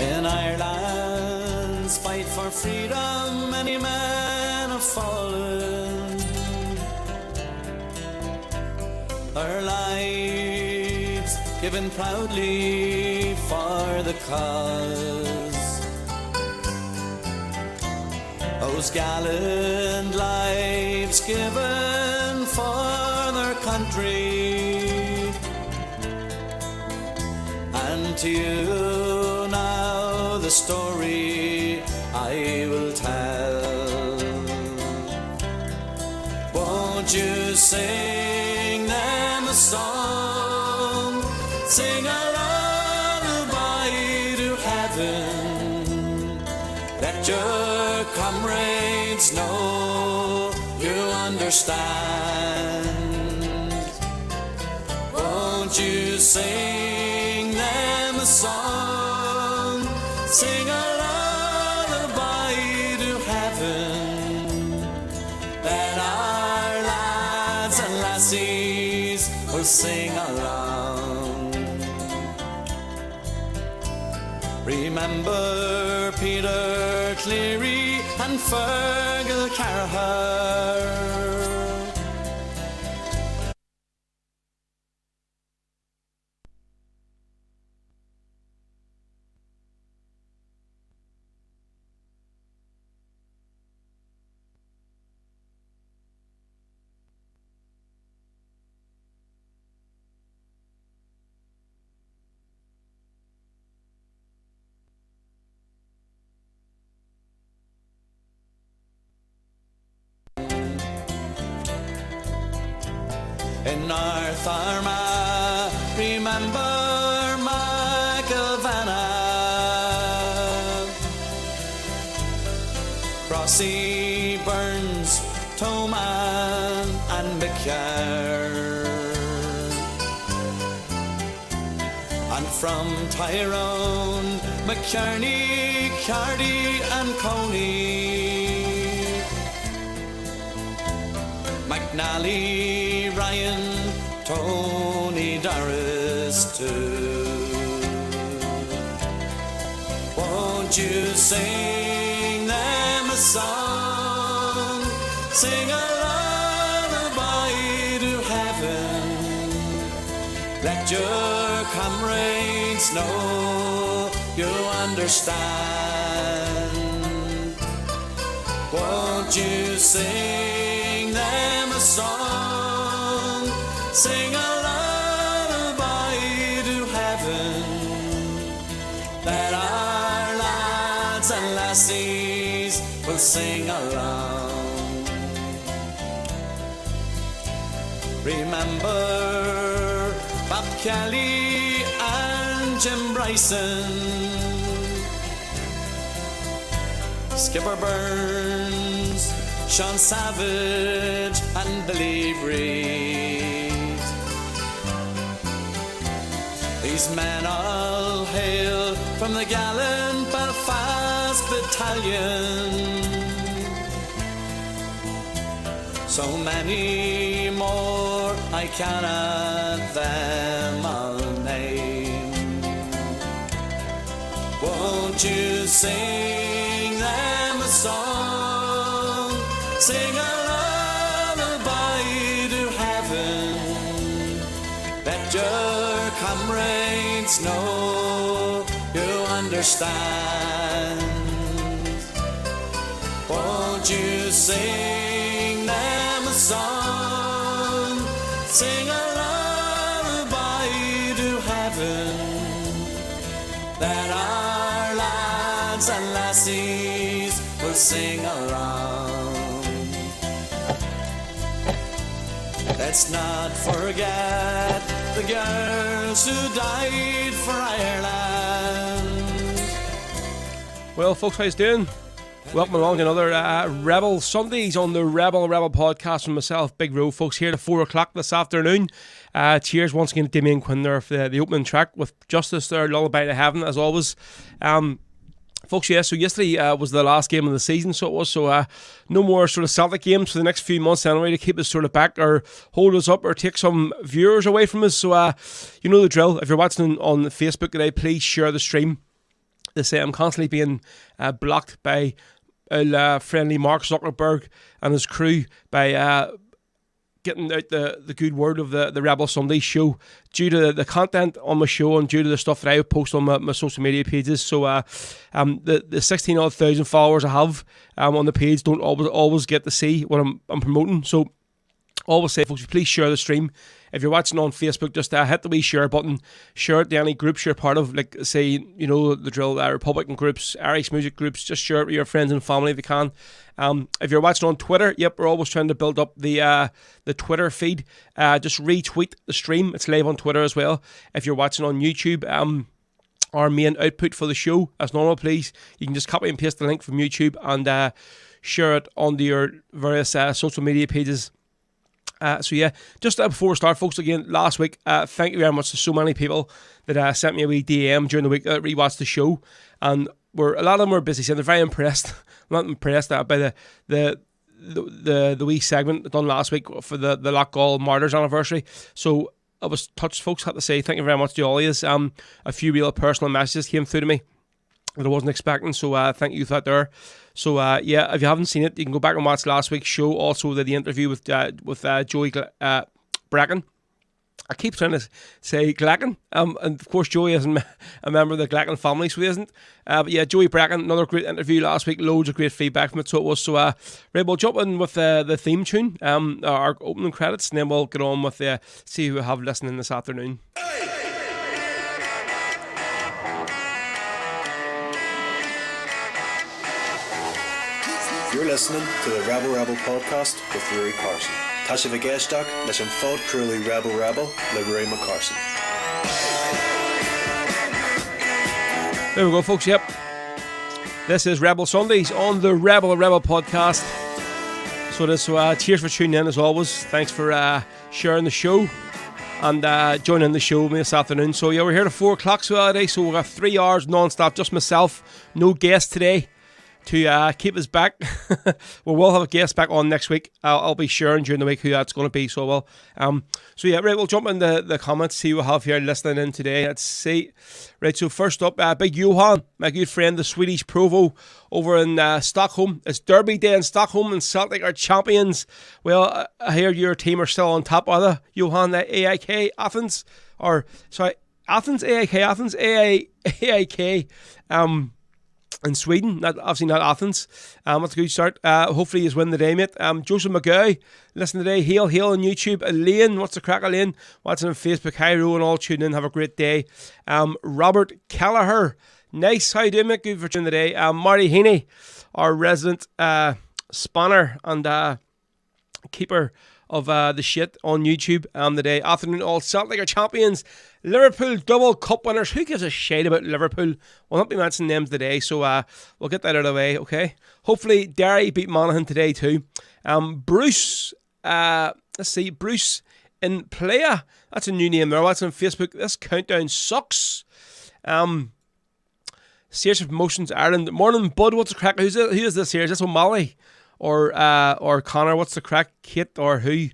In Ireland's fight for freedom, many men have fallen. Their lives given proudly for the cause. Those gallant lives given for their country. And to you now the story I will tell. Won't you sing them a song, sing a lullaby to heaven, let your comrades know you understand. Won't you sing them a song, sing a lullaby to heaven, that our lads and lassies will sing along. Remember Peter Cleary and Fergal Carragher. In North Armagh, remember McArdle, Crossy, Burns, Toman and McCreesh. And from Tyrone, McKerney, Cardy and Coney, McNally, Ryan, Tony, Doris too. Won't you sing them a song, sing a lullaby to heaven, let your comrades know you understand. Won't you sing them a song, sing a lullaby to heaven, that our lads and lassies will sing along. Remember Bob Kelly and Jim Bryson, Skipper Burns, Sean Savage and Billy Breed. These men all hail from the gallant Belfast Battalion. So many more I cannot them all name. Won't you sing them a song, sing a lullaby to heaven, let your comrades know you understand. Won't you sing them a song, sing a lullaby to heaven, that our lads and lassies will sing along. Let's not forget the girls who died for Ireland. Well, folks, how you doing? Welcome along to another Rebel Sundays on the Rebel podcast from myself, Big Ro, folks, here at 4 o'clock this afternoon. Cheers once again to Damien Quinn there for the opening track with Justice there, Lullaby to Heaven, as always. Folks, yeah, so yesterday was the last game of the season, so it was. So no more sort of Celtic games for the next few months anyway, to keep us sort of back or hold us up or take some viewers away from us. So you know the drill. If you're watching on Facebook today, please share the stream. They say I'm constantly being blocked by friendly Mark Zuckerberg and his crew by getting out the good word of the Rebel Sunday show due to the content on my show and due to the stuff that I post on my social media pages. So the 16,000 followers I have on the page don't always get to see what I'm promoting. So always say, folks, please share the stream. If you're watching on Facebook, just hit the wee share button, share it to any groups you're part of, like say, you know, the drill, Republican groups, Irish music groups. Just share it with your friends and family if you can. If you're watching on Twitter, yep, we're always trying to build up the Twitter feed. Just retweet the stream. It's live on Twitter as well. If you're watching on YouTube, our main output for the show, as normal, please, you can just copy and paste the link from YouTube and share it onto your various social media pages. So yeah, just before we start, folks, again, last week, thank you very much to so many people that sent me a wee DM during the week that rewatched the show, and a lot of them were busy saying they're very impressed. I'm not impressed by the wee segment done last week for the Lockgall Martyrs anniversary. So I was touched, folks. Had to say thank you very much to all of you. A few real personal messages came through to me that I wasn't expecting, so thank you for that there. So yeah, if you haven't seen it, you can go back and watch last week's show. Also, the interview with Joey Bracken. I keep trying to say Glacken, and of course Joey isn't a member of the Glacken family, so he isn't. But yeah, Joey Bracken, another great interview last week. Loads of great feedback from it, so it was. So right, we'll jump in with the theme tune, our opening credits, and then we'll get on with see who we have listening this afternoon. You're listening to the Rebel podcast with Rory Carson. Tasha Vigeshdak, listen fought cruelly Rebel, like Rory McCarson. There we go, folks, yep. This is Rebel Sundays on the Rebel podcast. So this, cheers for tuning in as always. Thanks for sharing the show and joining the show with me this afternoon. So yeah, we're here at 4 o'clock today, so we've got 3 hours non-stop, just myself, no guest today to keep us back. We will have a guest back on next week. I'll be sharing during the week who that's going to be. So well, so yeah, right, we'll jump into the comments, see what we have here listening in today. Let's see. Right, so first up, Big Johan, my good friend, the Swedish Provo over in Stockholm. It's Derby Day in Stockholm and Celtic are champions. Well, I hear your team are still on top, are they? Johan, AIK Athens, or sorry, Athens, AIK Athens, AIK, in Sweden, obviously not Athens. That's a good start. Hopefully you win the day, mate. Joseph McGow, listen today. Hail on YouTube. Elaine, what's the crack, Elaine? Watching on Facebook. Hi, Rowan, all tune in. Have a great day. Robert Callagher, nice. How you doing, mate? Good for tuning today. Marty Heaney, our resident spanner and keeper of the shit on YouTube today. Afternoon, all Celtic are champions. Liverpool double cup winners. Who gives a shit about Liverpool? We'll not be mentioning them today, so we'll get that out of the way, okay? Hopefully, Derry beat Monaghan today too. Bruce, let's see, Bruce in Playa. That's a new name there. That's on Facebook. This countdown sucks. Series of Promotions Ireland. Morning, Bud. What's the crack? Who is this here? Is this O'Malley? Or Connor, what's the crack? Kit or who?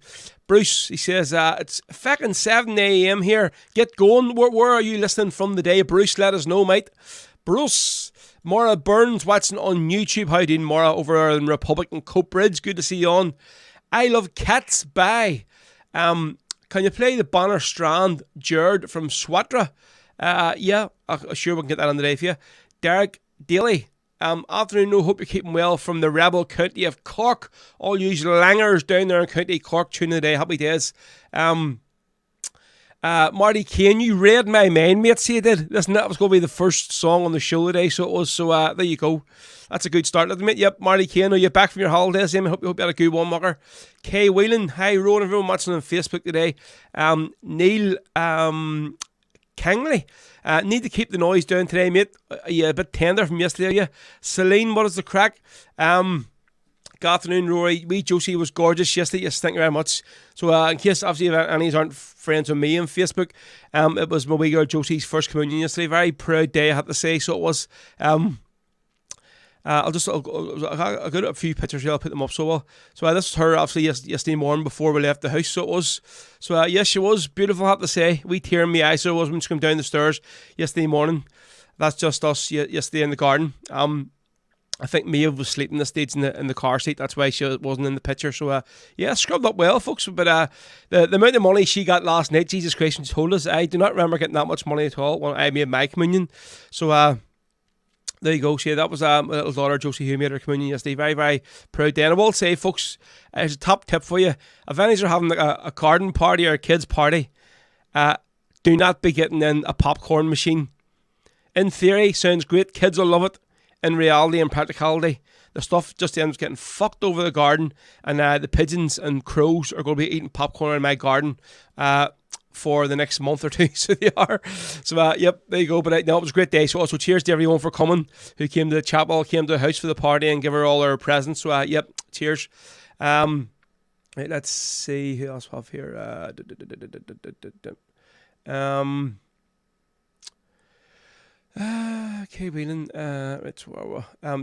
Bruce, he says, it's fucking 7 a.m. here. Get going. Where are you listening from today? Bruce, let us know, mate. Bruce, Maura Burns watching on YouTube. How you doing, Maura, over in Republican Cope Bridge? Good to see you on. I love cats. Bye. Can you play the Bonner Strand, Jared from Swatra? Yeah, sure we can get that on the day for you. Derek Daly. Afternoon, no, hope you're keeping well from the Rebel County of Cork. All you langers down there in County Cork, tuning today. Happy days. Marty Kane, you read my mind, mate. See, you did. Listen, that was going to be the first song on the show today, so it was. So there you go. That's a good start. Admit, yep, Marty Kane, are you back from your holidays? I hope you had a good one, mucker. Kay Whelan, hi, Rowan, everyone watching on Facebook today. Neil Kangley. Need to keep the noise down today, mate. Yeah, a bit tender from yesterday, yeah. Celine, what is the crack? Good afternoon, Rory. Wee Josie was gorgeous yesterday. Yes, thank you very much. So, in case, obviously, if any aren't friends with me on Facebook, it was my wee girl Josie's first communion yesterday. Very proud day, I have to say. So, it was. I got a few pictures here. I'll put them up. So this was her obviously yesterday morning before we left the house. So it was. So yes, she was beautiful. I have to say, wee tear in my eyes. So it was when she came down the stairs yesterday morning. That's just us yesterday in the garden. I think Maeve was sleeping this stage in the car seat. That's why she wasn't in the picture. So, scrubbed up well, folks. But the amount of money she got last night, Jesus Christ, she told us, I do not remember getting that much money at all when I made my communion. So, there you go. That was my little daughter, Josie, who made her communion yesterday. Very, very proud day. And I will say, folks, as a top tip for you, if any of you are having a garden party or a kids' party, do not be getting in a popcorn machine. In theory, sounds great. Kids will love it. In reality and practicality, the stuff just ends up getting fucked over the garden, and the pigeons and crows are going to be eating popcorn in my garden for the next month or two. So they are. So there you go. But no, it was a great day. So also cheers to everyone for coming who came to the chapel, came to the house for the party, and give her all her presents. So cheers. Right, let's see who else we have here. Okay, Whelan.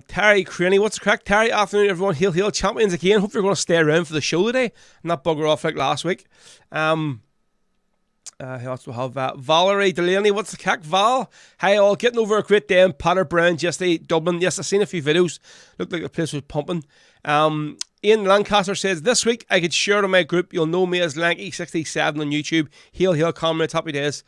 Terry Craney, what's the crack? Terry, afternoon, everyone. Heel, champions again. Hope you're going to stay around for the show today and not bugger off like last week. Who else we have? Valerie Delaney, what's the crack? Val, hi all. Getting over a great day in Potter Brown yesterday, Dublin. Yes, I've seen a few videos. Looked like the place was pumping. Ian Lancaster says, this week I could share it on my group. You'll know me as Lanky67 on YouTube. Heel, comrades, happy days.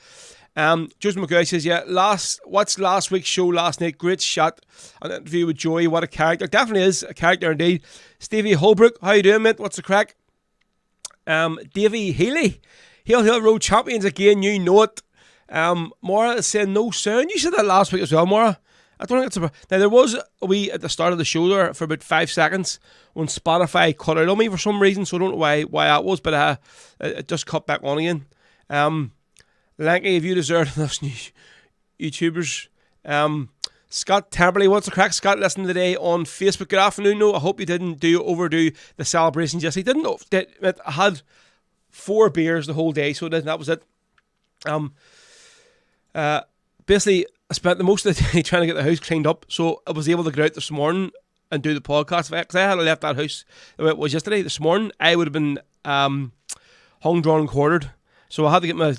Joseph McGuinness says, what's last week's show last night? Great shot. An interview with Joey. What a character. Definitely is a character indeed. Stevie Holbrook, how you doing, mate? What's the crack? Davey Healy, Hill Road champions again. You know it. Maura is saying no sound. You said that last week as well, Maura. I don't think it's now there was a wee at the start of the show there for about 5 seconds when Spotify cut out on me for some reason, so I don't know why that was, but it just cut back on again. Lanky, if you deserve those new YouTubers. Scott Temperley, what's the crack? Scott, listening today on Facebook. Good afternoon. No, I hope you didn't overdo the celebrations yesterday. I had 4 beers the whole day, so that was it. Basically, I spent the most of the day trying to get the house cleaned up, so I was able to get out this morning and do the podcast. Because I had left that house the way it was yesterday. This morning, I would have been hung, drawn, and quartered. So I had to get my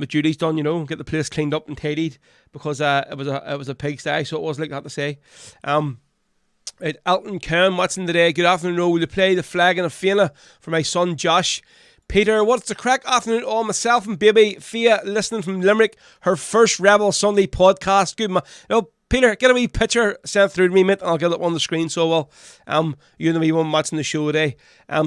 duties done, get the place cleaned up and tidied because it was a pigsty, so it was like that to say. Right, Elton Kern, what's in today? Good afternoon, will you play the flag in a Fianna for my son Josh? Peter, what's the crack? Afternoon, all myself and baby Fia listening from Limerick, her first Rebel Sunday podcast. Good man. Peter, get a wee picture sent through to me, mate, and I'll get it on the screen. So, you and the wee one watching the show today.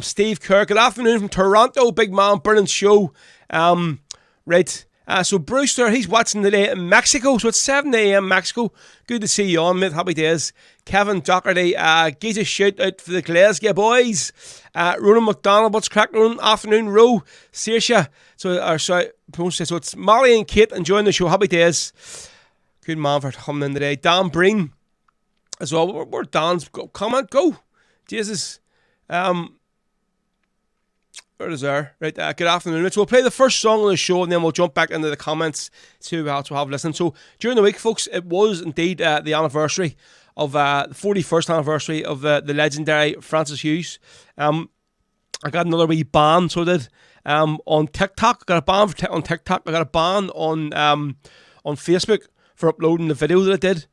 Steve Kerr, good afternoon from Toronto. Big man, brilliant show. Right. So Brewster, he's watching today in Mexico. So it's 7 a.m. Mexico. Good to see you on, mate. Happy days. Kevin Doherty, gives a shout out for the Glasgow boys. Ronan McDonald, what's crack? Ronan, afternoon. Ro, Saoirse. So it's Molly and Kate enjoying the show. Happy days. Good man for coming in today. Dan Breen as well. Where Dan's comment go? Jesus. Where is there? Right, good afternoon. So we'll play the first song on the show and then we'll jump back into the comments to who else we'll have listened. So during the week, folks, it was indeed the anniversary of the 41st anniversary of the legendary Francis Hughes. I got another wee ban, so I did. On TikTok, I got a ban on TikTok. I got a ban on Facebook for uploading the video that I did.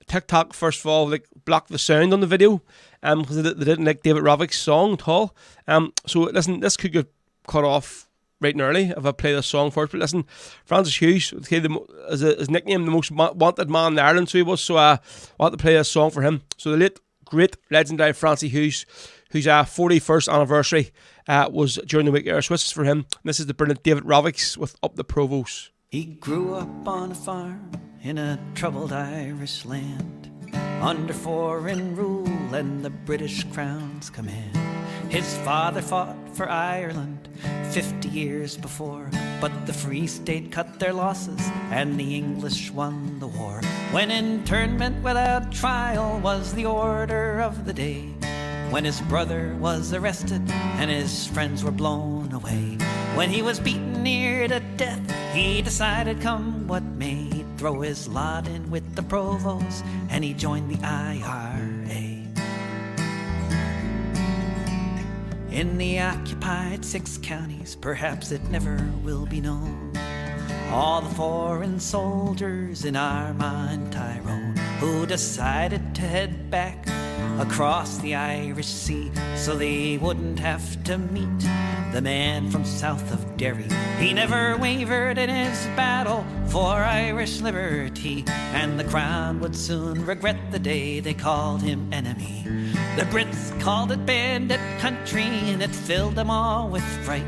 TikTok, first of all, blocked the sound on the video because they didn't like David Rovick's song at all. So listen, this could get cut off right and early if I play this song first. But listen, Francis Hughes, his nickname, the most wanted man in Ireland, so he was. So I had to play this song for him. So the late, great, legendary Francis Hughes, whose 41st anniversary was during the week here. So this is for him. And this is the brilliant David Rovick's with Up the Provost. He grew up on a farm in a troubled Irish land, under foreign rule and the British Crown's command. His father fought for Ireland 50 years before, but the Free State cut their losses and the English won the war. When internment without trial was the order of the day, when his brother was arrested and his friends were blown away, when he was beaten near to death, he decided, come what may, he'd throw his lot in with the provost, and he joined the IRA. In the occupied 6 counties, perhaps it never will be known, all the foreign soldiers in Armagh and Tyrone who decided to head back across the Irish Sea so they wouldn't have to meet the man from south of Derry. He never wavered in his battle for Irish liberty, and the Crown would soon regret the day they called him enemy. The Brits called it bandit country, and it filled them all with fright.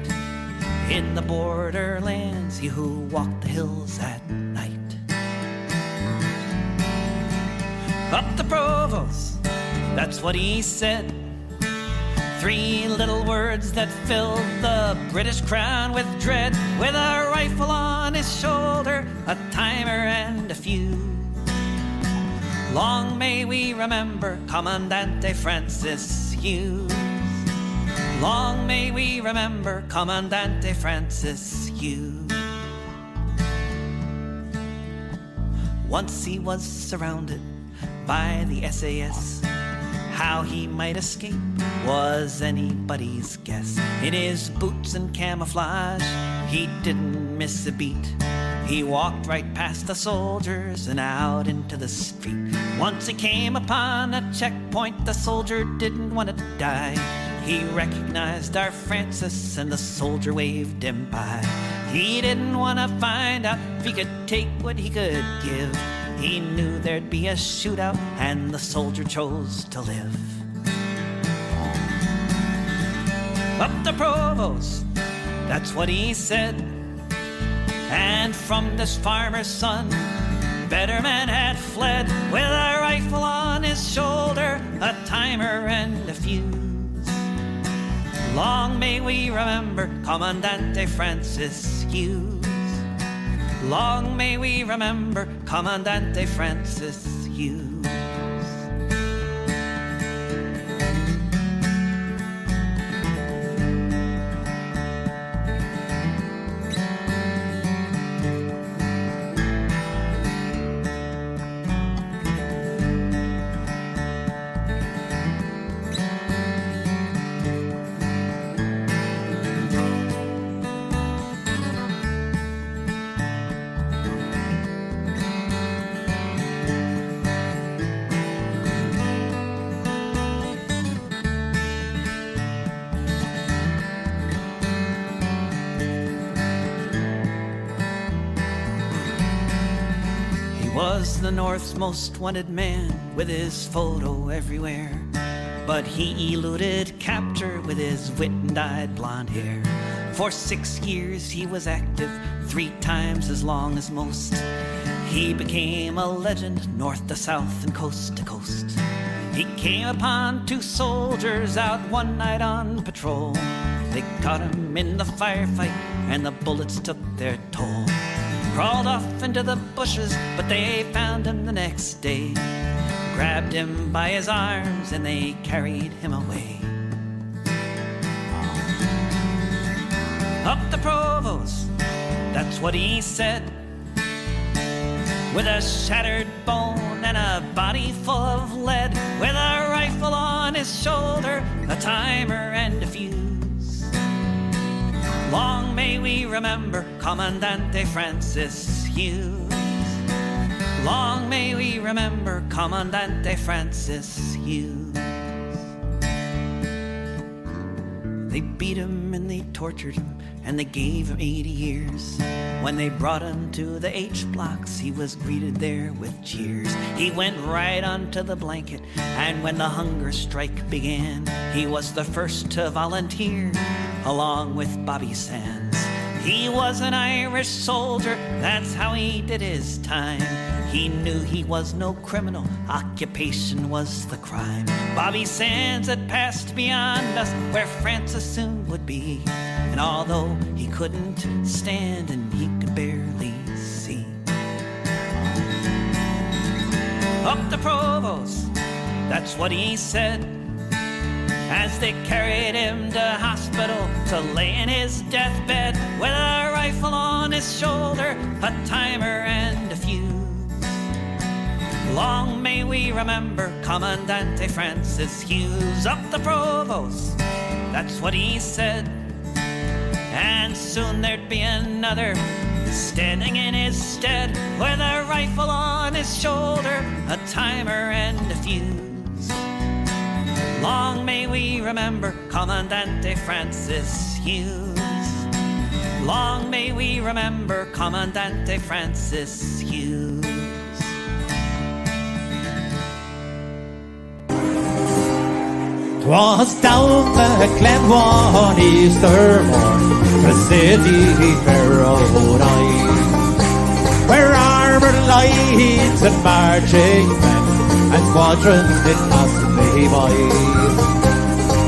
In the borderlands, he who walked the hills at night. Up the Provost, that's what he said. 3 little words that filled the British Crown with dread. With a rifle on his shoulder, a timer and a fuse. Long may we remember Commandante Francis Hughes. Long may we remember Commandante Francis Hughes. Once he was surrounded by the SAS. How he might escape was anybody's guess. In his boots and camouflage, he didn't miss a beat. He walked right past the soldiers and out into the street. Once he came upon a checkpoint, the soldier didn't want to die. He recognized our Francis and the soldier waved him by. He didn't want to find out if he could take what he could give. He knew there'd be a shootout, and the soldier chose to live. Up the Provost, that's what he said. And from this farmer's son, better men had fled. With a rifle on his shoulder, a timer and a fuse. Long may we remember Commandante Francis Hughes. Long may we remember Commandante Francis Hughes. Was the North's most wanted man, with his photo everywhere. But he eluded capture with his wit and dyed blonde hair. For 6 years he was active, 3 times as long as most. He became a legend, north to south and coast to coast. He came upon 2 soldiers out one night on patrol. They caught him in the firefight, and the bullets took their toll. Crawled off into the bushes, but they found him the next day. Grabbed him by his arms and they carried him away. Up the Provost, that's what he said. With a shattered bone and a body full of lead. With a rifle on his shoulder, a timer and a fuse. Long may we remember Commandante Francis Hughes. Long may we remember Commandante Francis Hughes. They beat him and they tortured him and they gave him 80 years. When they brought him to the H blocks, he was greeted there with cheers. He went right onto the blanket, and when the hunger strike began, he was the first to volunteer, along with Bobby Sands. He was an Irish soldier, that's how he did his time. He knew he was no criminal, occupation was the crime. Bobby Sands had passed beyond us, where Francis soon would be. And although he couldn't stand and he could barely see, up the Provost, that's what he said. As they carried him to hospital to lay in his deathbed, with a rifle on his shoulder, a timer and a fuse. Long may we remember Commandante Francis Hughes. Up the Provost, that's what he said. And soon there'd be another standing in his stead with a rifle on his shoulder, a timer and a fuse. Long may we remember Commandante Francis Hughes. Long may we remember Commandante Francis Hughes. 'Twas down the glen one Easter morn, the city fair rode I, where armoured lines and marching men and squadrons did pass me by.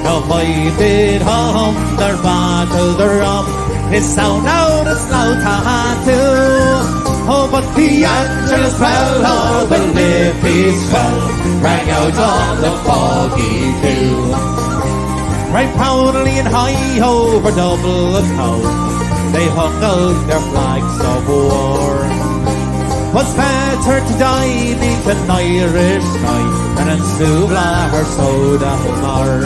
Now fighting home their battle drum, it sound out as loud tattoo. Oh, but the Angelus bell, oh, the Liffey's bell, rang out on the foggy dew. Right proudly and high over double the town, they hung out their flags of war. Was better to die neath an Irish sky than in Suvla or Sodamar.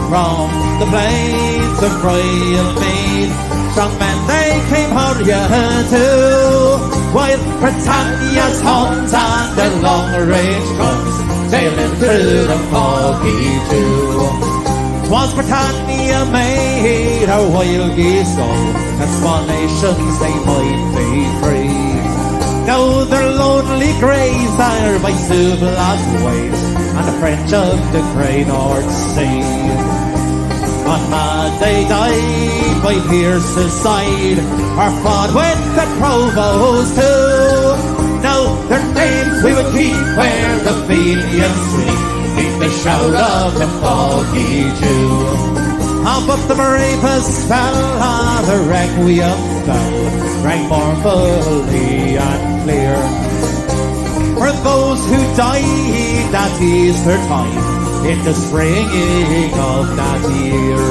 From the blades of Royal Maid, strong men they came hurrying to, while Britannia's homes and their long-range guns sailing through the foggy dew. 'Twas Britannia made her wild geese go, and small nations they might be free. Now their lonely graves are by Suvla's waves, and the French of the grey North Sea. On mad they died by Pierce's side, or fought with the Provost too. Now their names we would keep where the Fenians sleep, beneath the shout of the foggy dew. But the rapist fell, the requiem bell rang mournfully and clear, for those who died at Easter time in the springing of that year.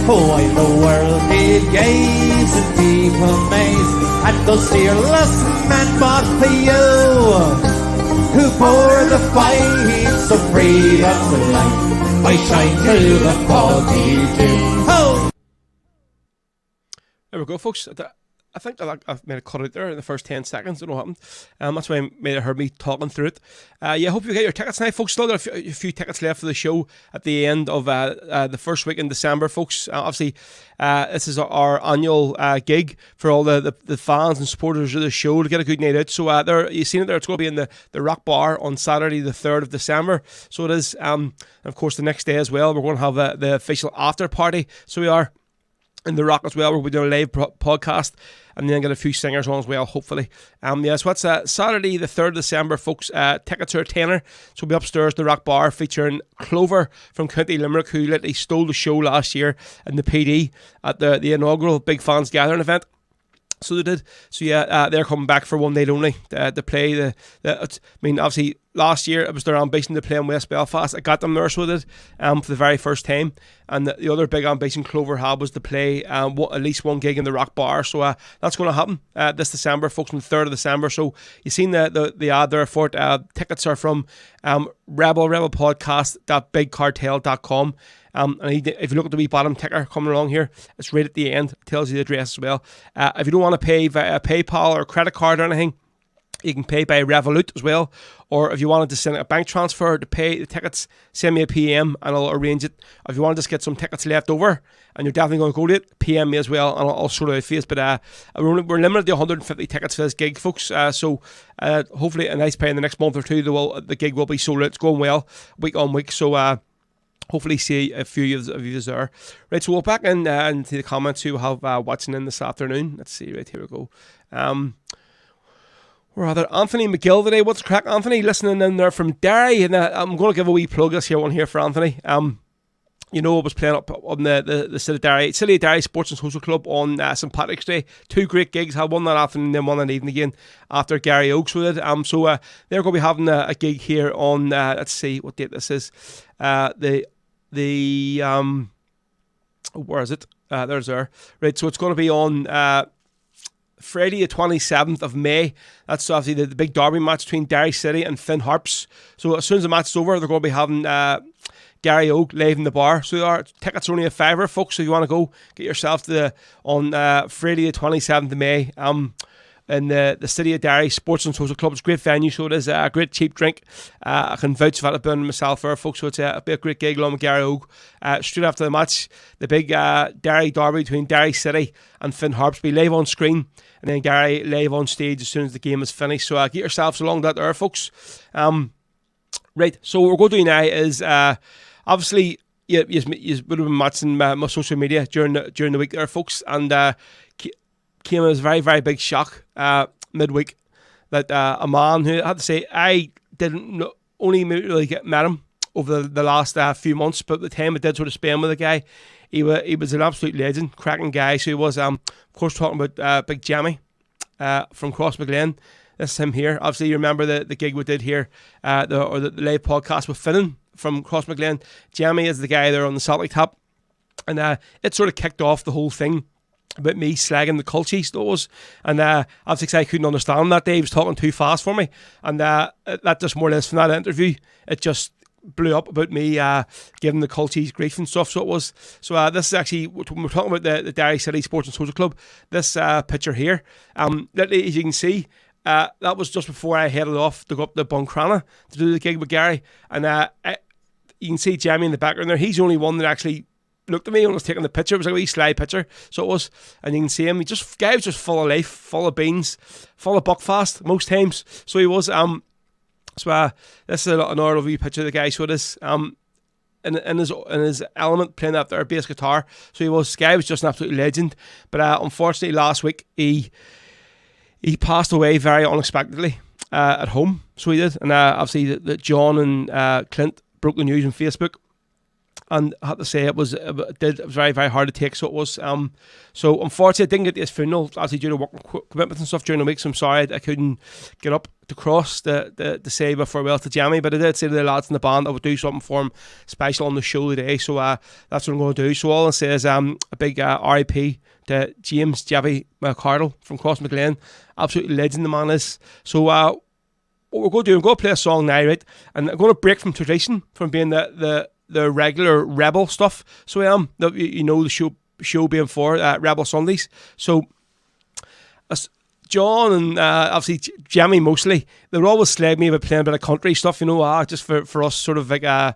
While the world did gaze in deep amaze at those fearless men but for you, who bore the fight of freedom's light by shine through the foggy dew. Oh! There we go, folks. I think I've made a cut out there in the first 10 seconds. I don't know what happened. That's why I made it heard me talking through it. Yeah, hope you get your tickets now, folks. Still got a few tickets left for the show at the end of the first week in December, folks. Obviously, this is our annual gig for all the fans and supporters of the show to get a good night out. So there, you've seen it there. It's going to be in the Rock Bar on Saturday, the 3rd of December. So it is. And of course, the next day as well, we're going to have the official after party. So we are in the Rock as well. We'll be doing a live podcast and then get a few singers on as well, hopefully. Yeah, so that's Saturday the 3rd of December, folks. Tickets are a tenner, so we'll be upstairs in the Rock Bar featuring Clover from County Limerick, who literally stole the show last year in the PD at the inaugural Big Fans Gathering event. So they did. So yeah, they're coming back for one night only to play I mean, obviously last year it was their ambition to play in West Belfast. I got them there, so they did, for the very first time. And the other big ambition Clover had was to play at least one gig in the Rock Bar. So that's going to happen this December, folks, on the 3rd of December. So you've seen the ad there for it. Tickets are from rebelpodcast.bigcartel.com. And if you look at the wee bottom ticker coming along here, it's right at the end. It tells you the address as well. If you don't want to pay via PayPal or credit card or anything, you can pay by Revolut as well. Or if you wanted to send a bank transfer to pay the tickets, send me a PM and I'll arrange it. If you want to just get some tickets left over and you're definitely going to go to it, PM me as well and I'll sort it out for you. But we're limited to 150 tickets for this gig, folks. So hopefully a nice pay in the next month or two. The gig will be sold out. It's going well week on week. So hopefully see a few of you there. Right, so we'll back into the comments who have watching in this afternoon. Let's see, right, here we go. Where are there? Anthony McGill today. What's the crack, Anthony? Listening in there from Derry. And I'm going to give a wee plug this here one here for Anthony. You know, I was playing up on the City of Derry Sports and Social Club on St. Patrick's Day. Two great gigs. Had one that afternoon, then one that evening again after Gary Oakes with it. So they're going to be having a gig here on, let's see what date this is. Where is it? There's there. Right, so it's going to be on Friday the 27th of May. That's obviously the big derby match between Derry City and Finn Harps. So as soon as the match is over, they're going to be having Gary Oak live in the bar. So our tickets are only $5, folks. So you want to go get yourself to on Friday the 27th of May. In the city of Derry Sports and Social Club. It's a great venue, so it is a great cheap drink. I can vouch for that. I've been myself there, folks, so it'll be a great gig along with Gary Oak. Straight after the match, the big Derry derby between Derry City and Finn Harps will be live on screen, and then Gary live on stage as soon as the game is finished. So get yourselves along that there, folks. Right, so what we're going to do now is obviously you would have been watching my social media during the week there, folks, and came as a very, very big shock midweek that a man who, I had to say, I didn't only really met him over the last few months, but the time I did sort of spend with the guy, he was an absolute legend, cracking guy. So he was, of course, talking about Big Jammy from Crossmaglen. This is him here. Obviously, you remember the gig we did here, the live podcast with Finnan from Crossmaglen. Jammy is the guy there on the Celtic top, and it sort of kicked off the whole thing about me slagging the culchies, those, and obviously I couldn't understand that day. He was talking too fast for me, and that just more or less from that interview, it just blew up about me giving the culchies grief and stuff. So it was. So this is actually, when we're talking about the Derry City Sports and Social Club, this picture here, literally, as you can see, that was just before I headed off to go up to Buncrana to do the gig with Gary, and you can see Jamie in the background there. He's the only one that actually looked at me when I was taking the picture. It was like a wee slide picture, so it was, and you can see him. Guy was just full of life, full of beans, full of buckfast most times. So he was. So this is another wee picture of the guy. So it is in his element, playing that there bass guitar. So he was. Guy was just an absolute legend. But unfortunately, last week he passed away very unexpectedly at home. So he did, and obviously that John and Clint broke the news on Facebook. And I had to say it was very, very hard to take. So it was. So unfortunately, I didn't get to his funeral, actually due to work commitments and stuff during the week. So I'm sorry I couldn't get up to cross to say a farewell to Jamie. But I did say to the lads in the band I would do something for him special on the show today. So that's what I'm going to do. So all I say is a big RIP to James Javi McArdle from Crossmaglen. Absolutely legend the man is. So what we're going to do, I'm going to play a song now, right? And I'm going to break from tradition, from being the regular Rebel stuff. So you know the show being for Rebel Sundays. So John and obviously Jamie mostly, they would always slag me about playing a bit of country stuff, you know, just for us sort of like us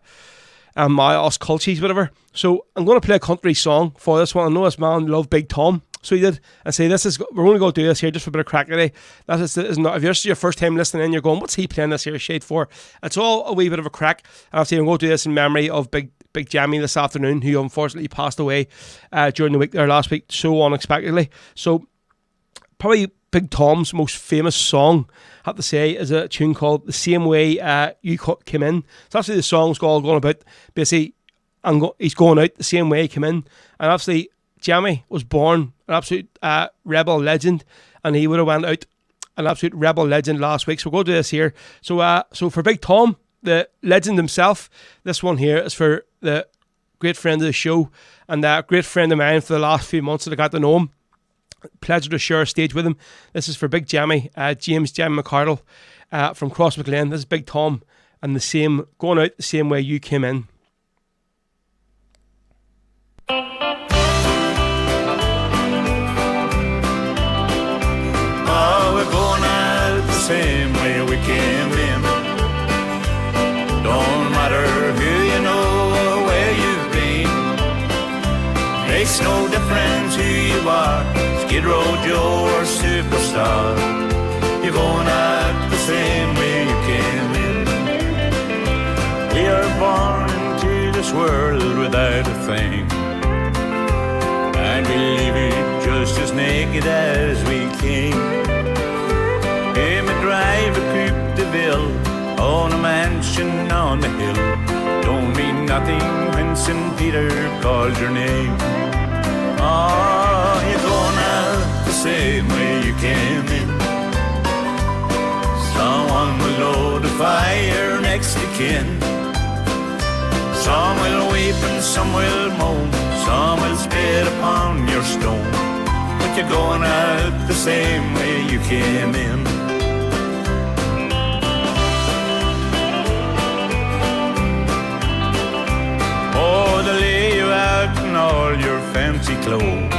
culchies, whatever. So I'm going to play a country song for this one. I know this man loved Big Tom. So he did, and say we're only going to do this here just for a bit of crack today. This is not, if this is your first time listening in, you're going, what's he playing this here shade for? It's all a wee bit of a crack. And obviously I'm going to do this in memory of Big Jamie this afternoon, who unfortunately passed away during the week there last week, so unexpectedly. So probably Big Tom's most famous song, I have to say, is a tune called The Same Way You Came In. So actually the song's all going about basically he's going out the same way he came in. And obviously Jamie was born an absolute rebel legend, and he would have went out an absolute rebel legend last week. So we'll go to this here. So for Big Tom, the legend himself, this one here is for the great friend of the show and a great friend of mine for the last few months that I got to know him. Pleasure to share a stage with him. This is for Big Jamie, James Jamie McArdle from Crossmaglen. This is Big Tom, and going out the same way you came in. We're going out the same way we came in. Don't matter who you know or where you've been. Makes no difference who you are, Skid Row Joe or Superstar. You're going out the same way you came in. We are born into this world without a thing, and we leave it just as naked as we came. Hey, me drive a Coupe de Ville on a mansion on the hill. Don't mean nothing when St. Peter calls your name. Oh, you're going out the same way you came in. Someone will load a fire next to kin. Some will weep and some will moan. Some will spit upon your stone. But you're going out the same way you came in. close.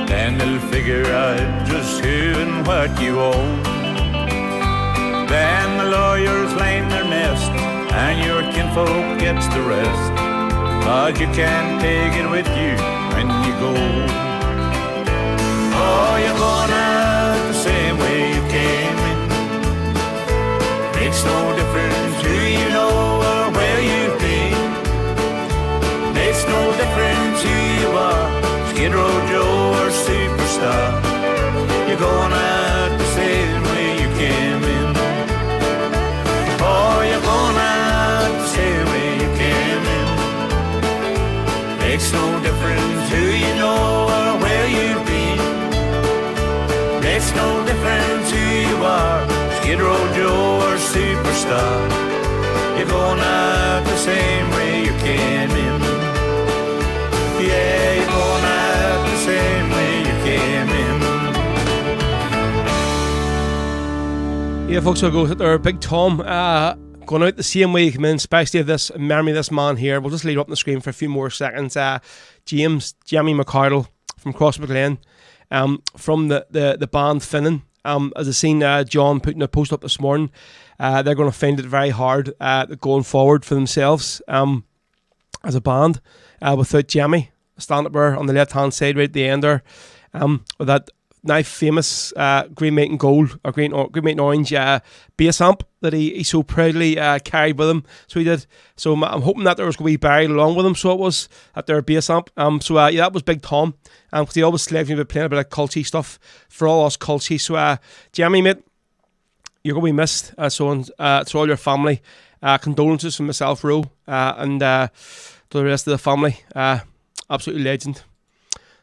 Then they'll figure out just who and what you own. Then the lawyers line their nest, and your kinfolk gets the rest. 'Cause you can't take it with you when you go. Oh, you're going out the same way you came in. Makes no difference who you know or where you've been. Makes no difference who you are, Skid Row Joe or superstar. You're going out the same way you came in. Oh, you're going out the same way you came in. Makes no difference who you know or where you've been. Makes no difference who you are, Skid Row Joe or superstar. You're going out the same way you came in. Yeah, you're going out the same way you came in. Yeah, folks, I'll go there. Big Tom going out the same way you came in, especially if this memory this man here. We'll just leave it up on the screen for a few more seconds. Jamie McArdle from Cross McLean, from the band Finnan. As I seen John putting a post up this morning, they're going to find it very hard going forward for themselves as a band without Jamie standing up there on the left hand side right at the end there, with that now famous green, white and gold or green, white and orange bass amp that he so proudly carried with him. So he did. So I'm hoping that there was going to be buried along with him. So it was at their bass amp. So yeah, that was Big Tom. Because he always slaved me about playing a bit of culty stuff for all us culty. So Jamie, mate, you're going to be missed. So to all your family, condolences from myself, Ro, and to the rest of the family. Absolutely legend.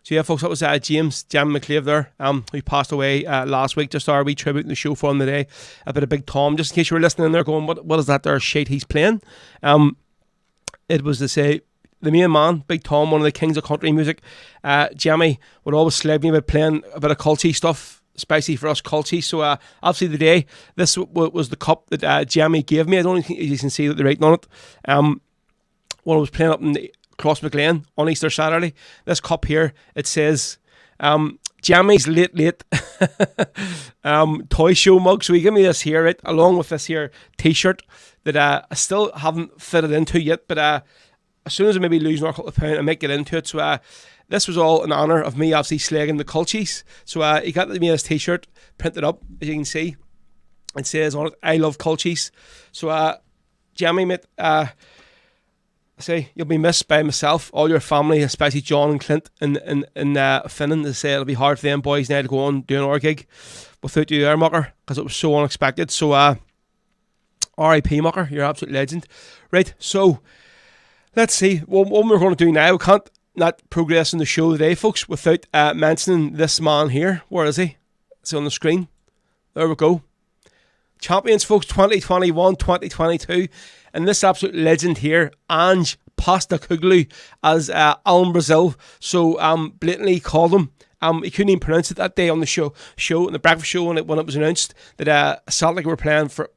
So yeah, folks, that was James McCleave there, who passed away last week. Just our wee tribute in the show for him today. A bit of Big Tom, just in case you were listening in there going, what is that there shite he's playing? It was to say, the main man, Big Tom, one of the kings of country music. Jamie would always slag me about playing a bit of culty stuff, spicy for us culty. So obviously today, this was the cup that Jamie gave me. I don't think you can see that they're writing on it. When I was playing up in the Cross McLean on Easter Saturday, this cup here, it says Jamie's late toy show mug. So he gave me this here, right, along with this here t-shirt that I still haven't fitted into yet, but as soon as I maybe lose another couple of pounds, I might get into it. So this was all in honour of me obviously slagging the culchies. So he got me this t-shirt printed up, as you can see. It says on it, I love culchies. So Jamie, mate, say you'll be missed by myself, all your family, especially John and Clint in Finnan. They say it'll be hard for them boys now to go on doing our gig without you there, Mucker, because it was so unexpected. So R.I.P. Mucker, you're an absolute legend. Right, so let's see what we're going to do now. Can't not progress in the show today, folks, without mentioning this man here. Where is he? It's on the screen. There we go. Champions, folks, 2021, 2022. And this absolute legend here, Ange Postecoglou, as Alan Brazil so blatantly called him. He couldn't even pronounce it that day on the show in the breakfast show when it was announced that Celtic were applying for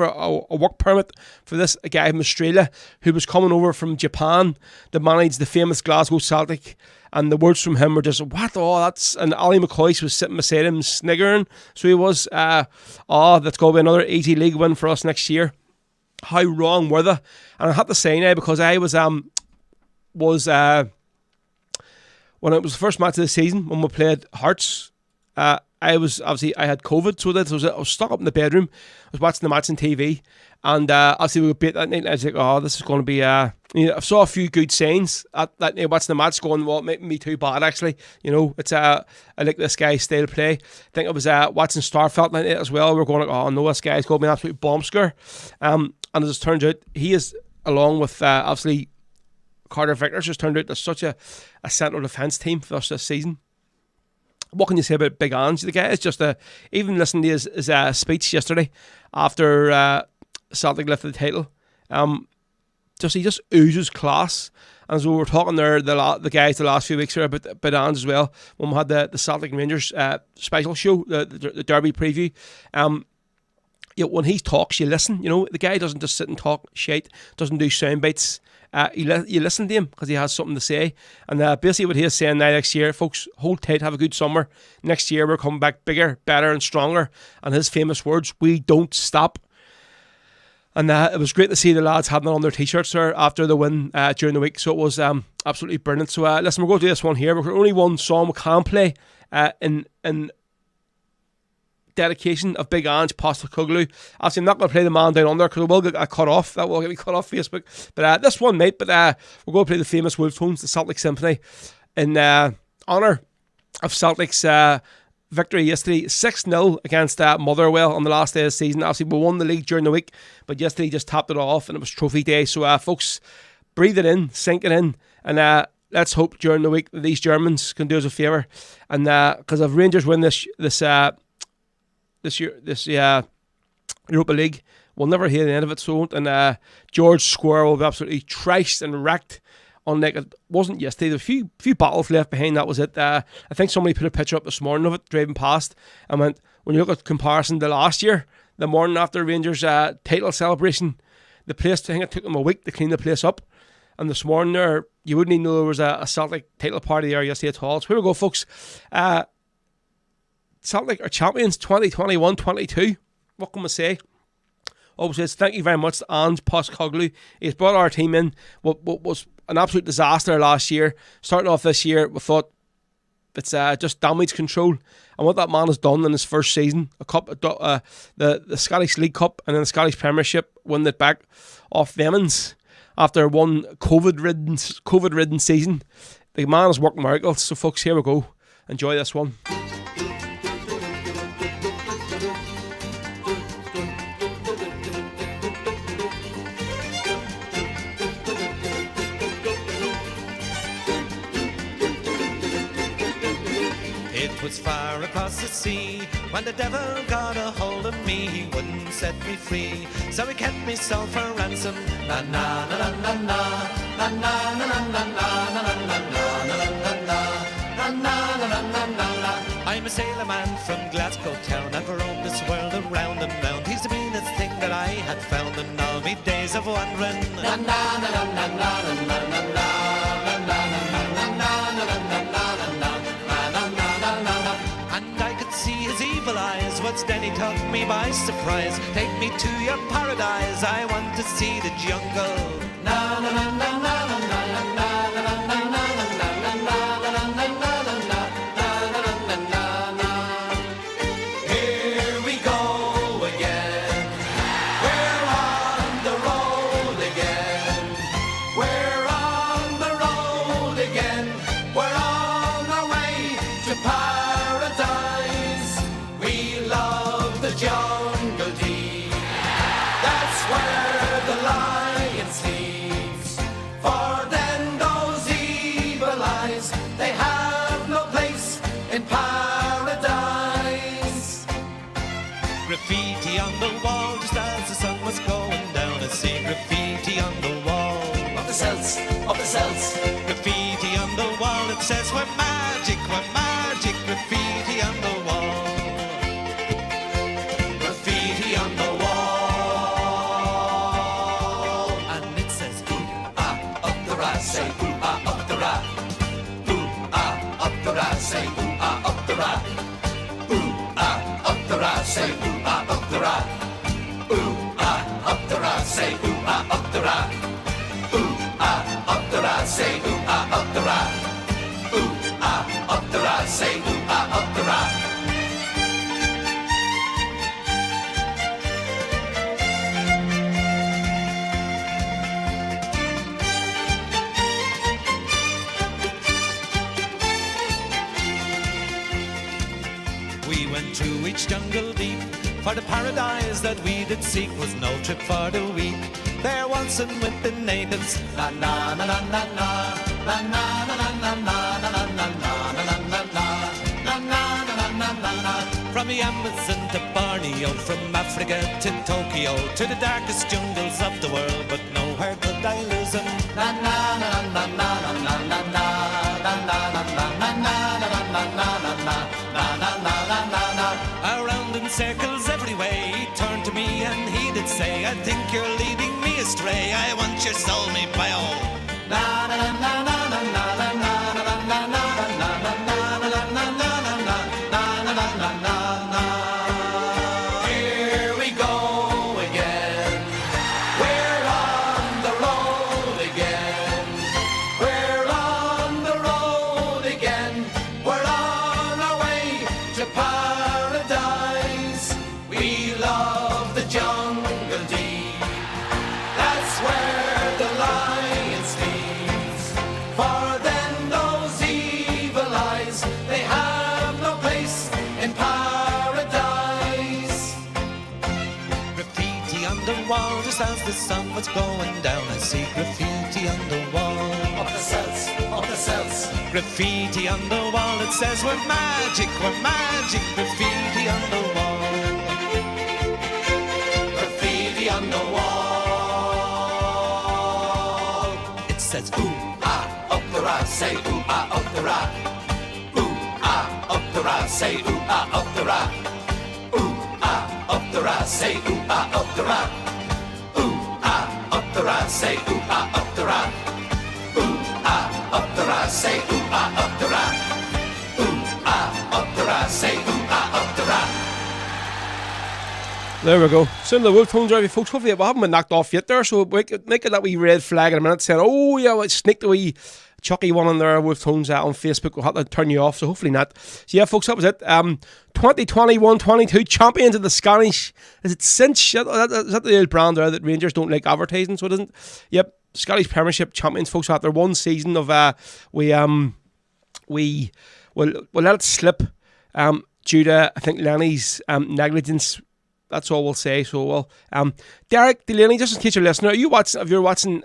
a work permit for this guy from Australia who was coming over from Japan to manage the famous Glasgow Celtic. And the words from him were just, what? Oh, that's... And Ali McCoy was sitting beside him sniggering. So he was, that's going to be another easy league win for us next year. How wrong were they? And I had to say now, because I was when it was the first match of the season, when we played Hearts, I had COVID, so I was stuck up in the bedroom. I was watching the match on TV, and obviously we were beat that night, and I was like, oh, this is going to be... I saw a few good signs at that night, watching the match, going, well, it mightn't be too bad, actually. You know, it's I like this guy's style of play. I think I was watching Starfelt that night as well. We were going, like, oh, no, this guy's going to be an absolute bomb scare. And as it turns out, he is, along with, obviously, Carter Vickers, just turned out to such a central defence team for us this season. What can you say about Big Ange? The guy is just even listening to his speech yesterday after Celtic lifted the title, he just oozes class. And as we were talking there, the guys the last few weeks here about Ange as well, when we had the Celtic Rangers special show, the Derby preview. When he talks, you listen. You know, the guy doesn't just sit and talk shit, doesn't do sound bites. you listen to him because he has something to say. And basically what he is saying now next year, folks, hold tight, have a good summer. Next year we're coming back bigger, better and stronger. And his famous words, we don't stop. And it was great to see the lads having it on their t-shirts there after the win during the week. So it was absolutely brilliant. So listen, we're going to do this one here. We've got only one song we can play in dedication of Big Ange Postecoglou. Actually, I'm not going to play the Man Down Under because it will get cut off. That will get me cut off Facebook. But this one, mate. But we're going to play the famous Wolf Tones, the Celtic Symphony, in honour of Celtic's victory yesterday, 6-0 against Motherwell on the last day of the season. Obviously, we won the league during the week, but yesterday just tapped it off and it was trophy day. So, folks, breathe it in, sink it in, and let's hope during the week that these Germans can do us a favour. And because if Rangers win this Europa League, we'll never hear the end of it. So, and George Square will be absolutely trashed and wrecked. Unlike it wasn't yesterday. There were a few battles left behind. That was it. I think somebody put a picture up this morning of it driving past and went, when you look at comparison to last year, the morning after Rangers title celebration, the place, I think it took them a week to clean the place up. And this morning there, you wouldn't even know there was a Celtic title party there yesterday at all. So here we go, folks. Celtic are champions 2021-22. What can we say? Obviously, thank you very much to Ange Postecoglou. He's brought our team in. What was an absolute disaster last year. Starting off this year, we thought it's just damage control. And what that man has done in his first season, the Scottish League Cup and then the Scottish Premiership, won it back off Lemons after one COVID-ridden season. The man has worked miracles. So, folks, here we go. Enjoy this one. It was far across the sea when the devil got a hold of me. He wouldn't set me free, so he kept me sold for ransom. Na na na na na na na na na na na na na na. I'm a sailor man from Glasgow town. I've roamed this world around and round. He's the meanest thing that I had found in all me days of wandering. Na na na na na na na na na. Eyes, what's then he took me by surprise. Take me to your paradise, I want to see the jungle. Na na na na na na na na na na na na. Here we go again. We're on the road again. We're on the road again. We're on our way to paradise. We love the jungle deep. That's where the lion sleeps. For then those evil eyes, they have no place in paradise. Graffiti on the wall just as the sun was going down. I see graffiti on the wall of the cells, of the cells. Graffiti on the wall, it says we're magic, we're magic. Graffiti on the wall. Graffiti on the wall. And it says ooh ah up the rat, say ooh ah up the rat. Ooh ah up the rat, say ooh ah up the rat. Ooh ah up the rat, say ooh ah up the rat. Ooh ah up the rat, say ooh ah up the rat. Ooh ah up the rat, say ooh ah up the rat. Ooh ah up the rat, say ooh ah up the rat. We went through each jungle deep, for the paradise that we did seek was no trip for the weak. There waltzing with the natives, na na na na na na, na na na na na na na na na na na na na na na. From the Amazon to Borneo, from Africa to Tokyo, to the darkest jungles of the world, but nowhere could I lose them. Na na na na na na na na na na na na na na na na na. Around in circles every way, he turned to me and he did say, I think you're leading me astray. I want your soul, me bio. the wall just as the sun was going down. I see graffiti on the wall. Up the cells, up the cells. Graffiti on the wall, it says we're magic, graffiti on the wall. Graffiti on the wall. It says ooh, ah, up the ra, say ooh, ah, up the ra. Ooh, ah, up the ra, say ooh, ah, up the ra. Ooh, ah, up the ra, say ooh, ah, up the ra. Ooh, ah, up the ra, say ooh, ah, up the ra. Ooh, ah, up the ra, say ooh, ah, up the ra. Ooh, ah, up the ra, say ooh, ah, up the ra. There we go. Soon the Wolf Tones Drive, folks. Hopefully we haven't been knocked off yet there, so we could make it that wee red flag in a minute saying, oh yeah, well, sneaked a wee chucky one on there, Wolf Tones on Facebook. We'll have to turn you off, so hopefully not. So yeah, folks, that was it. 2021-22 champions of the Scottish. Is it Cinch? Is that the old brand there that Rangers don't like advertising, so it isn't? Yep, Scottish Premiership champions, folks. After one season of we let it slip due to, I think, Lenny's negligence. That's all we'll say. So, well, Derek Delaney, just in case you're listening, if you're watching,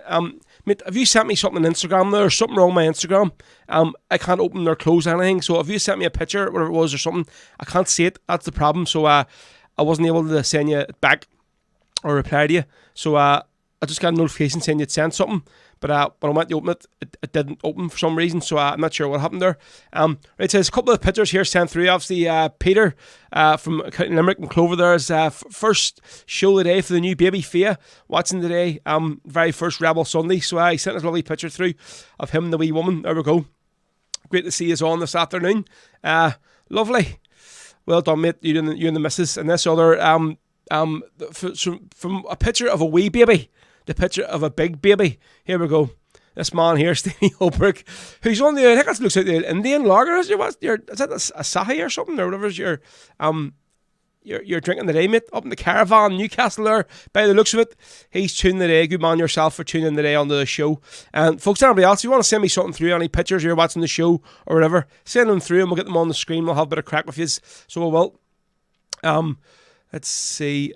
mate, have you sent me something on Instagram? There's something wrong with my Instagram. I can't open or close anything. So, if you sent me a picture, whatever it was, or something, I can't see it. That's the problem. So, I wasn't able to send you it back or reply to you. So, I just got a notification saying you'd sent something. But when I went to open it, it didn't open for some reason, so I'm not sure what happened there. Right, so there's a couple of pictures here sent through. Obviously, Peter from County Limerick and Clover there is first show of the day for the new baby Fia watching today. Very first Rebel Sunday, so he sent us a lovely picture through of him and the wee woman. There we go. Great to see us on this afternoon. Lovely. Well done, mate. You and the missus. And this other from a picture of a wee baby. The picture of a big baby. Here we go. This man here, Stevie Holbrook, who's on the, I think that looks like the Indian lager. Is that a Asahi or something, or whatever you're drinking today, mate? Up in the caravan, Newcastle there, by the looks of it. He's tuning today. Good man yourself for tuning today onto the show. And folks, anybody else, if you want to send me something through, any pictures you're watching the show or whatever, send them through and we'll get them on the screen. We'll have a bit of crack with you. So we will. Let's see.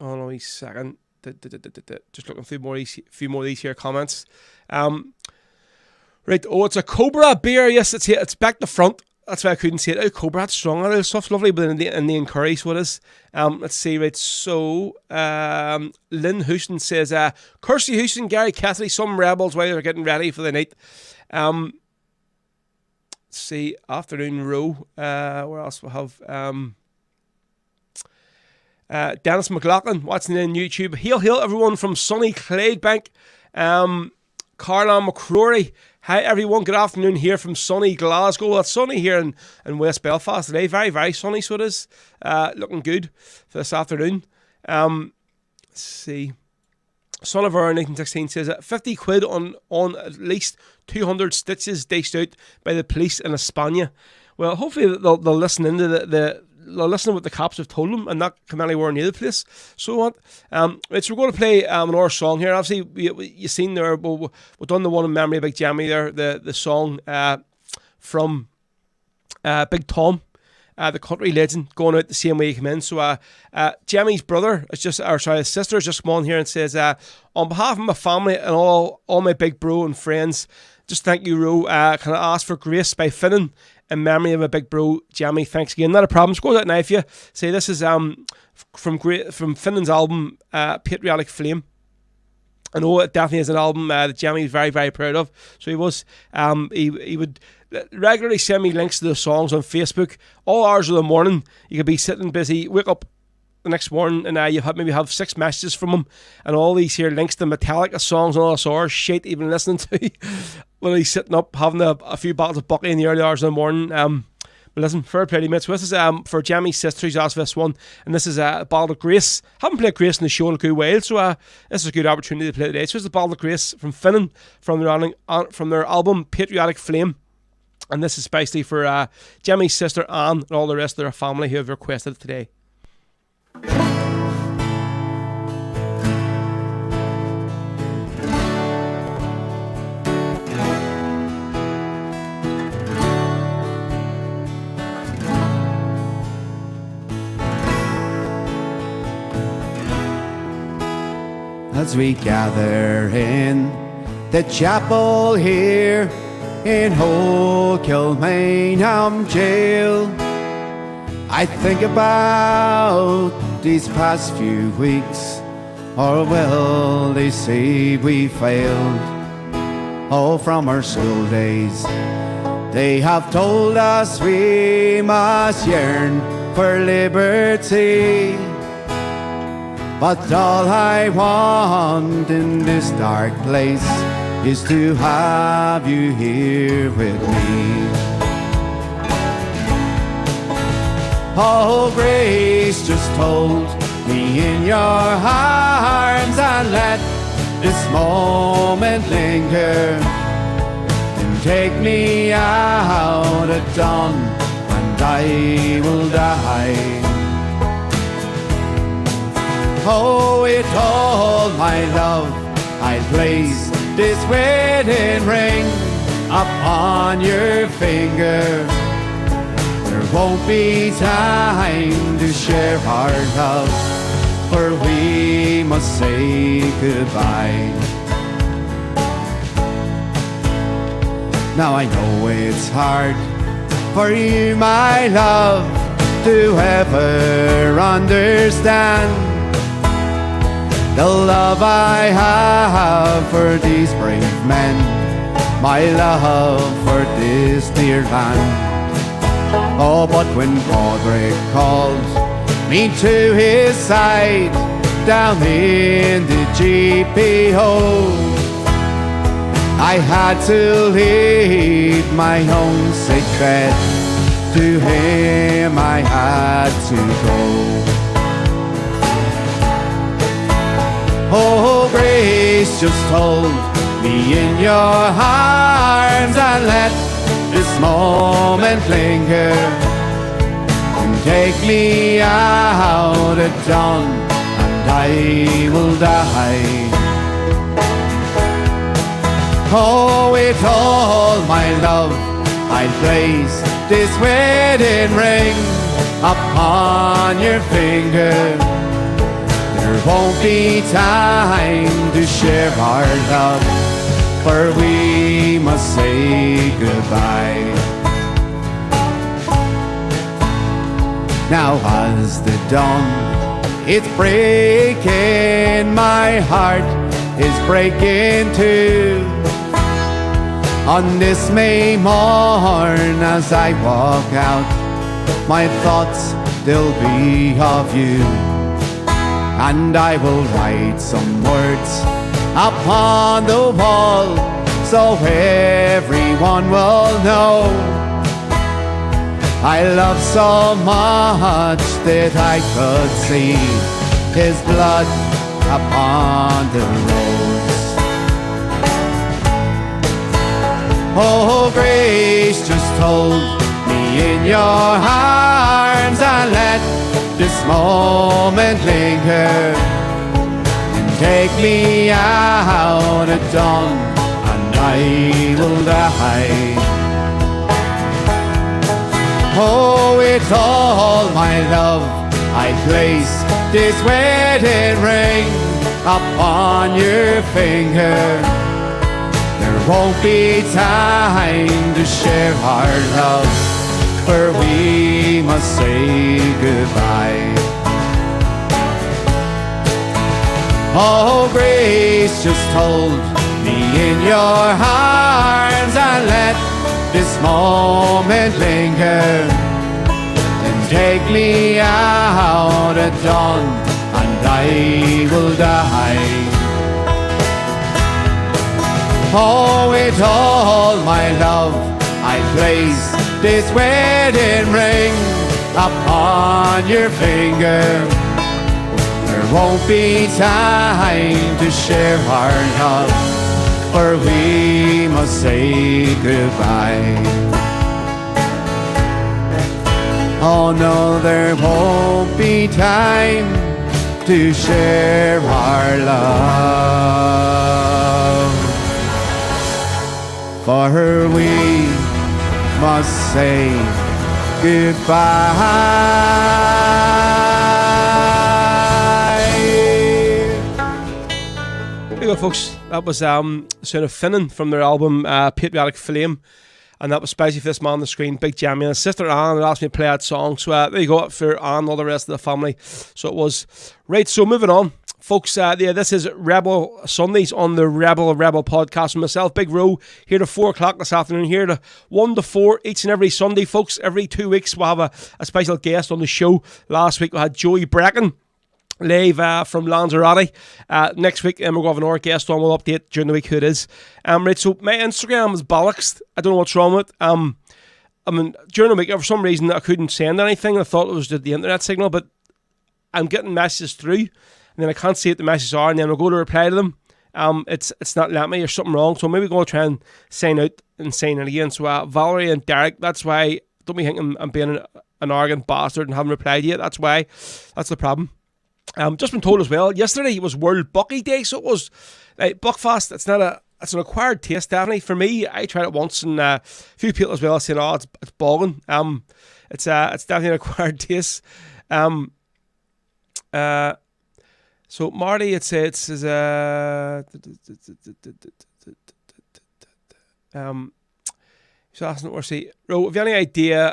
Oh no, a second. Just looking through few more of these here comments. Right. Oh, it's a Cobra beer. Yes, it's here. It's back to front. That's why I couldn't see it. Oh, Cobra, that's strong. That stuff's lovely, but in the curry, so it is. Let's see. Right. So, Lynn Houston says, Kirsty Houston, Gary Cassidy, some rebels while they're getting ready for the night. Let's see. Afternoon row. Where else we have? Dennis McLaughlin watching on YouTube. Hail everyone from sunny Clydebank. Carla McCrory. Hi everyone, good afternoon here from sunny Glasgow. Well, it's sunny here in West Belfast today. Very, very sunny, so it is. Looking good for this afternoon. Let's see. Son of our 1916 says that 50 quid on at least 200 stitches dished out by the police in España. Well, hopefully they'll listen into they'll listen to what the cops have told them and not come anywhere near the place. So what? Right, so we're going to play another song here. Obviously, you've seen there, we've done the one in memory of Big Jammy there, the song from Big Tom, the country legend, going out the same way he came in. So Jamie's brother, his sister has just come on here and says, on behalf of my family and all my big bro and friends, just thank you, Ro. Can I ask for Grace by Finnan in memory of my big bro, Jamie? Thanks again. Not a problem. Scroll that now if you say this is from Finnan's album, Patriotic Flame. I know it definitely is an album that Jamie is very, very proud of. So he was, he would regularly send me links to the songs on Facebook. All hours of the morning, you could be sitting busy, wake up the next morning and you maybe have 6 messages from him and all these here links to Metallica songs and all this other shit even listening to when he's sitting up having a few bottles of Buckley in the early hours of the morning. But listen, fair play to mates. So this is for Jamie's sister, he's asked for this one, and this is a Ballad of Grace. Haven't played Grace in the show in a good while, so this is a good opportunity to play today. So this is the Ballad of Grace from Finnan from their album Patriotic Flame. And this is basically for Jamie's sister Anne and all the rest of their family who have requested it today. as we gather in the chapel here in Old Kilmainham Jail. I think about these past few weeks, or will they say we failed? Oh, from our school days, they have told us we must yearn for liberty. But all I want in this dark place is to have you here with me. Oh, grace just hold me in your arms and let this moment linger, and take me out at dawn and I will die. Oh, with all my love I'll place this wedding ring upon your finger. There won't be time to share our love, for we must say goodbye. Now I know it's hard for you, my love, to ever understand the love I have for these brave men, my love for this dear land. Oh, but when Godric called me to his side down in the GPO, I had to leave my own sick bed. To him I had to go. Oh, grace just hold me in your arms and let this moment linger, and take me out at dawn and I will die. Oh, with all my love I'll place this wedding ring upon your finger. There won't be time to share our love, for we must say goodbye. Now as the dawn it's breaking, my heart is breaking too. On this May morn as I walk out, my thoughts they'll be of you, and I will write some words upon the wall so everyone will know I love so much that I could see his blood upon the rose. Oh, grace just hold me in your arms and let this moment linger, and take me out at dawn and I will die. Oh, with all my love I place this wedding ring upon your finger. There won't be time to share our love, for we must say goodbye. Oh, grace just hold me in your arms and let this moment linger, and take me out at dawn and I will die. Oh, with all my love I place this wedding ring upon your finger. There won't be time to share our love, for we must say goodbye. Oh no, there won't be time to share our love, for we must say goodbye. go, folks. That was sound of Finnan from their album Patriotic Flame, and that was especially for this man on the screen, Big Jamie. And his sister Anne had asked me to play that song, so there you go for Anne and all the rest of the family. So it was right. So moving on, folks. This is Rebel Sundays on the Rebel podcast with myself, Big Ro, here to 4 o'clock this afternoon, here to 1 to 4 each and every Sunday, folks. Every 2 weeks we'll have a special guest on the show. Last week we had Joey Bracken live from Lanzarote. Next week we're going to have another guest on. We'll update during the week who it is. Right, so my Instagram is bollocks. I don't know what's wrong with it. I mean, during the week for some reason I couldn't send anything. I thought it was the internet signal, but I'm getting messages through, and then I can't see what the messages are, and then I'll go to reply to them. It's not letting me, or something wrong, so maybe we're going to try and sign out and sign in again. So Valerie and Derek, that's why, don't be thinking I'm being an arrogant bastard and haven't replied yet. That's why. That's the problem. Just been told as well, yesterday was World Bucky Day, so it was Buckfast. It's an acquired taste, definitely. For me, I tried it once, and a few people as well saying, "Oh, it's bogging." It's definitely an acquired taste. So Marty, it's so asking, or see, Ro, have you any idea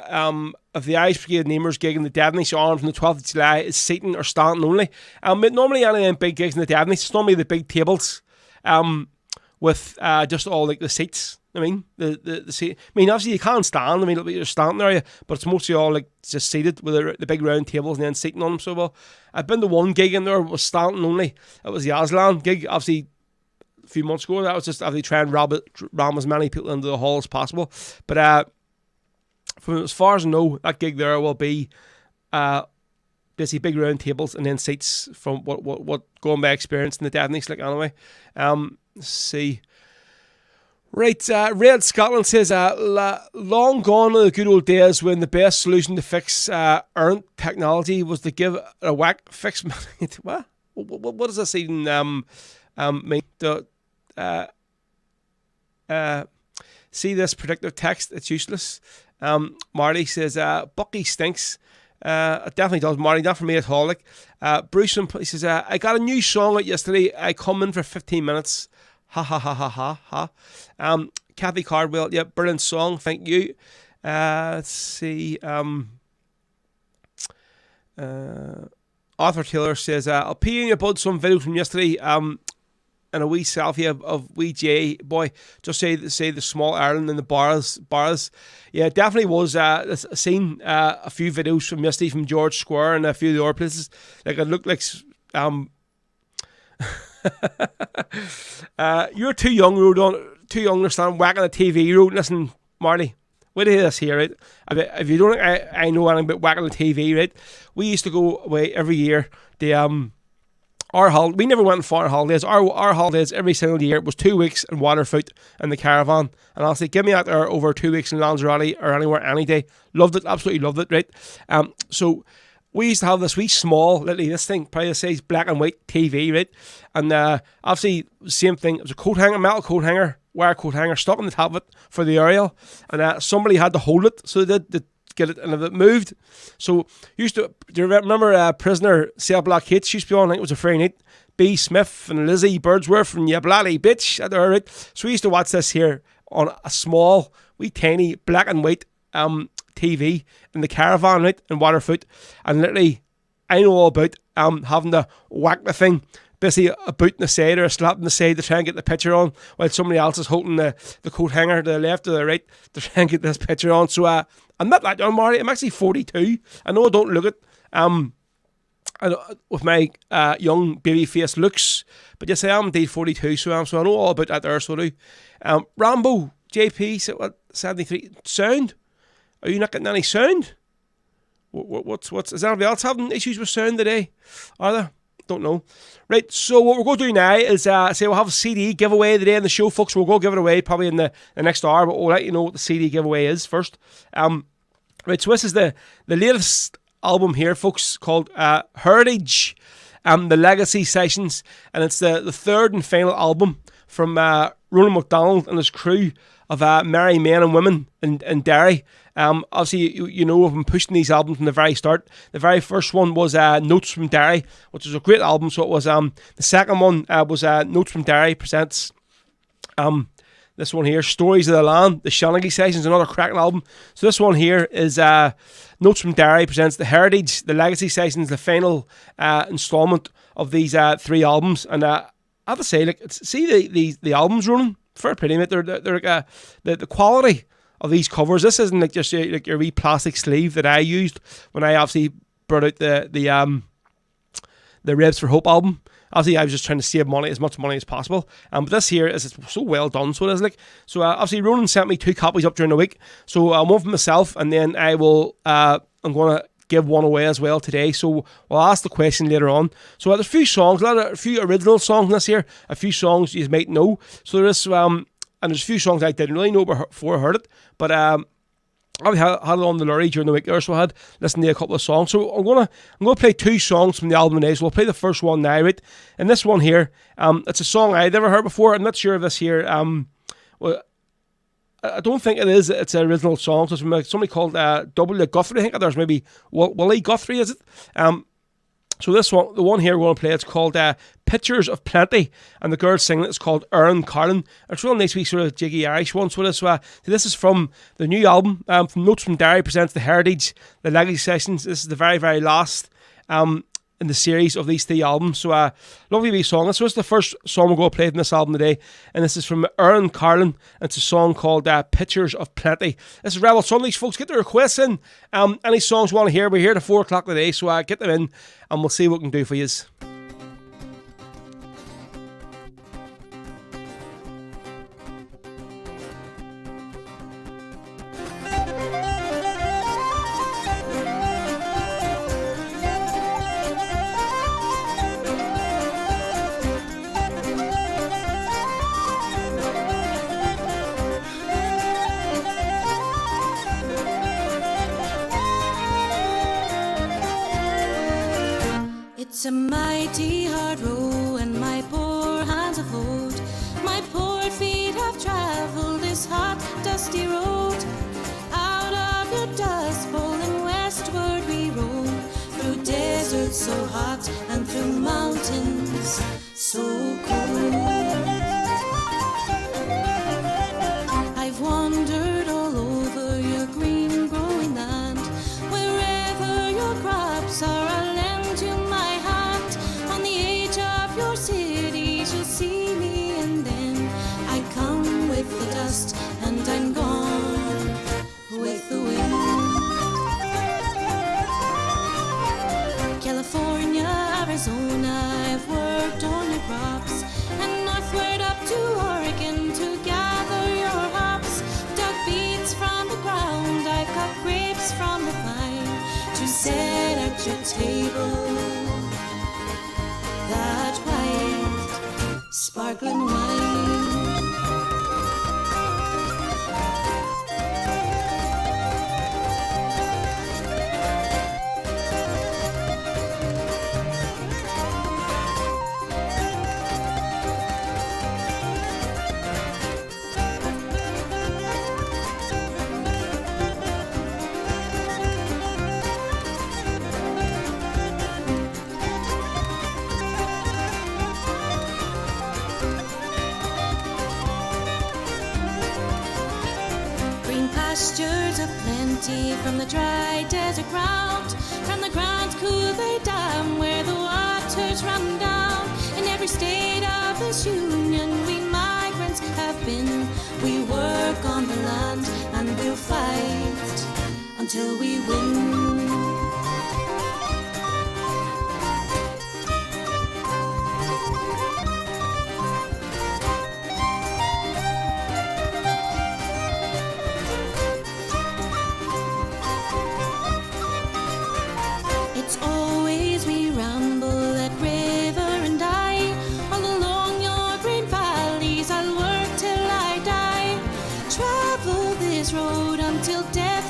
of the Irish Brigade Namers gig in the Devonish Arms on the 12th of July is seating or standing only? Normally any of them big gigs in the Devonish, it's normally the big tables with just all like the seats. I mean, the seat. I mean, obviously you can't stand. I mean, it'll be your standing area, but it's mostly all like just seated with the big round tables and then seating on them. So, well, I've been to one gig in there, was standing only. It was the Aslan gig, obviously. A few months ago, that was just after they try and ram as many people into the hall as possible. But from as far as I know, that gig there will be basically big round tables and then seats from what going by experience in the Devonish like anyway. Let's see. Right, Red Scotland says, long gone are the good old days when the best solution to fix errant technology was to give it a whack. Fix what? What does this even mean? See this predictive text, it's useless. Marty says Bucky stinks. It definitely does, Marty, not for me at all. Like Bruce he says I got a new song out yesterday. I come in for 15 minutes. Ha ha ha ha ha ha. Kathy Cardwell, yeah, brilliant song, thank you. Let's see. Arthur Taylor says I'll pee you about some videos from yesterday. And a wee selfie of wee Jay boy. Just say the small Ireland and the bars. Yeah, it definitely was. I've seen a few videos from yesterday from George Square and a few of the other places. Like it looked like you're too young, too young to stand whacking a TV. Listen, Marty, wait to hear this here, right? If you don't think I know anything about whacking a TV, right? We used to go away every year. We never went on foreign holidays. Our holidays every single year was 2 weeks in Waterfoot in the caravan. And I'll say, give me out there over 2 weeks in Lanzarote or anywhere any day. Loved it, absolutely loved it, right? So we used to have this wee small, literally this thing, probably the size black and white TV, right? And obviously, same thing. It was a coat hanger, metal coat hanger, wire coat hanger, stuck on the top of it for the aerial. And somebody had to hold it, so they did get it, and if it moved, so do you remember Prisoner Cell Block Hits used to be on? I think it was a Friday night. B. Smith and Lizzie Birdsworth and yeah, bloody bitch, right? So we used to watch this here on a small, wee tiny black and white TV in the caravan, right, in Waterfoot, and literally I know all about having to whack the thing, basically a boot in the side or a slap in the side to try and get the picture on, while somebody else is holding the coat hanger to the left or the right to try and get this picture on. So I'm not that young, Marty. I'm actually 42. I know I don't look it with my young baby face looks, but yes, I am indeed 42. So I know all about that there. So I do. Rambo JP 73 sound. Are you not getting any sound? What's is anybody else having issues with sound today? Are there? Don't know. Right, so what we're going to do now is say we'll have a CD giveaway today in the show, folks. We'll go give it away probably in the next hour, but we'll let you know what the CD giveaway is first. Right, so this is the latest album here, folks, called Heritage, the Legacy Sessions, and it's the third and final album from Ronan McDonald and his crew of merry men and women in Derry. Obviously, you know, I've been pushing these albums from the very start. The very first one was Notes from Derry, which was a great album. So it was the second one was Notes from Derry presents this one here, Stories of the Land, the Shanaghy Sessions, another cracking album. So this one here is Notes from Derry presents the Heritage, the Legacy Sessions, the final instalment of these 3 albums. And I have to say, like, see the albums running, fair play, mate. They're like the quality of these covers. This isn't like just like your wee plastic sleeve that I used when I obviously brought out the Ribs for Hope album. Obviously, I was just trying to save money, as much money as possible. But this here is so well done, so it is like. So obviously, Ronan sent me 2 copies up during the week. So one for myself, and then I will. I'm going to give one away as well today. So we'll ask the question later on. So there's a few songs, a few original songs in this here, a few songs you might know. So there is and there's a few songs I didn't really know before I heard it, but I had it on the lorry during the week there, so I had listened to a couple of songs. So I'm gonna play 2 songs from the album today. So we'll play the first one now, right? And this one here, it's a song I'd never heard before. I'm not sure if this here, well, I don't think it is. It's an original song. So it's from somebody called W. Guthrie. I think there's maybe Willie Guthrie, is it? So this one, the one here we're going to play, it's called Pictures of Plenty, and the girl singing it's called Erin Carlin. It's a real nice wee sort of jiggy Irish one. So this is from the new album, from Notes from Derry presents the Heritage, the Legacy Sessions. This is the very, very last in the series of these 3 albums. So lovely wee song. So it's the first song we're going to play from this album today, and this is from Erin Carlin, and it's a song called Pictures of Plenty. This is Rebel Sundays, folks. Get the requests in. Any songs you want to hear, we're here to 4 o'clock today, so get them in and we'll see what we can do for you. It's a mighty hard row and my poor hands have hoed. My poor feet have travelled this hot, dusty road. Out of your dust bowl and westward we roam, through deserts so hot and through mountains so cold. I've wandered all over your green growing land. Wherever your crops are, I'll lend you my hand. On the edge of your cities you'll see me, and then I come with the dust and I'm gone with the wind. California, Arizona, I've worked on your crops, and northward up to Oregon to gather your hops. Dug beets from the ground, I cut grapes from the vine to set at your table that white, sparkling wine. Pastures of plenty from the dry desert ground, from the ground cool they dam where the waters run down. In every state of this union we migrants have been. We work on the land and we'll fight until we win.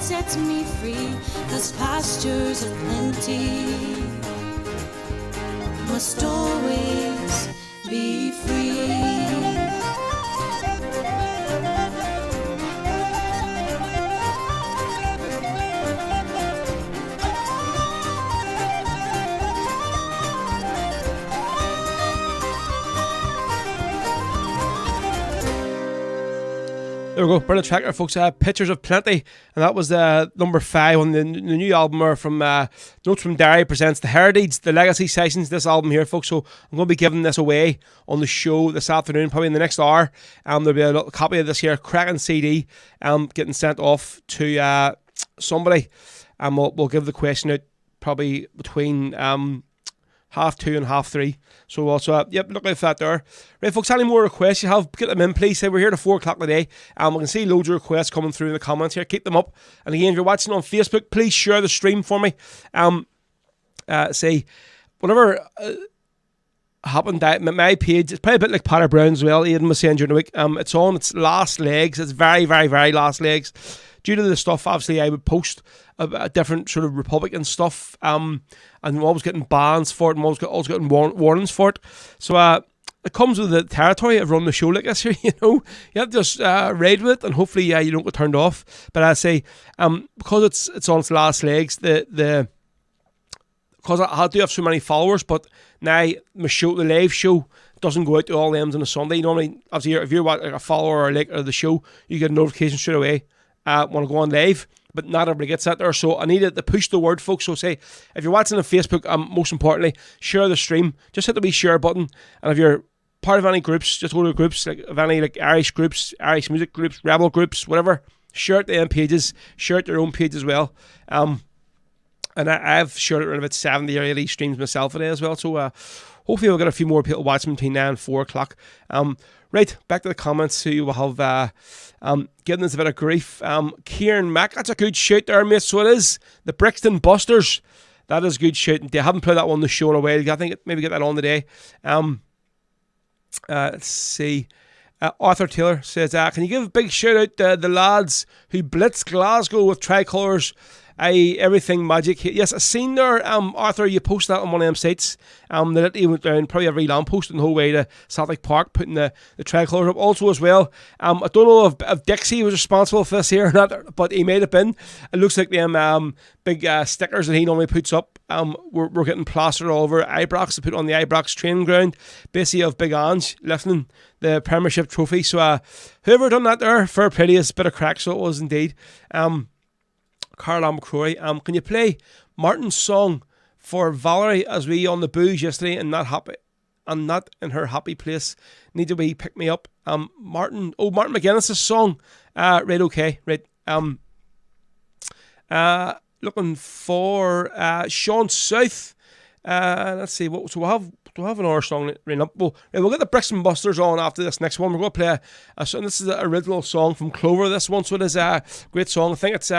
Sets me free, 'cause pastures of plenty must always be free. There we go, brilliant track there, folks. Pictures of Plenty, and that was number 5 on the new album from Notes from Derry presents The Heritage, The Legacy Sessions, this album here, folks. So I'm going to be giving this away on the show this afternoon, probably in the next hour. There'll be a little copy of this here, cracking CD, getting sent off to somebody, and we'll give the question out probably between 2:30 and 3:30. So also, yep, look at that there. Right, folks, any more requests you have, get them in, please. Say we're here to 4 o'clock today. We can see loads of requests coming through in the comments here. Keep them up. And again, if you're watching on Facebook, please share the stream for me. Say, whatever happened, my page, it's probably a bit like Potter Brown as well, Aidan was saying during the week. It's on its last legs. It's very, very, very last legs. Due to the stuff, obviously, I would post a different sort of Republican stuff, and I'm always getting bans for it, and always getting warnings for it. So it comes with the territory of running the show like this here, you know. You have to just raid with it, and hopefully you don't get turned off. But I say, because it's on its last legs, because I do have so many followers, but now the live show doesn't go out to all them on a Sunday. Normally, obviously, if you're like a follower or like of the show, you get a notification straight away. Want to go on live, but not everybody gets that there, so I needed to push the word, folks. So say, if you're watching on Facebook, most importantly, share the stream. Just hit the wee share button, and if you're part of any groups, just go to groups, like of any like Irish groups, Irish music groups, rebel groups, whatever, share it to them pages, share it to their own page as well. And I've shared it around about 70 or 80 streams myself today as well, so hopefully we'll get a few more people watching between now and 4 o'clock. Right, back to the comments, who will have giving us a bit of grief. Kieran Mack, that's a good shout there, mate. So it is the Brixton Busters. That is a good shout. They haven't played that one on the show in a while. I think maybe get that on today. Let's see. Arthur Taylor says, can you give a big shout out to the lads who blitzed Glasgow with tricolours? Everything magic. Yes, I seen there, Arthur, you posted that on one of them sites. They literally went down probably every lamppost in the whole way to Celtic Park, putting the tricolours up. Also as well, I don't know if Dixie was responsible for this here or not, but he may have been. It looks like them big stickers that he normally puts up. We're getting plastered all over Ibrox to put on the Ibrox training ground, basically of Big Ange lifting the Premiership trophy. So whoever done that there, fair play to us, bit of crack, so it was indeed. Carl McCrory, can you play Martin's song for Valerie as we on the booze yesterday and not in her happy place? Need to be pick me up. Martin McGuinness' song. Right, okay, right. Looking for Sean South. Let's see what. So we'll have another song right up. We'll get the Brixton Busters on after this next one. We're going to play a song. This is an original song from Clover. This one, so it is a great song. I think it's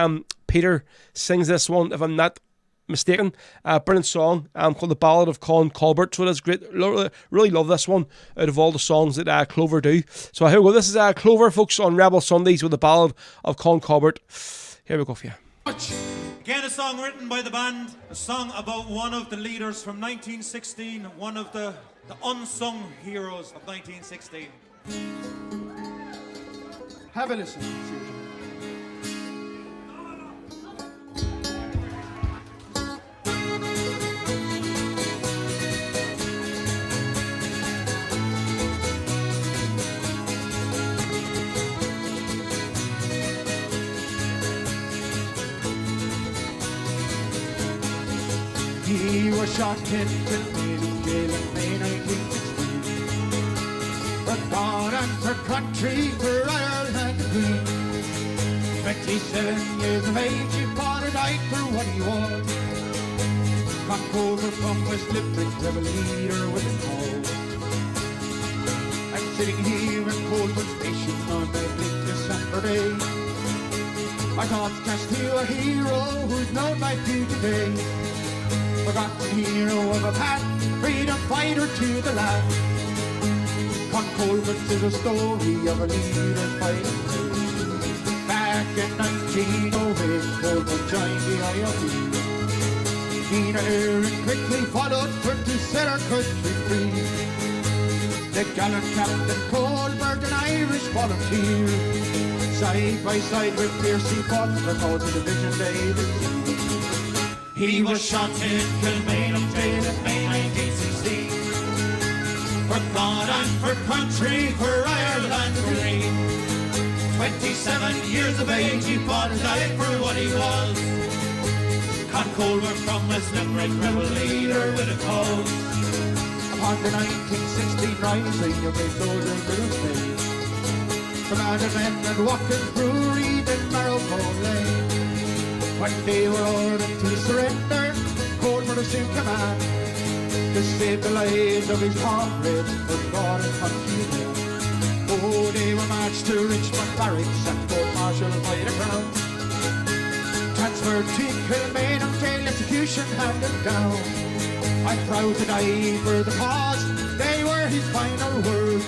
Peter sings this one, if I'm not mistaken. Brilliant song called The Ballad of Con Colbert. So it is great. Really love this one out of all the songs that Clover do. So here we go. This is Clover, folks, on Rebel Sundays with The Ballad of Con Colbert. Here we go for you. Again, a song written by the band, a song about one of the leaders from 1916, one of the unsung heroes of 1916. Have a listen. He was shot in Kilkenny jail in May 1916. For God and for country, for Ireland the Queen. 27 years of age, he fought or died for what he was. Con Colbert from West Limerick, rebel leader with a call. I'm sitting here in Colbert Station on a bleak December day. My thoughts cast to a hero who's known by few today. Forgotten hero of a path, freedom fighter to the last. Con Colbert is a story of a leader fighting through. Back in 1908, Colbert joined the IRB. Nina Erin quickly followed for to set our country free. The gallant Captain Colbert, an Irish volunteer, side by side with Piercy Butler, called the Division David. He was shot in Kilmainham jail in May 1916. For God and for country, for Ireland free. 27 years of age, he fought his life for what he was. Con Colbert from West Limerick, rebel leader with a cause. Upon the 1969 senior brave soldiers to the stage, commanded men and Watkins Brewery in Marylebone Lane. When they were ordered to surrender, Colbert assumed command to save the lives of his comrades for God and country men. Oh, they were marched to Richmond Barracks and court-martialed by the Crown. Transferred to Kilmainham jail, execution handed down. I'm proud to die for the cause, they were his final words.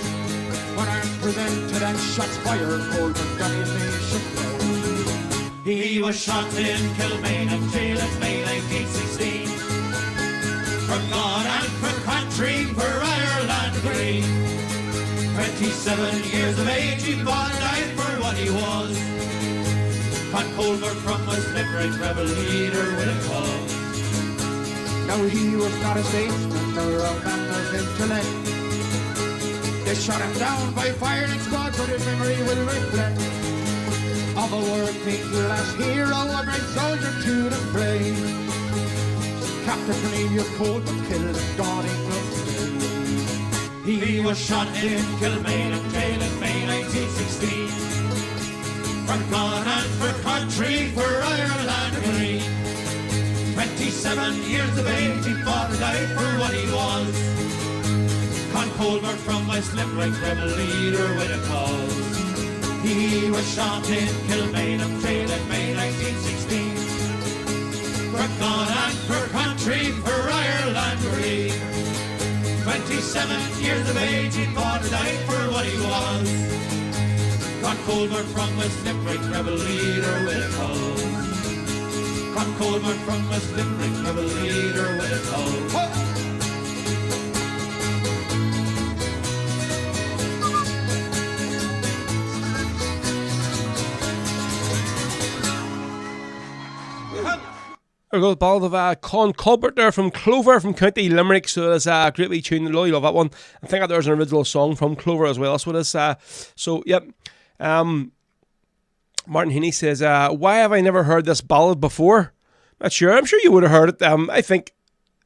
When I'm presented and shots fired, Colbert got his nation proud. He was shot in Kilmainham jail in May 1916. For God and for country, for Ireland free. 27 years of age, he fought and died for what he was. Con Colbert from West Limerick, rebel leader with a cause. Now he was not a statesman or a man of intellect. They shot him down by firing squad, but his memory will reflect of a working class hero, a brave soldier to the fray. Captain Cornelius Colbert killed in God England. He was shot in Kilmainham jail in May 1916. For God and for country, for Ireland free. 27 years of age, he fought and died for what he was. Con Colbert from West Limerick, rebel leader with a cause. He was shot in Kilmainham jail in May 1916. For God and for country, for Ireland free. 27 years of age, he fought and died for what he was. Con Colbert from West Limerick, rebel leader with a cause. Con Colbert from West Limerick, rebel leader with a cause. There goes the ballad of Con Colbert there from Clover from County Limerick. So it's a great wee tune. I really love that one. I think there's an original song from Clover as well. So it is. So yep. Martin Heaney says, "Why have I never heard this ballad before?" Not sure. I'm sure you would have heard it. I think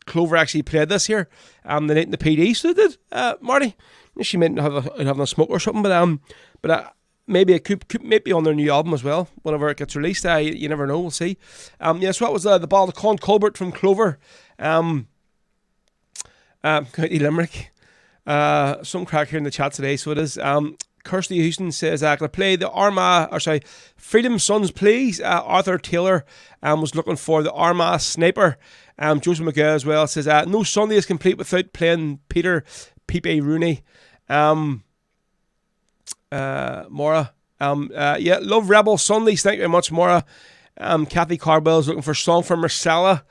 Clover actually played this here. The night in the PD. So they did. Marty. She might have having a smoke or something, but maybe it could maybe on their new album as well, whenever it gets released. You never know, we'll see. Yeah, so that was the ballad of Con Colbert from Clover. County Limerick. Some crack here in the chat today, so it is. Kirsty Houston says, can I play the Freedom Sons, please? Arthur Taylor was looking for the Armagh Sniper. Joseph McGill as well says, no Sunday is complete without playing Peter Pepe Rooney. Maura. Yeah, love Rebel Sundays. Thank you very much, Maura. Kathy Carbell is looking for a song from Marcella.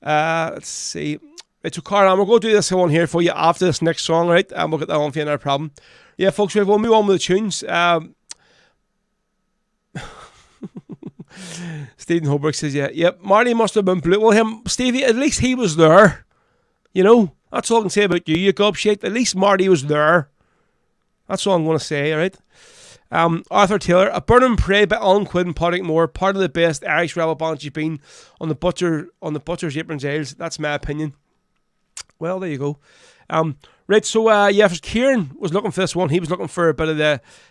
Let's see. Right, so Carl, we'll go do this one here for you after this next song, right? And we'll get that on for you, no problem. Yeah, folks, we'll move on with the tunes. Stephen Holbrook says, yep, Marty must have been blue. Well, Stevie, at least he was there. You know, that's all I can say about you, you gobshite. At least Marty was there. That's all I'm going to say, alright? Arthur Taylor, A Burn and Pray by Alan Quinn and Patrick Moore, part of the best Irish rebel band you've been on the Butcher's Aprons Ales. That's my opinion. Well, there you go. Right, so Kieran was looking for this one. He was looking for a bit of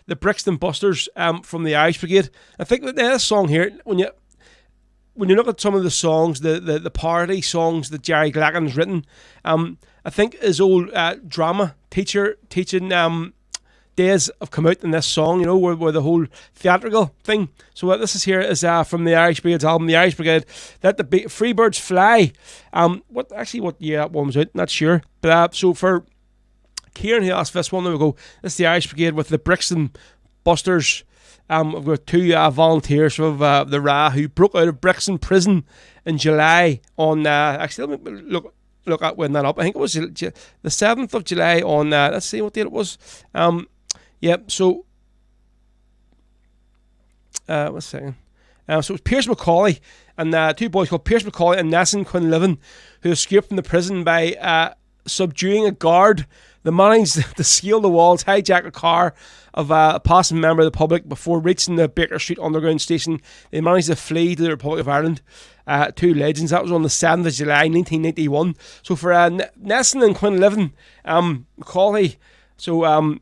the Brixton Busters from the Irish Brigade. I think that this song here, when you look at some of the songs, the parody songs that Jerry Glacken's written, I think his old drama teaching days have come out in this song, you know, where the whole theatrical thing. So what this is here is from the Irish Brigade's album, The Irish Brigade, Let the Free Birds Fly. What year that one was out, not sure. But so for Kieran, he asked this one, there we go. This is the Irish Brigade with the Brixton Busters. We've got two volunteers of the RA who broke out of Brixton prison in July on, actually, let me look at when that up. I think it was the 7th of July on, let's see what date it was. Yep, so, one second. So it was Pierce McCauley and two boys called Pierce McCauley and Nesson Quinlivan who escaped from the prison by subduing a guard They managed to scale the walls, hijack a car of a passing member of the public before reaching the Baker Street Underground station. They managed to flee to the Republic of Ireland. Two legends. That was on the 7th of July 1991. So for Nesson and Quinlevin, Macaulay, so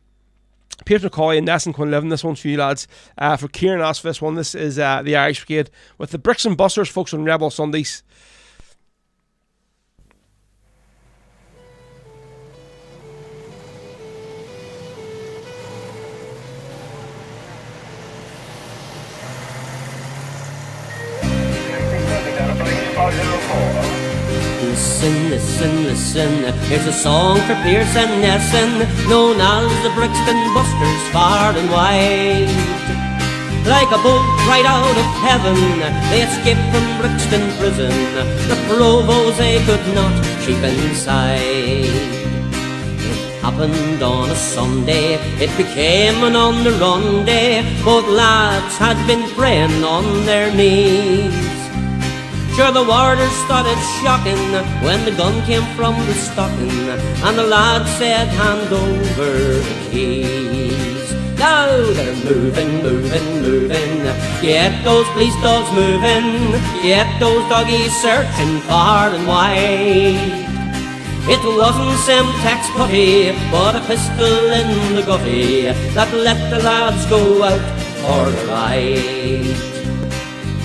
Pierce Macaulay and Nesson Quinlevin, this one's for you lads. For Kieran asked for this one, this is the Irish Brigade with the Brixton Busters, folks, on Rebel Sundays. Listen, listen, listen, here's a song for Pierce and Nesson, known as the Brixton Busters far and wide. Like a bolt right out of heaven, they escaped from Brixton prison. The provost they could not keep inside. It happened on a Sunday, it became an on-the-run day. Both lads had been praying on their knees. Sure, the warders started shocking when the gun came from the stocking, and the lad said, hand over the keys. Now they're moving, moving, moving. Get those police dogs moving. Get those doggies searching far and wide. It wasn't Semtex putty, but a pistol in the gutty that let the lads go out for a ride.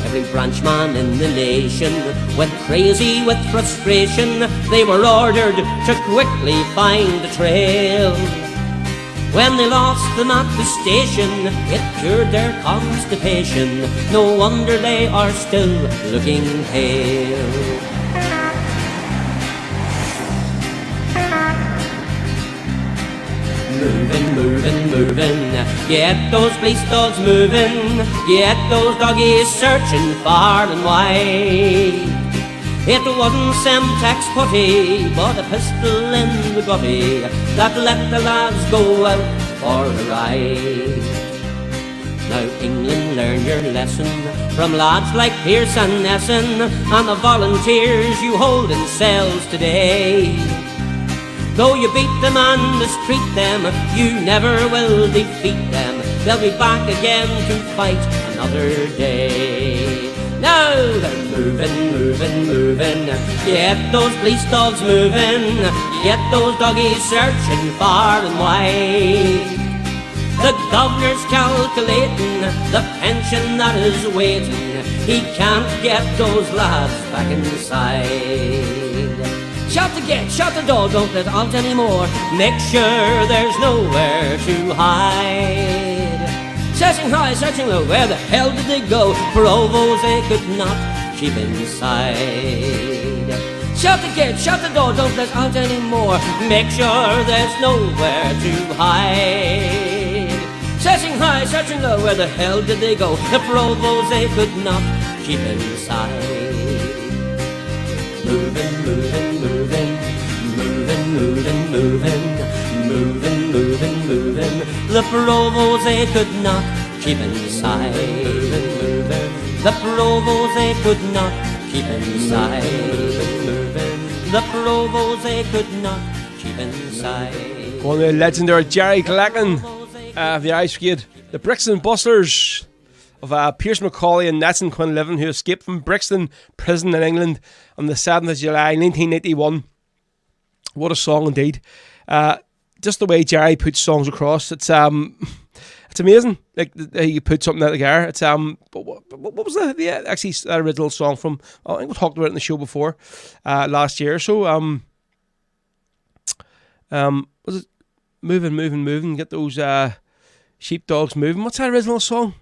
Every branchman in the nation went crazy with frustration. They were ordered to quickly find the trail. When they lost them at the station, it cured their constipation. No wonder they are still looking pale. Moving, moving, moving. Get those police dogs moving. Get those doggies searching far and wide. It wasn't Semtex putty, but a pistol in the gutty that let the lads go out for a ride. Now England, learn your lesson from lads like Pierce and Nesson, and the volunteers you hold in cells today. Though you beat them and mistreat them, you never will defeat them. They'll be back again to fight another day. Now they're moving, moving, moving. Get those police dogs moving. Get those doggies searching far and wide. The governor's calculating the pension that is waiting. He can't get those lads back inside. Shut the gate, shut the door, don't let out anymore. Make sure there's nowhere to hide. Searching high, searching low, where the hell did they go? Provosts they could not keep inside. Shut the gate, shut the door, don't let out anymore. Make sure there's nowhere to hide. Searching high, searching low, where the hell did they go? The provosts they could not keep inside. Moving, moving, moving, moving, moving, moving, moving, moving, moving. The provosts they could not keep inside. Moving, moving. The provosts they could not keep inside. Moving. The provosts they could not keep inside. One of the legendary Jerry Glacken of the Irish Brigade, the Brixton Busters of Pierce Macaulay and Nesson Quinlevin, who escaped from Brixton prison in England on the 7th of July 1981. What a song indeed. Just the way Jerry puts songs across, it's amazing. Like he put something together. It's what was the original song from? I think we talked about it in the show before last year. So was it moving, moving, moving? Get those sheepdogs moving. What's that original song?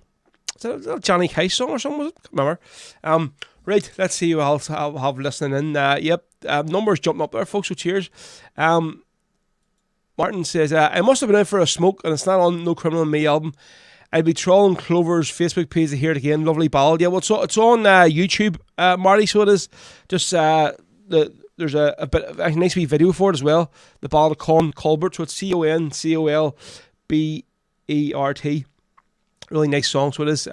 Is that a Johnny Cash song or something? Was it? I can't remember. Right, let's see who else I'll have listening in. Yep, numbers jumping up there, folks, so cheers. Martin says, I must have been out for a smoke and it's not on No Criminal in Me album. I'd be trolling Clover's Facebook page to hear it again. Lovely ballad. Yeah, well, it's on YouTube, Marty, so it is. Just, there's a bit of a nice wee video for it as well. The ballad of Con Colbert, so it's ConColbert. Really nice song, so it is.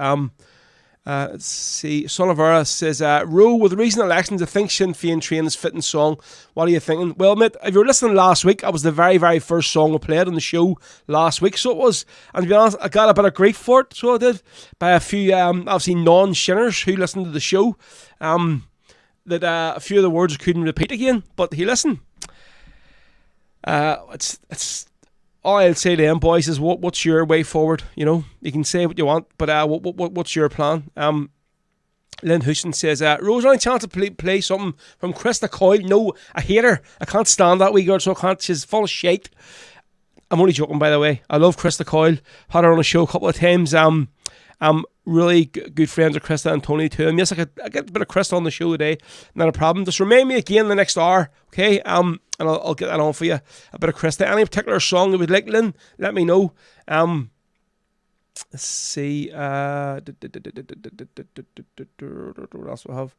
Let's see. Sonavera says, Ro, with the recent elections, I think Sinn Féin Train is fitting song. What are you thinking? Well, mate, if you were listening last week, that was the very, very first song we played on the show last week. So it was. And to be honest, I got a bit of grief for it. So I did. By a few, obviously, non-Shinners who listened to the show. That a few of the words I couldn't repeat again. But hey, listen. It's all I'll say to them, boys, is what's your way forward? You know, you can say what you want, but what's your plan? Lynn Houston says, Rose, any chance to play something from Krista Coyle? No, I hate her. I can't stand that wee girl, so I can't. She's full of shite. I'm only joking, by the way. I love Krista Coyle. Had her on a show a couple of times. I'm really good friends with Krista and Tony too. And yes, I get a bit of Krista on the show today. Not a problem. Just remind me again the next hour, okay? And I'll get that on for you. A bit of Krista. Any particular song you would like, Lynn? Let me know. Let's see. What else do I have?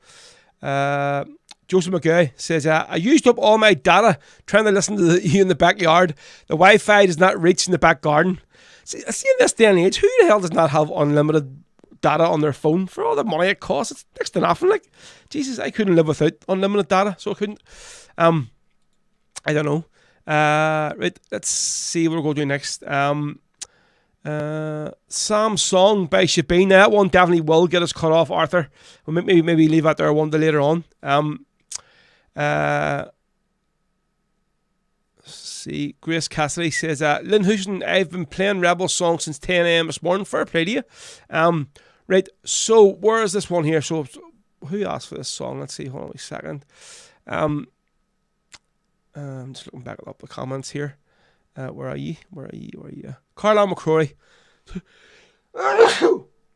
Joseph McGuinness says, I used up all my data trying to listen to you in the backyard. The Wi-Fi does not reach in the back garden. See, in this day and age, who the hell does not have unlimited data on their phone for all the money it costs? It's next to nothing. Like, Jesus, I couldn't live without unlimited data, so I couldn't. I don't know. Right, let's see what we're going to do next. Sam's song by Shabine. Now, that one definitely will get us cut off, Arthur. We'll maybe leave that there one day later on. See, Grace Cassidy says, Lynn Houston, I've been playing Rebel songs since 10 a.m. this morning. Fair play to you. Right, so where is this one here? So who asked for this song? Let's see, hold on a second. I'm just looking back up the comments here. Where are you? Carla McCrory.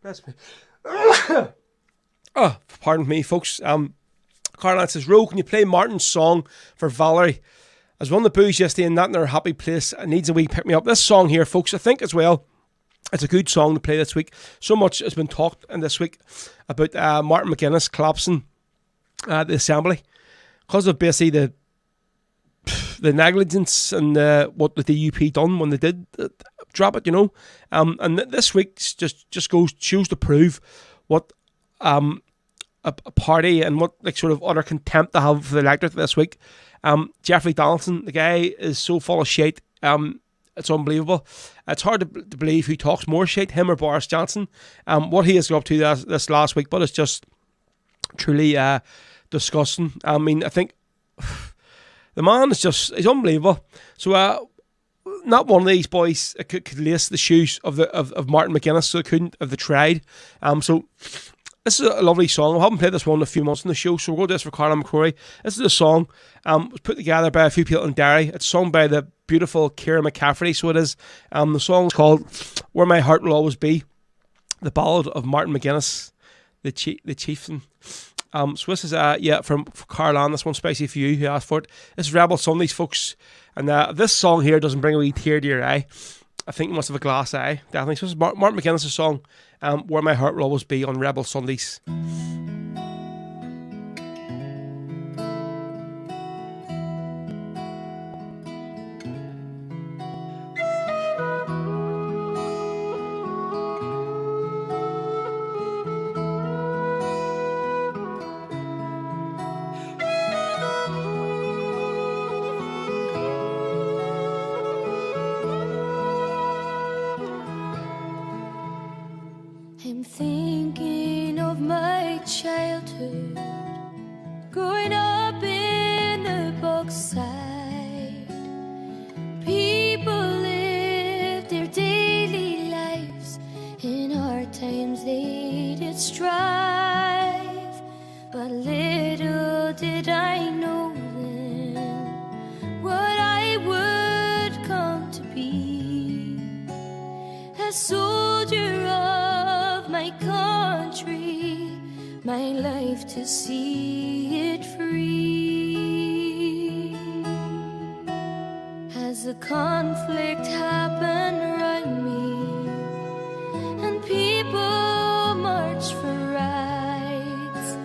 Bless me. Oh, pardon me, folks. Carla says, Ro, can you play Martin's song for Valerie? I was on the booze yesterday and not in her happy place. It needs a wee pick me up. This song here, folks, I think as well, it's a good song to play this week. So much has been talked in this week about Martin McGuinness collapsing the assembly because of basically the negligence and what the DUP done when they did drop it, you know. And this week just shows to prove what a party and what like sort of utter contempt they have for the electorate this week. Jeffrey Donaldson, the guy is so full of shit. It's unbelievable. It's hard to believe who talks more shit, him or Boris Johnson. What he has got up to this last week, but it's just truly disgusting. I mean, I think the man is he's unbelievable. So not one of these boys could lace the shoes of Martin McGuinness, so they couldn't if they tried. So this is a lovely song. I haven't played this one in a few months in the show, so we'll go to this for Carla McCrory. This is a song was put together by a few people in Derry. It's sung by the beautiful Ciara McCaffrey, so it is. The song is called Where My Heart Will Always Be, the Ballad of Martin McGuinness, the chieftain. So this is from Carla, this one's spicy for you who asked for it. This is Rebel Sundays, folks, and this song here doesn't bring a wee tear to your eye. I think you must have a glass eye, definitely. So this is Martin McGuinness' song, Where My Heart Will Always Be, on Rebel Sundays. I'm thinking of my childhood, growing up in the bogside. People lived their daily lives, in hard times they did strive. But little did I know then what I would come to be, a soldier of my country, my life to see it free. As the conflict happened around me, and people marched for rights,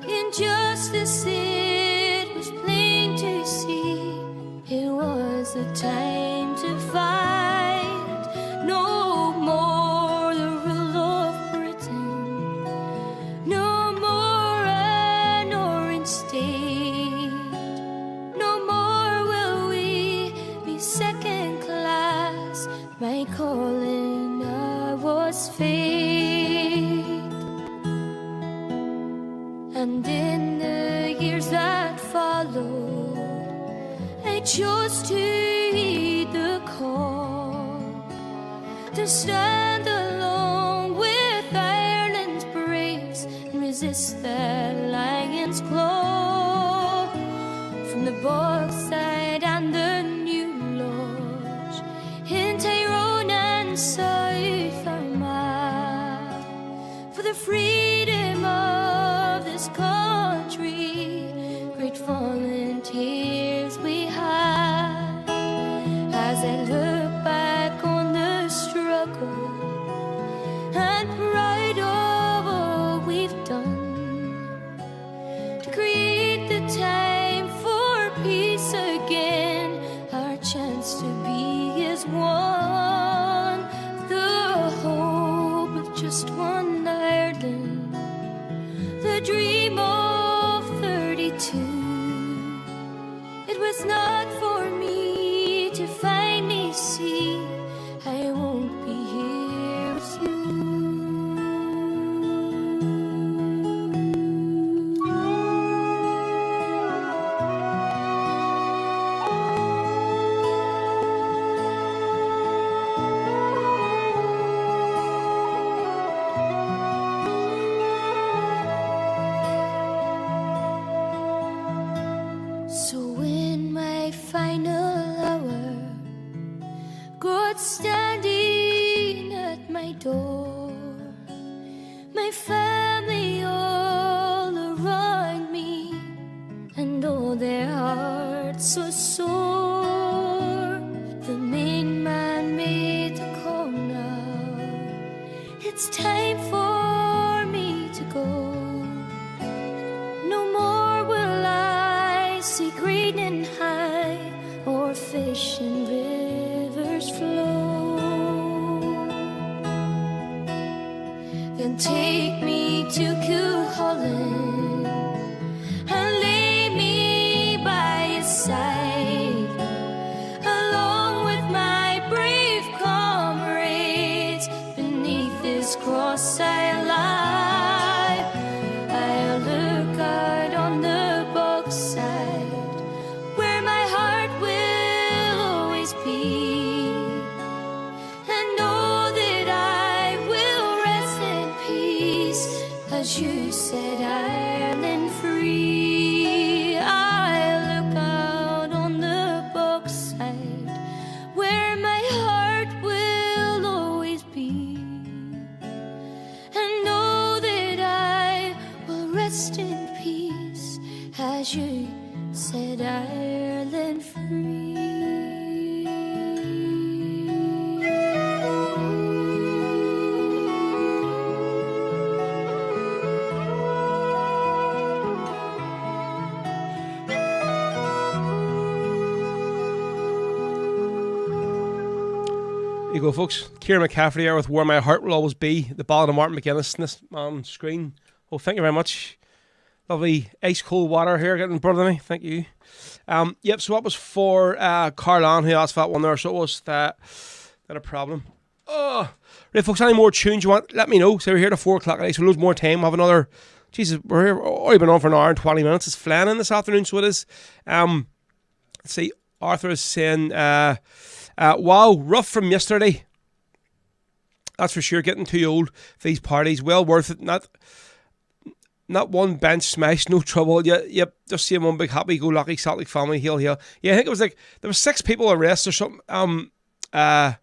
injustice it was plain to see. It was the time to fight. No more the rule of Britain, chose to heed the call to stand along with Ireland's braves and resist the lion's claw. From the Bogside and the New Lodge, in Tyrone and South Armagh, for the freedom of this country, great volunteers we had. As I look back on the struggle and proud of all we've done to create the time for peace again, our chance to be is one. The hope of just one Ireland, the dream of 32. It was not for me to finally see I won't be here with you. So in my final hour, God standing at my door, my family all around me, and all their hearts so sore. The main man made the call now, it's time for me to go. No more will I see green and high, or fish in rivers flow. Then take me to Cuchulainn and lay me by his side, along with my brave comrades. Beneath this cross I lie. I'll look out on the Bogside, where my heart will always be, and know that I will rest in peace, as you set Ireland free. I'll look out on the Bogside, where my heart will always be, and know that I will rest in peace, as you set Ireland free. There you go, folks. Kieran McCaffrey here with Where My Heart Will Always Be, the Ballad of Martin McGuinness, this on screen. Oh, thank you very much. Lovely ice cold water here getting brought to me. Thank you. Yep, so that was for Carlan, who asked for that one there, so it was that not a problem. Oh, right, folks, any more tunes you want, let me know. So we're here to 4 o'clock today, so loads more time. We'll have another, Jesus, we're here, already been on for an hour and 20 minutes. It's flying in this afternoon, so it is. Let's see, Arthur is saying, wow, rough from yesterday. That's for sure, getting too old for these parties. Well worth it, not one bench smash, no trouble. Yep, just seeing one big happy-go-lucky Celtic family, hail. Yeah, I think it was like, there were 6 people arrested or something. There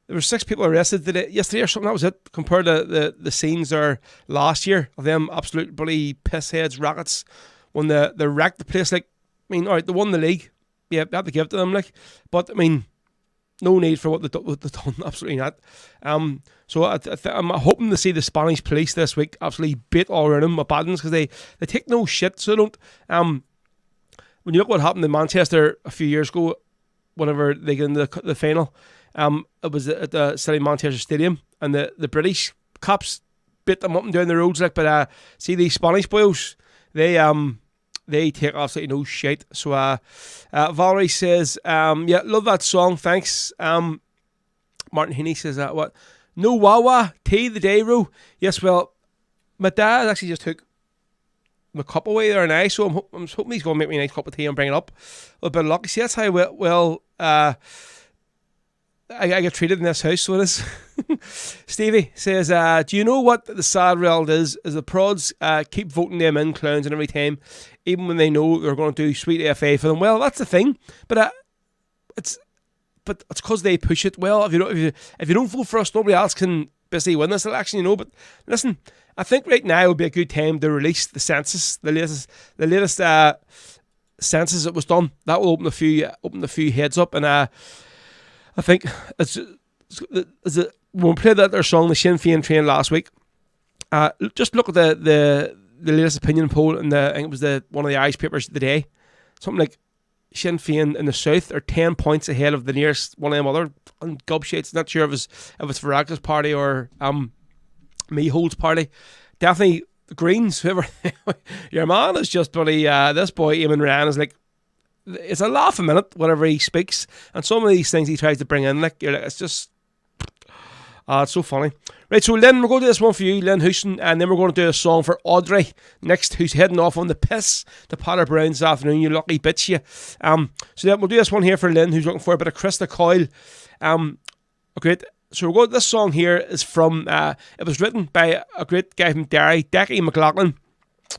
were 6 people arrested yesterday or something, that was it, compared to the scenes there last year of them absolute bloody pissheads, rackets, when they wrecked the place. Like, I mean, alright, they won the league. Yeah, they have to give it to them, like, but I mean, no need for what they've done, absolutely not. So I'm hoping to see the Spanish police this week absolutely beat all around them with badins, because they take no shit, so don't. When you look what happened in Manchester a few years ago, whenever they get into the final, it was at the City Manchester Stadium, and the British cops beat them up and down the roads, like, but see these Spanish boys, they take absolutely no shit. So Valerie says, yeah, love that song, thanks. Martin Heaney says, what? No Wawa, tea the day row. Yes, well, my dad actually just took my cup away there now, so I'm hoping he's going to make me a nice cup of tea and bring it up. A little bit of luck. See, that's how well I get treated in this house, so it is. Stevie says, do you know what the sad reality is the prods keep voting them in, clowns, and every time, even when they know they're going to do sweet AFA for them. Well, that's the thing, but it's because they push it. Well, if you don't vote for us, nobody else can basically win this election, you know. But listen, I think right now would be a good time to release the census, the latest census that was done. That will open a few heads up, and I think when we played their song, the Sinn Féin Train, last week, just look at the latest opinion poll, and I think it was one of the Irish papers today. Something like Sinn Féin in the south are 10 points ahead of the nearest one of them other gobshites. Not sure if it's Varaga's party or Meehold's party. Definitely the Greens, whoever. Your man is just bloody. This boy Eamon Ryan is like, it's a laugh a minute whenever he speaks, and some of these things he tries to bring in, like, you're like, it's just, it's so funny. Right, so Lynn, we're going to do this one for you, Lynn Houston, and then we're going to do a song for Audrey next, who's heading off on the piss to Potter Brown this afternoon. You lucky bitch, you. So then we'll do this one here for Lynn, who's looking for a bit of Krista Coyle. Great. So we're going. This song here is from. It was written by a great guy from Derry, Decky McLaughlin.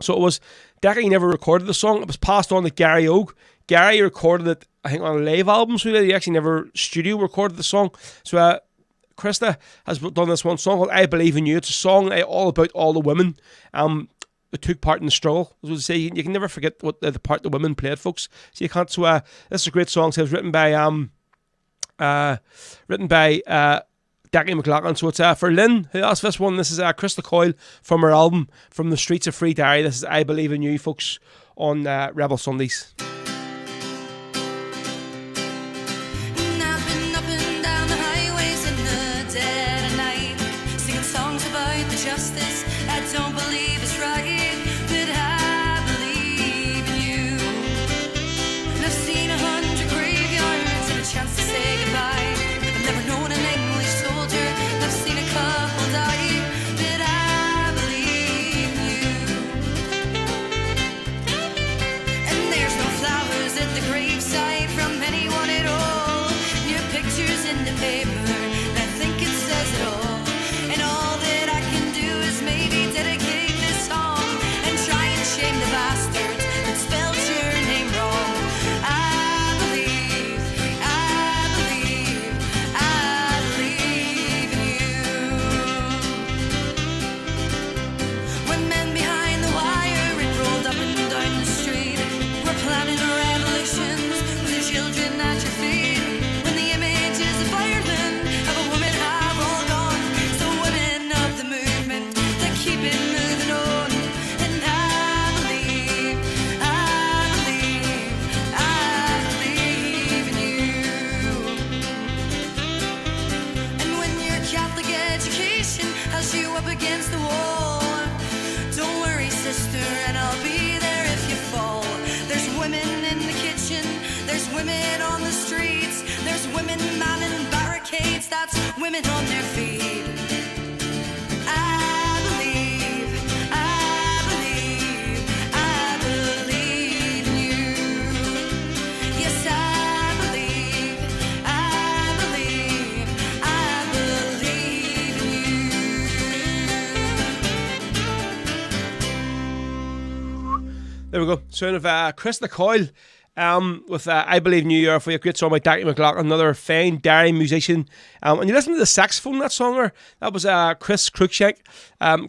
So it was. Decky never recorded the song. It was passed on to Gary Ogue. Gary recorded it, I think, on a live album. So he actually never studio recorded the song. So Krista has done this one song called "I Believe in You." It's a song all about all the women that took part in the struggle. As I say, you can never forget what the part the women played, folks. So you can't. So this is a great song. So it was written by Decky McLaughlin. So it's for Lynn, who asked this one. This is Krista Coyle from her album "From the Streets of Free Derry." This is "I Believe in You," folks, on Rebel Sundays. Justice, I don't believe it's right, but I believe in you. And I've seen 100 graveyards and a chance to say goodbye. I've never known an English soldier, I've seen a couple die, but I believe in you. And there's no flowers at the graveside from anyone at all. Your picture's in the paper, I think it says it all. And all that I can do is maybe dedicate this song and try and shame the bastards that spelled your name wrong. I believe in you. When men behind the wire it rolled up and down the street, we're planning revolutions with your children at your feet. When the images of Ireland of a woman have all gone, keep it moving on, and I believe in you. And when your Catholic education has you up against the wall, don't worry, sister, and I'll be there if you fall. There's women in the kitchen, there's women on the streets, there's women manning barricades, that's women on their feet. There we go. Sound of Krista Coyle with I Believe in You for a great song by Decky McLaughlin, another fine Derry musician. And you listen to the saxophone in that song, that was Chris Cruikshank.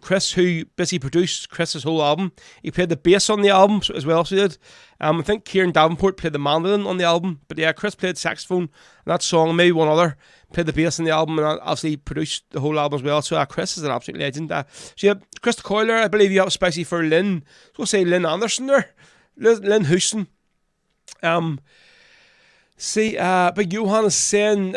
Chris, who basically produced Chris's whole album. He played the bass on the album as well, so he did. I think Kieran Davenport played the mandolin on the album. But yeah, Chris played saxophone in that song, and maybe one other. Played the bass on the album, and obviously produced the whole album as well. So Chris is an absolute legend. So yeah, Krista Coyle, I believe you have a spicy for Lynn. I was going to say Lynn Anderson there. Lynn Houston. Big Johan is saying,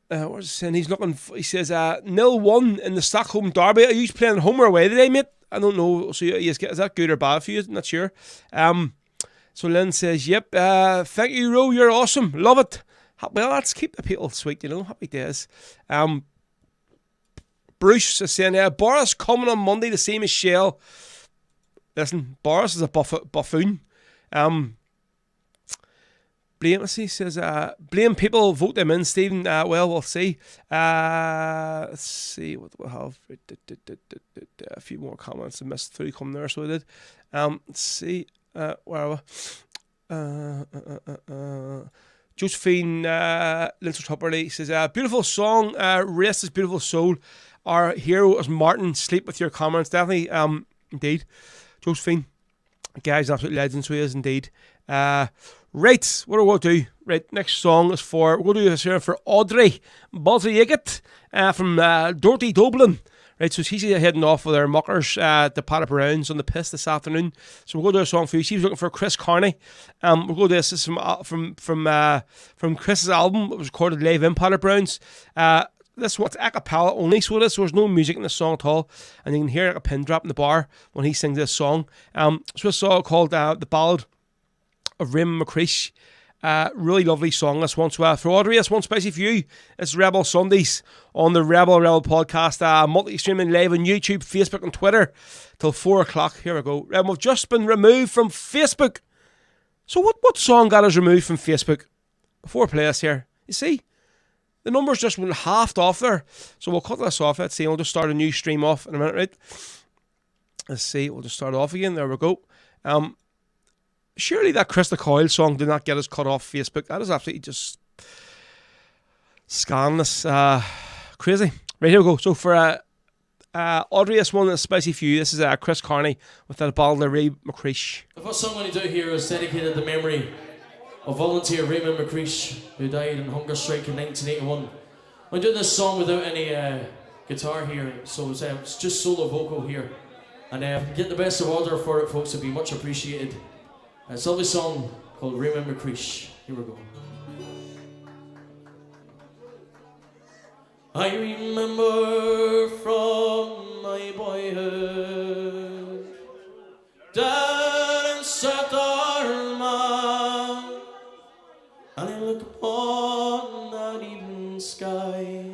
what's he saying? He's looking. He says 0-1 in the Stockholm derby. Are you playing home or away today, mate? I don't know. So is that good or bad for you? I'm not sure. So Lynn says, yep. Thank you, Ro. You're awesome. Love it. Well, let's keep the people sweet, you know. Happy days. Bruce is saying, Boris coming on Monday, the same as Shell. listen, Boris is a buffoon. Blame, he says, blame people, vote them in, Stephen. Well, we'll see. Let's see what we'll have. A few more comments I missed through come there, so I did. Let's see. Where are we? Josephine Lindsay Tupperley says, beautiful song, Race is Beautiful Soul. Our hero is Martin. Sleep with your comments. Definitely, indeed. Josephine, guy's an absolute legend, so he is indeed. Right, what are we going to do? Right, next song is we're going to do this here for Audrey Balzayeget from Dorty Dublin. Right, so she's heading off with her muckers to Paddy Browns on the piss this afternoon. So we're going to do a song for you. She was looking for Chris Carney. We're going to do this from Chris's album. It was recorded live in Paddy Browns. This one's a cappella only, so there's no music in the song at all. And you can hear like a pin drop in the bar when he sings this song. So a song called The Ballad of Raymond McCreesh. Really lovely song, this one. So for Audrey, this one's spicy for you. It's Rebel Sundays on the Rebel podcast, multi-streaming live on YouTube, Facebook and Twitter till 4 o'clock. Here we go. We've just been removed from Facebook. So what song got us removed from Facebook? Before I play this here, you see, the numbers just went halved off there. So we'll cut this off. Let's see, we'll just start a new stream off in a minute, right? Let's see, we'll just start off again. There we go. Surely that Krista Coyle song did not get us cut off Facebook. That is absolutely just scandalous. Crazy. Right, here we go. So for Audrey, this one is spicy for you. This is Chris Carney with the Ballad of Raymond McCreesh. The first song I'm going to do here is dedicated to the memory of volunteer Raymond McCreesh, who died in hunger strike in 1981. I'm doing this song without any guitar here, so it's just solo vocal here. And get the best of order for it, folks, it'd be much appreciated. It's a lovely song called Raymond McCreesh. Here we go. I remember from my boyhood down in South Armagh, and I look upon that evening sky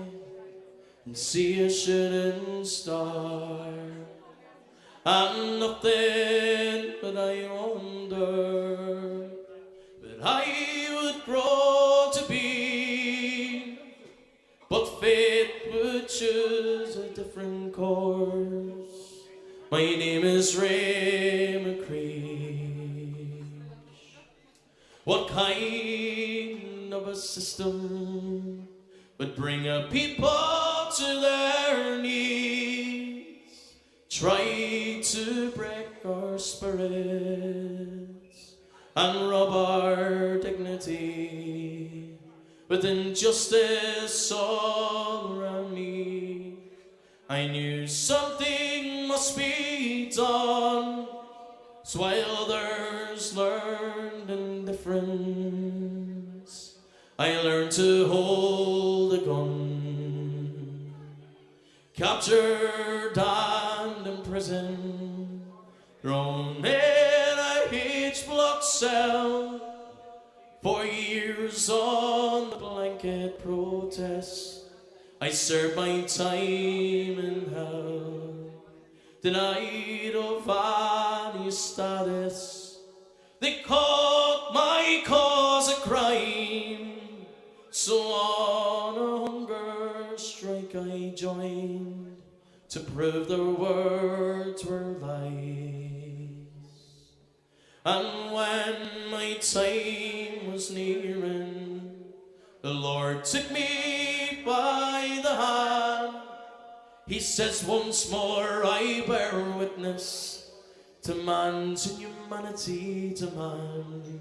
and see a shooting star, and nothing but I wonder that I would grow to be, but fate would choose a different course. My name is Ray McCreesh. What kind of a system would bring a people to their knees, try to break our spirits and rob our dignity with injustice all around me? I knew something must be done, so while others learned indifference, I learned to hold a gun. Captured and imprisoned, thrown in a H-block cell, 4 years on the blanket protest. I served my time in hell, denied of any status. They called my cause a crime, so on a hunger strike I joined to prove their words were lies. And when my time was nearing, the Lord took me by the hand. He says, once more I bear witness to man's inhumanity to man.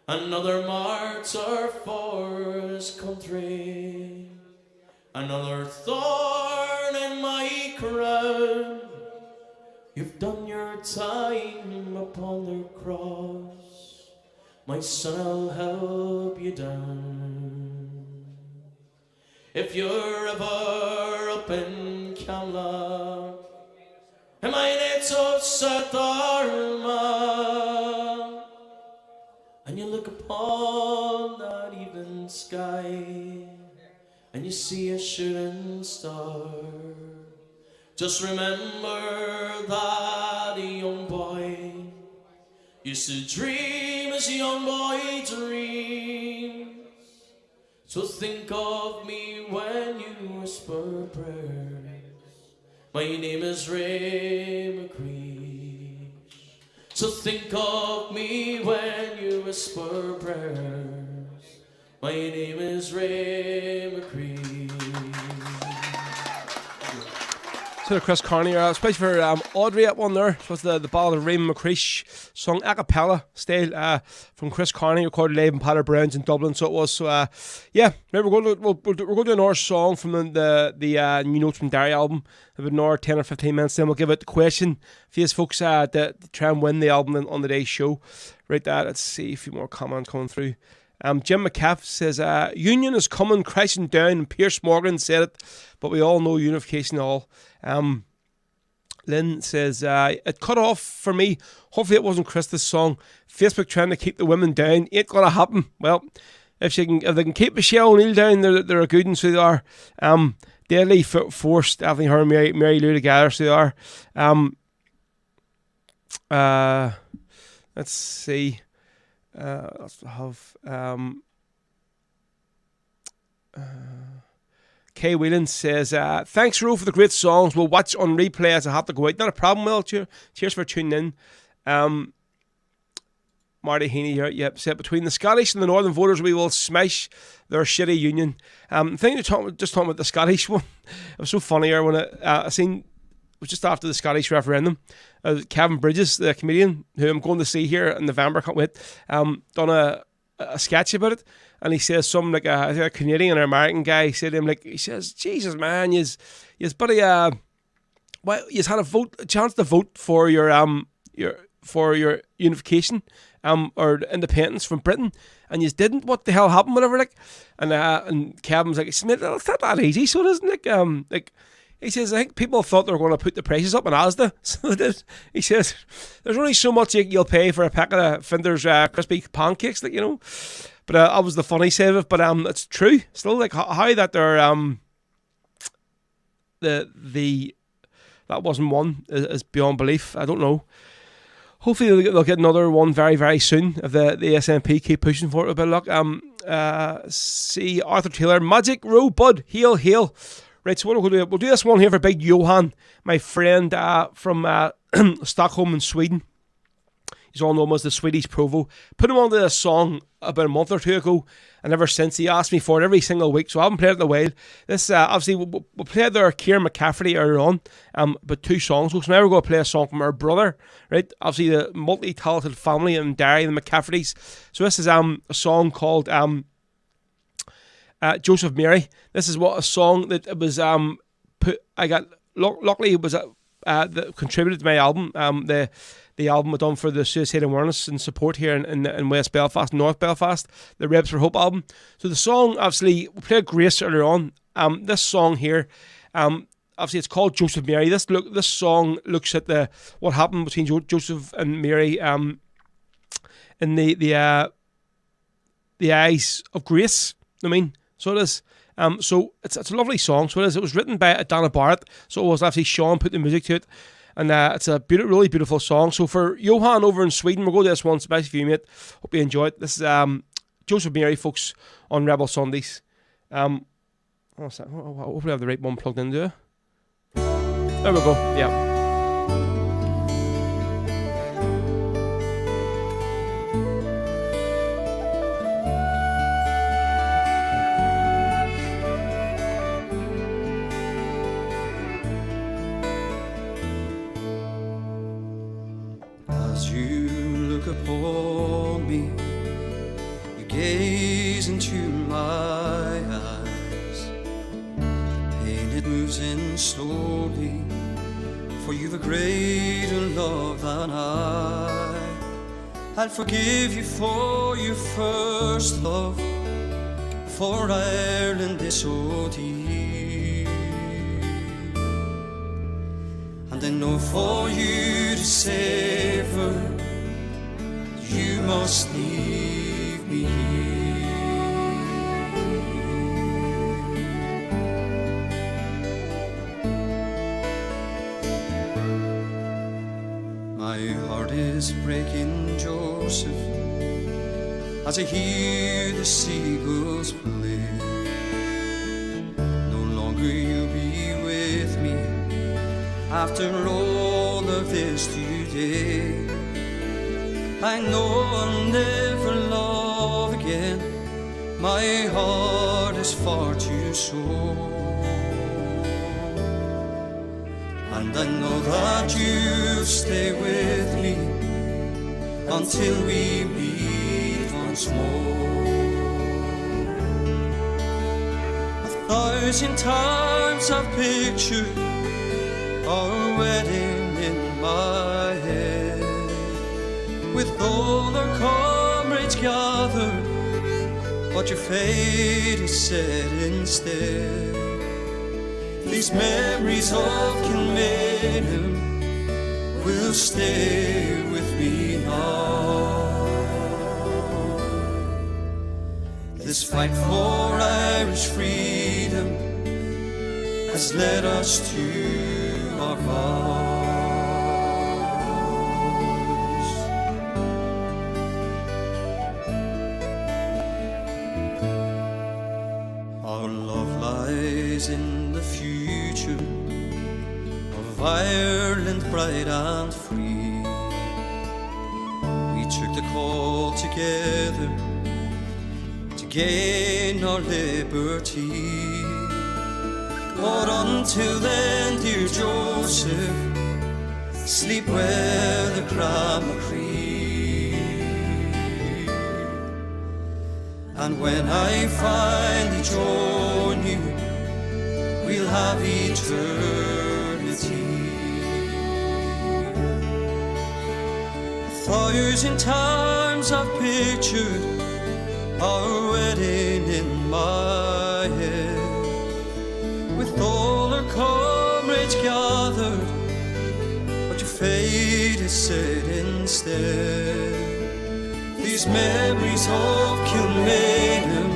Another martyr for his country, another thorn in my crown. You've done your time upon the cross, my son, I'll help you down. If you're ever up in Camlock, and my native South Armagh, and you look upon that evening sky, and you see a shooting star, Just remember that a young boy used to dream as a young boy dreams. So think of me when you whisper prayers. My name is Ray McCreesh. So think of me when you whisper prayers. My name is Ray McCreesh. To Chris Carney, especially for Audrey at one there. So it's the Ballad of Raymond McCreesh, sung a cappella style from Chris Carney, recorded live in Patter Brown's in Dublin. So it was. So yeah, we're going to do another song from the New Notes from Derry album. About another 10 or 15 minutes. Then we'll give it the question for you folks to try and win the album on the day's show. Right, let's see a few more comments coming through. Jim McCaff says, Union is coming crashing down, and Pierce Morgan said it, but we all know unification all. Lynn says, it cut off for me. Hopefully it wasn't Krista's song. Facebook trying to keep the women down. Ain't going to happen. Well, if they can keep Michelle O'Neill down, they're a good one, so they are. Deadly Force, definitely her and Mary Lou together, so they are. Let's see. Let's have Kay Whelan says, thanks Ro for the great songs. We'll watch on replay as I have to go out. Not a problem, Will. Cheers for tuning in. Marty Heaney here, yep, said between the Scottish and the Northern voters we will smash their shitty union. I think you're just talking about the Scottish one. It was so funny here when I seen, it was just after the Scottish referendum. Kevin Bridges, the comedian who I'm going to see here in November, can't wait, done a sketch about it, and he says something like a Canadian or American guy said to him, like, he says, Jesus man, you's buddy, well, you's had a chance to vote for your unification or independence from Britain, and you didn't. What the hell happened? Whatever, like, and Kevin's like, it's not that easy, so it isn't. Like he says, I think people thought they were going to put the prices up in Asda, so they did. He says, there's only so much you'll pay for a packet of Finder's crispy pancakes, like, you know. But that was the funny side of it. But it's true still, like how that they're that wasn't one is beyond belief. I don't know. Hopefully they'll get another one very, very soon if the SNP keep pushing for it a bit of luck. See Arthur Taylor, Magic Row Bud, hail. Right, so what we'll do this one here for Big Johan, my friend from Stockholm in Sweden. He's all known as the Swedish Provo. Put him onto this song about a month or two ago, and ever since he asked me for it every single week, so I haven't played it in a while. This, obviously, we played there Kieran McCafferty earlier on, but two songs. So now we're going to play a song from our brother, right? Obviously, the multi-talented family in Derry, the McCaffertys. So this is a song called Joseph Mary. This is what a song that it was luckily it was that contributed to my album. The album I done for the suicide awareness and support here in West Belfast, North Belfast, the Rebs for Hope album. So the song, obviously, we played Grace earlier on. This song here, obviously it's called Joseph Mary. This song looks at what happened between Joseph and Mary in the eyes of grace. I mean, so it is. So it's a lovely song. So it is. It was written by Dana Barrett. So it was actually Sean put the music to it. And it's a really beautiful song. So for Johan over in Sweden, we'll go to this one, especially for you, mate. Hope you enjoy it. This is Joseph Mary, folks, on Rebel Sundays. Hopefully I have the right one plugged into it. There we go, yeah. Upon me, you gaze into my eyes. Pain, it moves in slowly, for you've a greater love than I'll forgive you for your first love, for Ireland is so deep. And I know for you to save her, you must leave me here. is breaking, Joseph, as I hear the seagulls play. No longer you'll be with me after all of this today. I know I'll never love again, my heart is far too sore. And I know that you'll stay with me until we meet once more. 1,000 times I've pictured our wedding in my head, with all our comrades gathered, but your fate is set instead. These memories of Kilmainham will stay with me now. This fight for Irish freedom has led us to our vows. Our love lies in the future of Ireland bright and free. We took the call together to gain our liberty. But until then, dear Joseph, sleep well the McCreesh. And when I finally join you, we'll have eternity. 1,000 times I've pictured our wedding in my head, with all our comrades gathered, but your fate is set instead. These memories of Kilmainham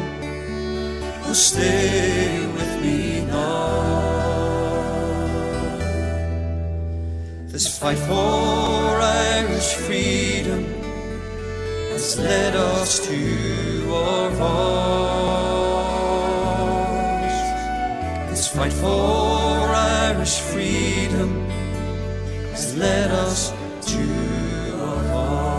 will stay with me now. This fight for Irish freedom has led us to our vows. This fight for Irish freedom has led us to our vows.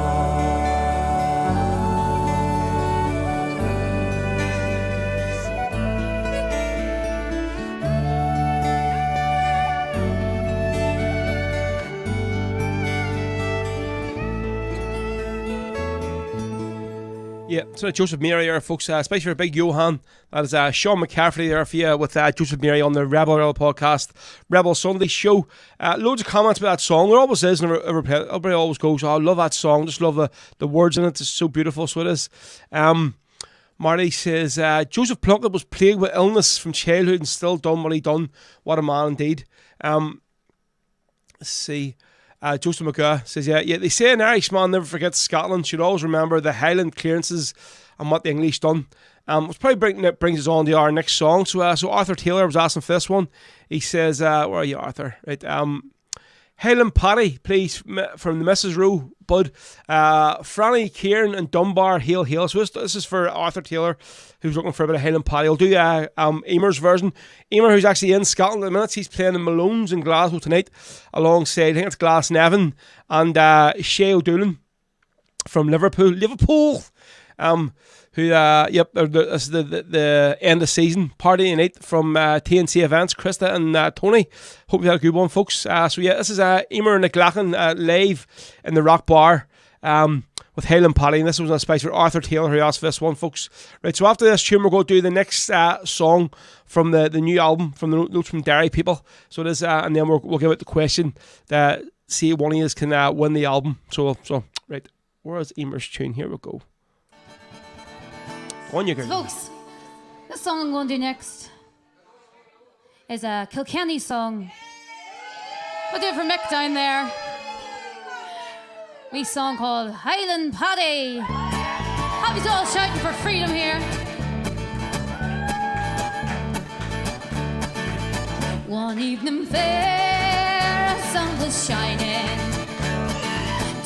Yeah, so Joseph Mary there, folks. Especially for Big Johan. That is Sean McCaffrey there for you with Joseph Mary on the Rebel podcast, Rebel Sunday show. Loads of comments about that song. There always is, and everybody always goes, "Oh, I love that song. Just love the words in it. It's so beautiful." So it is. Marty says Joseph Plunkett was plagued with illness from childhood and still done what he done. What a man indeed. Let's see. Joseph McGuinness says, yeah, they say an Irishman never forgets Scotland, should always remember the Highland clearances and what the English done. Which probably brings us on to our next song. So Arthur Taylor was asking for this one. He says, where are you, Arthur? Right, Highland Paddy, please, from the Mrs. Rowe, Bud. Franny, Kieran and Dunbar, hail, hail. So this is for Arthur Taylor, who's looking for a bit of Highland Paddy. I'll do Emer's version. Emer, who's actually in Scotland at the minute, he's playing in Malone's in Glasgow tonight, alongside, I think it's Glasnevin, and Shay O'Doolan from Liverpool. Who, this is the end of season party tonight from TNC Events, Krista and Tony. Hope you had a good one, folks. So yeah, this is Emer McLachlan live in the Rock Bar with Highland Paddy, and this was a space for Arthur Taylor who asked for this one, folks. Right, so after this tune, we're going to do the next song from the new album from the Notes from Derry people. So it is, and then we'll give it the question that see if one of you can win the album. So right, where is Emer's tune? Here we go. On you go. Folks, the song I'm going to do next is a Kilkenny song. We'll do it for Mick down there. Wee song called Highland Paddy. Hope you all shouting for freedom here. One evening fair, sun was shining.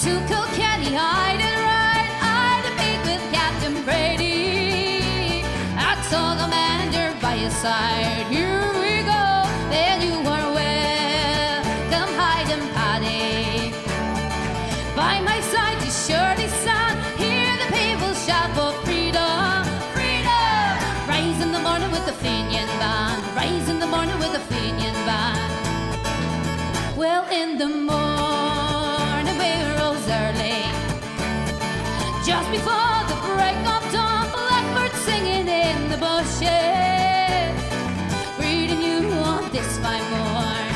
to Kilkenny, I did ride. I did meet with Captain Brady. I saw the commander by his side. Here we go, then you are welcome, Hyde and Paddy. By my side, you surely stand. Hear the people shout for freedom, freedom. Rise in the morning with the Fenian band. Rise in the morning with the Fenian band. Well, in the morning we rose early, just before the break of dawn. Blackbird singing in the bushes, greeting you on this fine morn.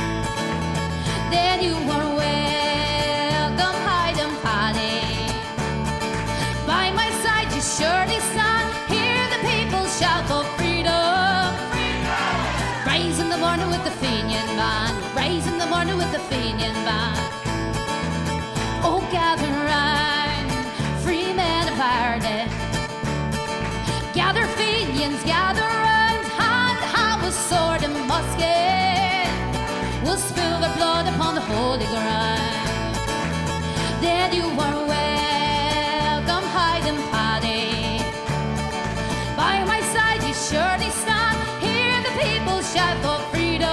Then you are welcome, Hyde and Paddy. By my side you surely stand. Hear the people shout for freedom, freedom. Rise in the morning with the Fenian band. Rise in the morning with the Fenian band. Oh, gather round, free men of Ireland. Gather Fenians, gather round, hand to hand with sword and musket. We'll spill their blood upon the holy ground. Then you are welcome, Hyde and Paddy. By my side you surely stand. Hear the people shout for freedom.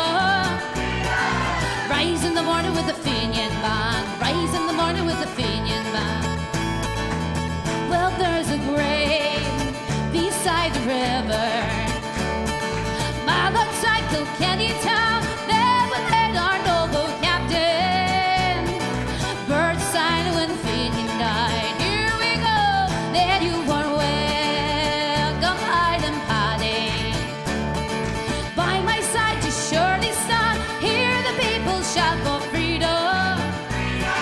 Rise in the morning with the Fenian band. Rise in the morning with the Fenian band. Well, there's a grave beside the river, mile outside Kilkenny town. There we laid our noble captain. Birds sang when Fenian died. Here we go, then you are welcome, Hyde and Paddy. By my side you surely stand. Hear the people shout for freedom, freedom.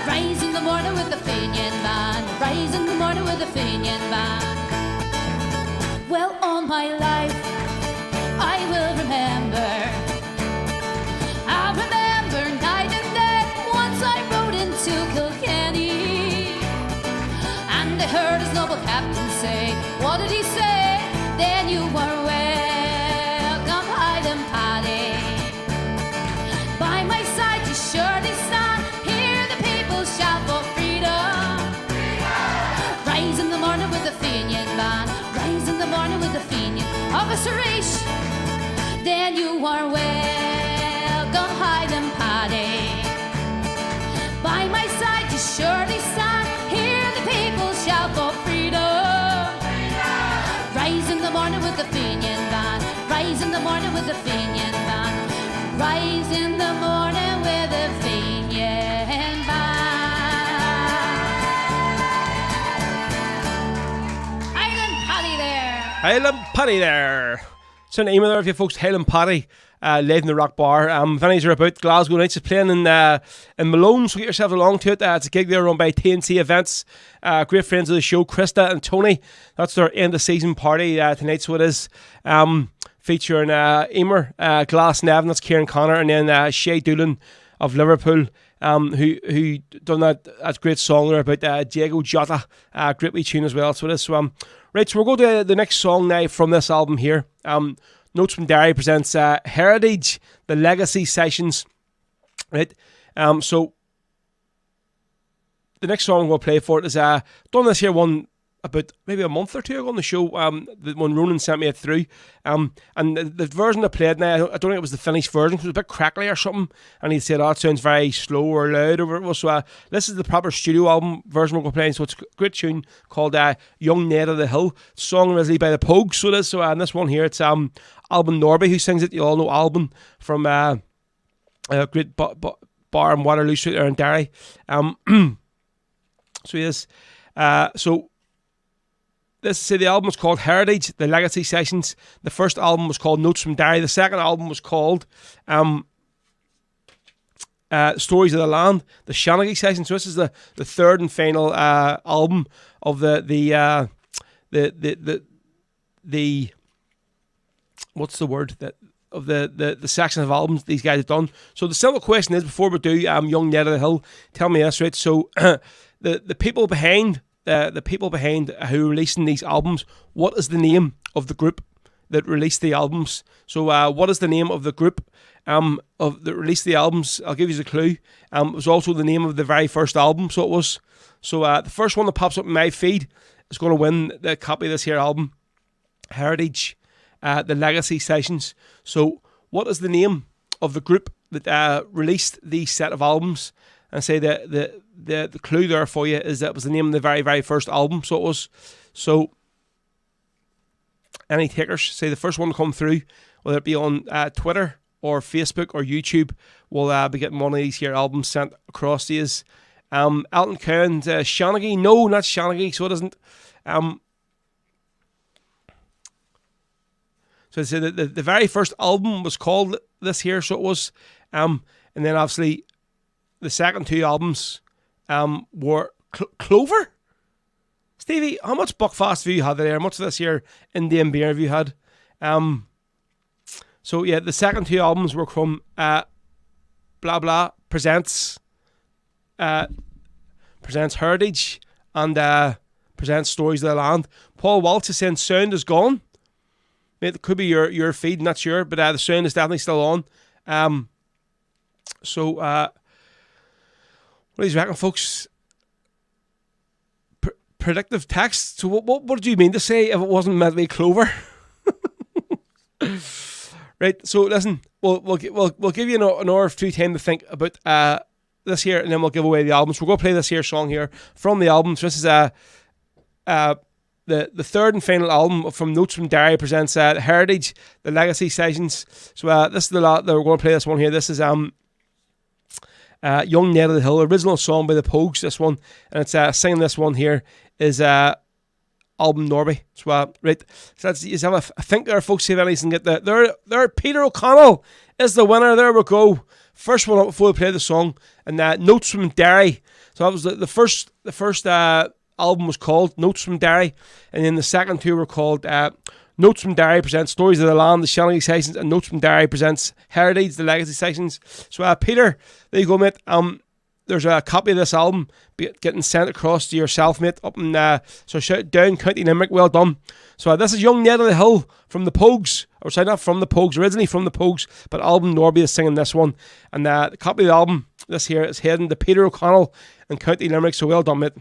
Rise in the morning with the Fenian band. Rise in the morning with the Fenian band. Well, all my life I will remember. I'll remember night and day. Once I rode into Kilkenny, and I heard his noble captain say, what did he say? Then you are welcome, Hyde and Paddy. By my side you surely stand. Hear the people shout for freedom, freedom. Rise in the morning with the Fenian band. Rise in the morning with the Fenian. Officer H, then you are welcome, Hyde and Paddy. By my side you surely stand. Hear the people shout for freedom, freedom. Rise in the morning with the Fenian band. Rise in the morning with the Fenian band. Rise in the morning with the Fenian band. Highland Paddy there. Highland Paddy there. So name there if you folks, Highland Paddy, live in the Rock Bar. If any are about Glasgow Nights, is playing in Malone, so get yourself along to it. It's a gig there run by TNC Events. Great friends of the show, Krista and Tony. That's their end of season party tonight, so it is. Featuring Emer, Glasnevin, that's Kieran Connor, and then Shay Doolan of Liverpool, who done that great song there about Diego Jota, great wee tune as well. So it is. So, right, so we'll go to the next song now from this album here. Notes from Derry presents Heritage, the Legacy Sessions. Right, so the next song we'll play for it is done this here one about maybe a month or two ago on the show, when Ronan sent me it through. And the version I played now, I don't think it was the finished version, because it was a bit crackly or something, and he said, oh, it sounds very slow or loud or whatever. So this is the proper studio album version we're playing, so it's a great tune called Young Ned of the Hill, song originally by the Pogues. So it is. So this one here, it's Alban Norby who sings it. You all know Alban from a great bar in Waterloo Street there in Derry. So he is. So the album was called Heritage, the Legacy Sessions. The first album was called Notes from Derry. The second album was called Stories of the Land, the Shanaghy Sessions. So this is the third and final album of the what's the word that of the section of albums these guys have done. So the simple question is, before we do Young Ned of the Hill, tell me this, right? So the people behind who are releasing these albums, what is the name of the group that released the albums. So what is the name of the group of that released the albums? I'll give you a clue. It was also the name of the very first album, so it was. So the first one that pops up in my feed is going to win the copy of this here album, Heritage, the Legacy Sessions. So what is the name of the group that released these set of albums? And say the clue there for you is that it was the name of the very, very first album, so it was. So any takers, say the first one to come through, whether it be on Twitter or Facebook or YouTube, will be getting one of these here albums sent across to you. Elton Cohen's Shanaghy. No, not Shanaghy, so it isn't. So I say the very first album was called this here, so it was. And then obviously the second two albums were Clover. Stevie, how much Buckfast have you had there? How much of this here Indian beer have you had? So yeah, the second two albums were from Blah Blah Presents Heritage and Presents Stories of the Land. Paul Walsh is saying sound is gone. Mate, it could be your feed, not sure, but the sound is definitely still on. So what do you reckon, folks? Predictive text. So what did you mean to say if it wasn't meant to be Clover? Right. So listen, we'll give you an hour or two time to think about this here, and then we'll give away the albums. We're going to play this here song here from the album. So this is the third and final album from Notes from Derry presents Heritage, the Legacy Sessions. So this is the lot that we're going to play. This one here. This is Young Ned of the Hill, original song by the Pogues. This one, and it's singing this one here is Album Norby. So right, so that's you have a think there, folks. See if anyone can get that. There, Peter O'Connell is the winner. There we go. First one up before we play the song, and Notes from Derry. So that was the first album was called Notes from Derry, and then the second two were called Notes from Derry presents Stories of the Land, the Shanaghy Sessions, and Notes from Derry presents Heritage, the Legacy Sessions. So Peter, there you go, mate. There's a copy of this album getting sent across to yourself, mate, up in so shout down County Limerick. Well done. So this is Young Ned of the Hill from the Pogues. Or sorry, not from the Pogues, originally from the Pogues, but Album Norby is singing this one. And the copy of the album, this here, is heading to Peter O'Connell in County Limerick. So well done, mate.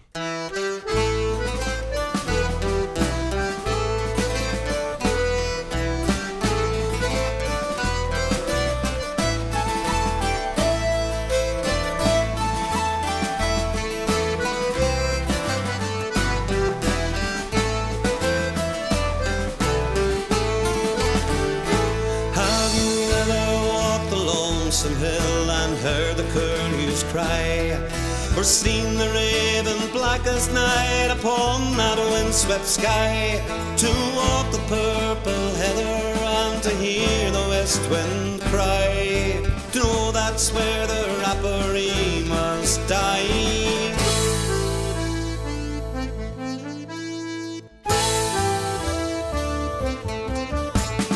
Or seen the raven black as night upon that windswept sky, to walk the purple heather and to hear the west wind cry, to know that's where the rapparee must die.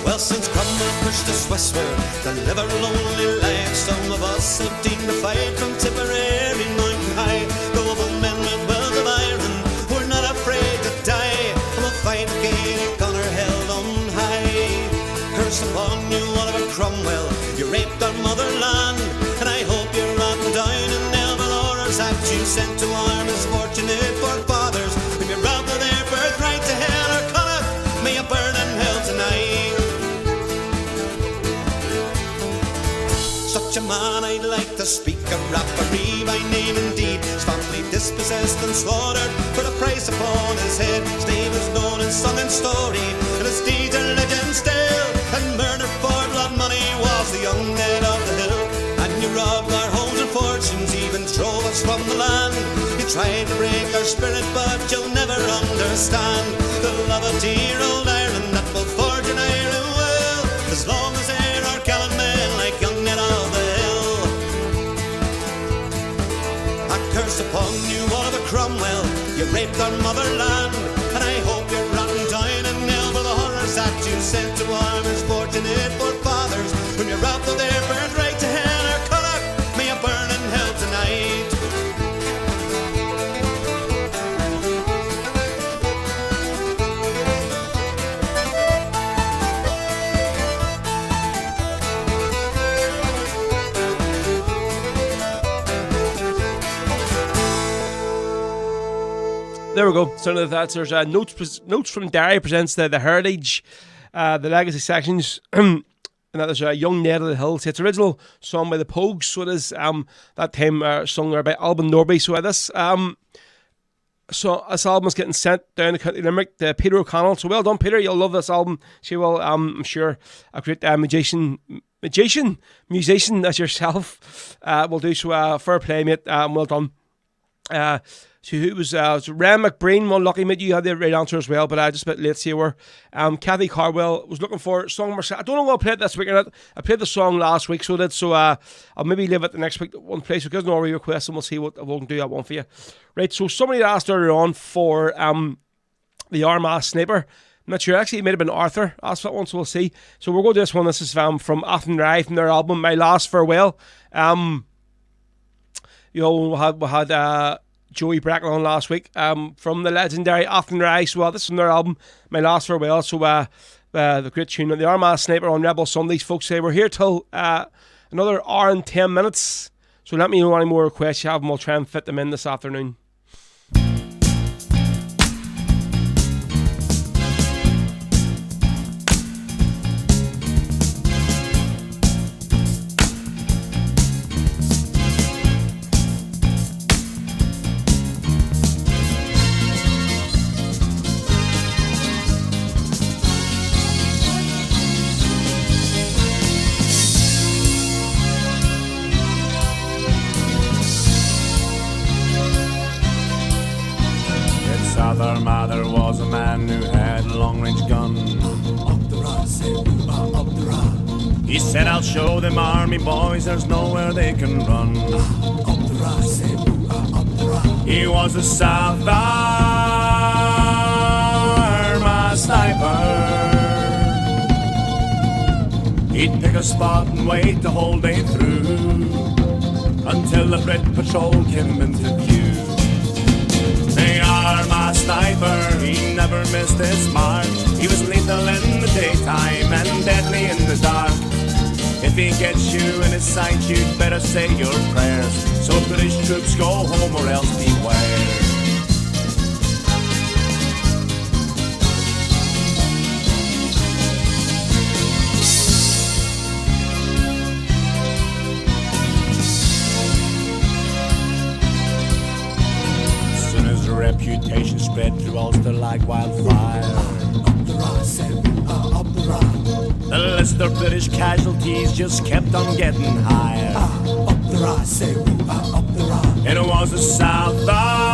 Well, since Cromwell pushed us westward to live a lonely life, some of us have deemed the fight from Tipperary mountain high. Noble men with wells of iron, we're not afraid to die, and we'll fight Gaelic honour held on high. Curse upon you, Oliver Cromwell, you raped our motherland, and I hope you're rotten down in Neville horrors that you sent to our misfortunate forefathers. If you're robbed of their birthright to hell or Connacht, may you burn in hell tonight. Such a man I'd like to speak of, rapparee by name indeed. His family dispossessed and slaughtered, put a price upon his head. His name is known in song and story, and his deeds are legend still. And murder for blood money was the young Ned of the Hill. And you robbed our homes and fortunes, even drove us from the land. You tried to break our spirit, but you'll never understand the love of dear old Ireland that will forge an iron will, as long as there are gallant men like young Ned of the Hill. A curse upon you, Oliver Cromwell, you raped our motherland, and I hope you're rotten down in hell for the horrors that you sent to our misfortunate forefathers. When you're robbed of their birthright to hell or Connacht, may you burn in hell tonight. There we go. So that's there's notes from Derry presents the heritage, the legacy sections, and that is Young Ned of the Hills. It's original song by the Pogues. So it is that time sung there by Alban Norby. So this album is getting sent down to County Limerick to Peter O'Connell. So well done, Peter. You'll love this album. She will. I'm sure a great musician as yourself will do so. Fair play, mate. Well done. So who was Raymond McBreen? One lucky, mate. You had the right answer as well, but just a bit late. So you were. Kathy Carwell was looking for song number 6. I don't know what I played this week or not. I played the song last week, so I did. So I'll maybe leave it the next week one place because no request, and we'll see what we can do that one for you. Right. So somebody asked earlier on for the Armagh Sniper. I'm not sure. Actually, it might have been Arthur asked for that one, so we'll see. So we'll go to this one. This is from Athenry from their album My Last Farewell. We had Joey Bracken on last week from the legendary Athenry. So this is from their album My Last Farewell. So the great tune of the Armagh Sniper on Rebel Sundays. Folks say we're here till another hour and 10 minutes. So let me know any more requests you have and we'll try and fit them in this afternoon. Armagh there was a man who had a long-range gun. Up the road, say up the road. He said, I'll show them army boys there's nowhere they can run. Up the road, say up the road. He was a South Armagh Sniper. He'd pick a spot and wait the whole day through until the Brit patrol came into view. The Armagh Sniper, he never missed his mark. He was lethal in the daytime and deadly in the dark. If he gets you in his sight, you'd better say your prayers. So British troops go home or else beware. Reputation spread through Ulster like wildfire. Up the rock. The list of British casualties just kept on getting higher. Up the rock. It was a South Armagh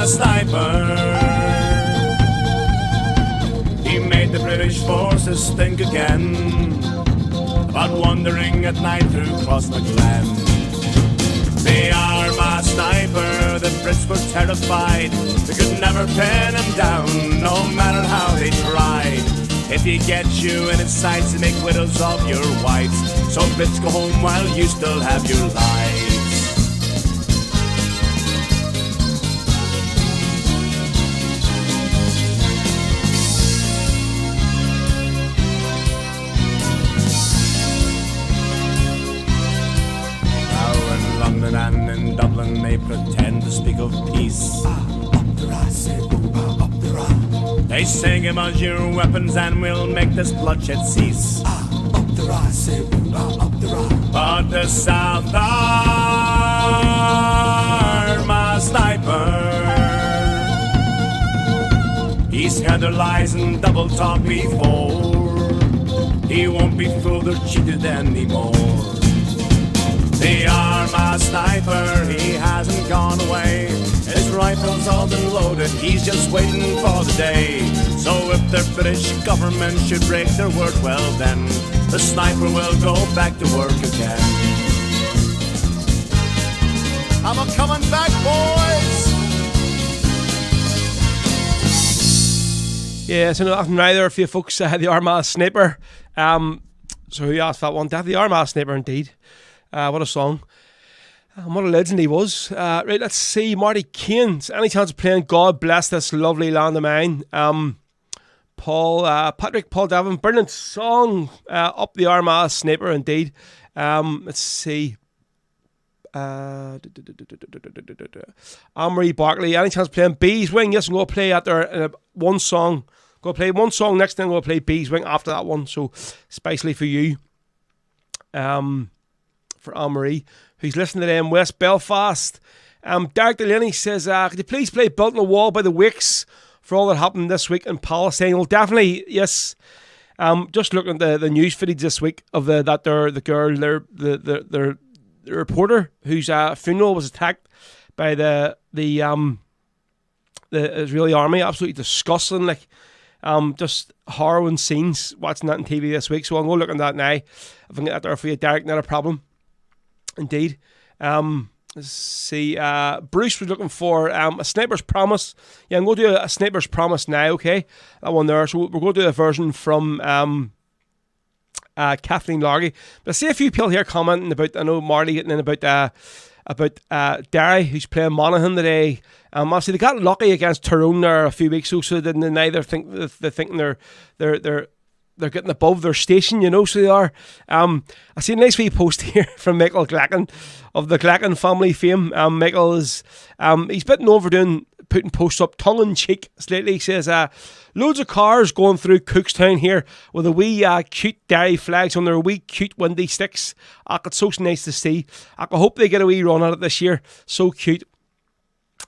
Sniper. He made the British forces think again about wandering at night through Crossmaglen. The Armagh Sniper, the Brits were terrified. They could never pin him down, no matter how they tried. If he gets you in his sights, he make widows of your wives. So Brits go home while you still have your lives. And in Dublin they pretend to speak of peace. They sing him as your weapons and we'll make this bloodshed cease. But the South Armagh Sniper, he's had their lies and double talk before. He won't be fooled or cheated anymore. The Armagh Sniper, he hasn't gone away. His rifle's all been loaded, he's just waiting for the day. So if the British government should break their word, well then, the sniper will go back to work again. I'm a-coming back, boys! Yeah, so nothing right there for you folks, the Armagh Sniper. So who asked that one? The Armagh Sniper indeed. What a song. What a legend he was. Right, let's see. Marty Keynes. Any chance of playing God Bless This Lovely Land of Mine? Paul Davin. Brilliant song. Up the Armagh Sniper indeed. Let's see. Anne-Marie Barkley, any chance playing Bees Wing? Yes, I'm going to play at their one song. Going to play one song next, then I'm going to play Bees Wing after that one. So, especially for you, for Anne-Marie, who's listening to them, West Belfast. Derek Delaney says, could you please play Built on the Wall by the Wakes for all that happened this week in Palestine? Well, definitely, yes. Just looking at the news footage this week of the reporter whose funeral was attacked by the Israeli army. Absolutely disgusting, just harrowing scenes watching that on TV this week. So I'll go look at that now. If I can get that there for you, Derek, not a problem. Indeed. Let's see. Bruce was looking for a Sniper's Promise. Yeah, I'm going to do a Sniper's Promise now, okay? That one there. So we're going to do a version from Kathleen Largy. But I see a few people here commenting about, I know Marty getting in about Derry, who's playing Monaghan today. Obviously they got lucky against Tyrone there a few weeks ago, so they neither think they're thinking they're getting above their station, you know, so they are. I see a nice wee post here from Michael Glacken of the Glacken family fame. Michael is, he's a bit overdoing putting posts up tongue-in-cheek lately. He says, loads of cars going through Cookstown here with a wee cute Derry flags on their wee cute windy sticks. It's so nice to see. I hope they get a wee run at it this year. So cute.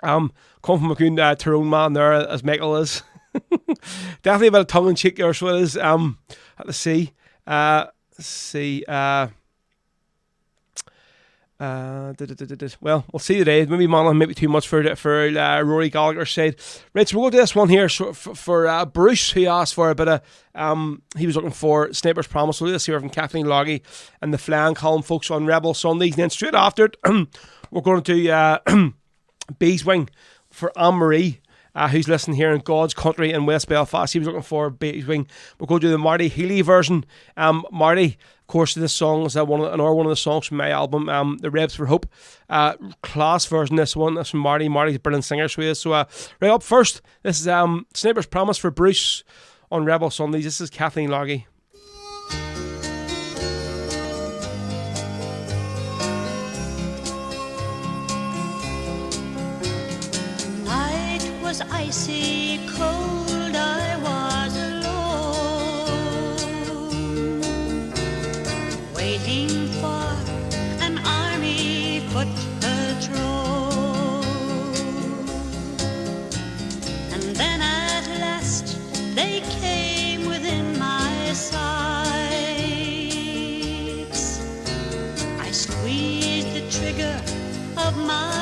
Come from a good Tyrone man there, as Michael is. Definitely a bit of tongue-in-cheek there, so it is. Let's see. Well, we'll see today. Maybe Monaghan, maybe too much for Rory Gallagher's side. Right, so we'll go to this one here for Bruce, who asked for a bit of. He was looking for Sniper's Promise. So this here from Kathleen Largy and the Flying Column folks on Rebel Sundays. And then straight after it, we're going to do Bees Wing for Anne-Marie. Who's listening here in God's country in West Belfast. He was looking for Bees Wing. We'll go to the Marty Healy version. Marty, of course, this song is one of the songs from my album, The Rebs for Hope. Class version, this one. That's from Marty. Marty's a brilliant singer, so he is. So, right up first, this is Sniper's Promise for Bruce on Rebel Sundays. This is Kathleen Largy. Was icy cold, I was alone, waiting for an army foot patrol. And then at last they came within my sights. I squeezed the trigger of my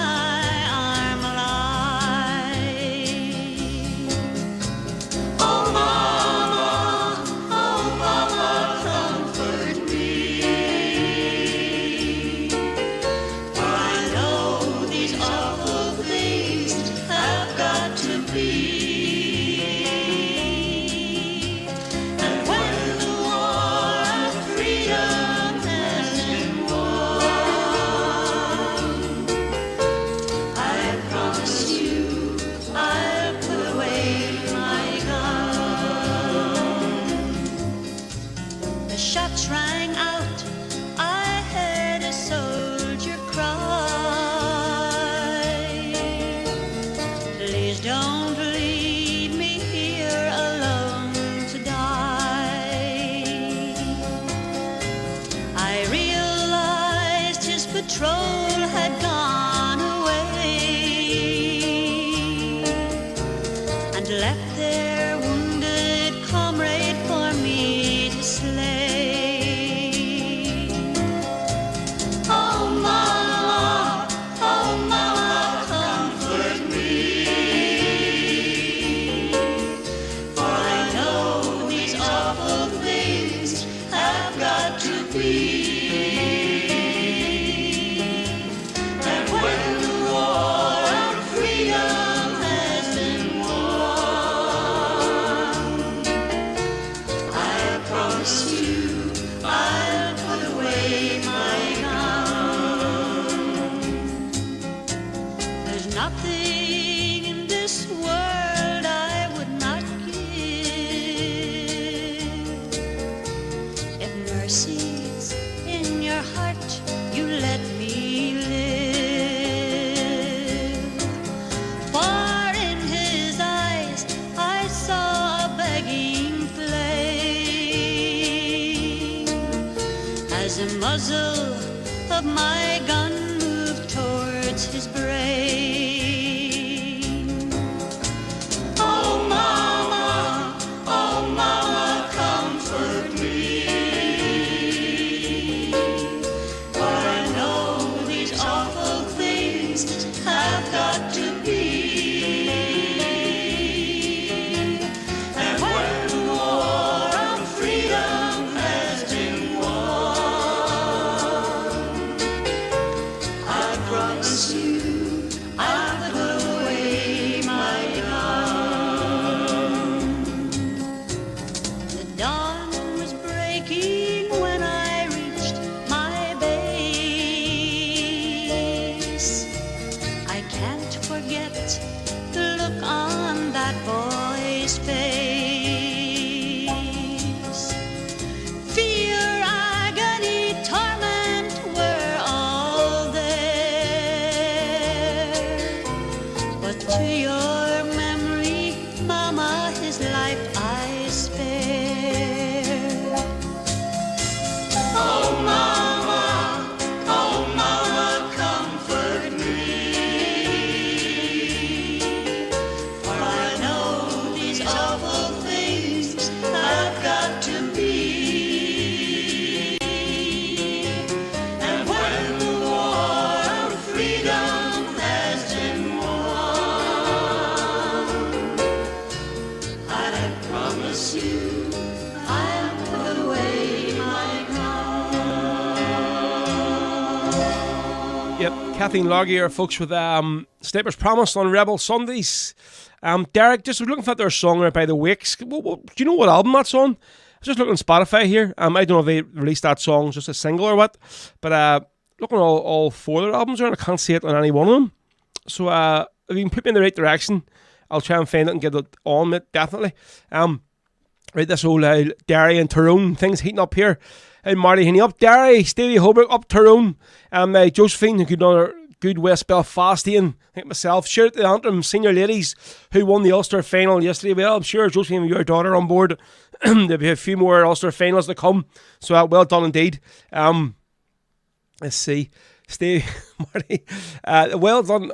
as the muzzle of my gun moved towards his brain. Oh mama, comfort me, for I know these awful things have got to be. And when the war of freedom has been won, I promise you I'll put away my gun. The dawn was breaking when I reached my base. I can't forget the look on that boy's face. Fear, agony, torment were all there. But to your memory, Mama, his life I spare. Oh mama, comfort me, for I know these awful things have got to be. And when the war of freedom has been won, I promise you I'll put away my gun. Yep, Kathleen Largy here, folks, with Sniper's Promise on Rebel Sundays. Derek, just looking for their song there by the Wakes. Do you know what album that's on? I was just looking on Spotify here. I don't know if they released that song just a single or what, but looking at all four of their albums there, and I can't see it on any one of them. So if you can put me in the right direction, I'll try and find it and get it on it, definitely. Right, this whole Derry and Tyrone thing's heating up here. And Marty Heaney up Derry, Stevie Holbrook up Tyrone, Josephine, another good West Belfastian, I think myself. Shout out to the Antrim senior ladies who won the Ulster final yesterday. Well, I'm sure Josephine, with your daughter on board, there'll be a few more Ulster finals to come. So well done indeed. Let's see, Steve, Marty, well done.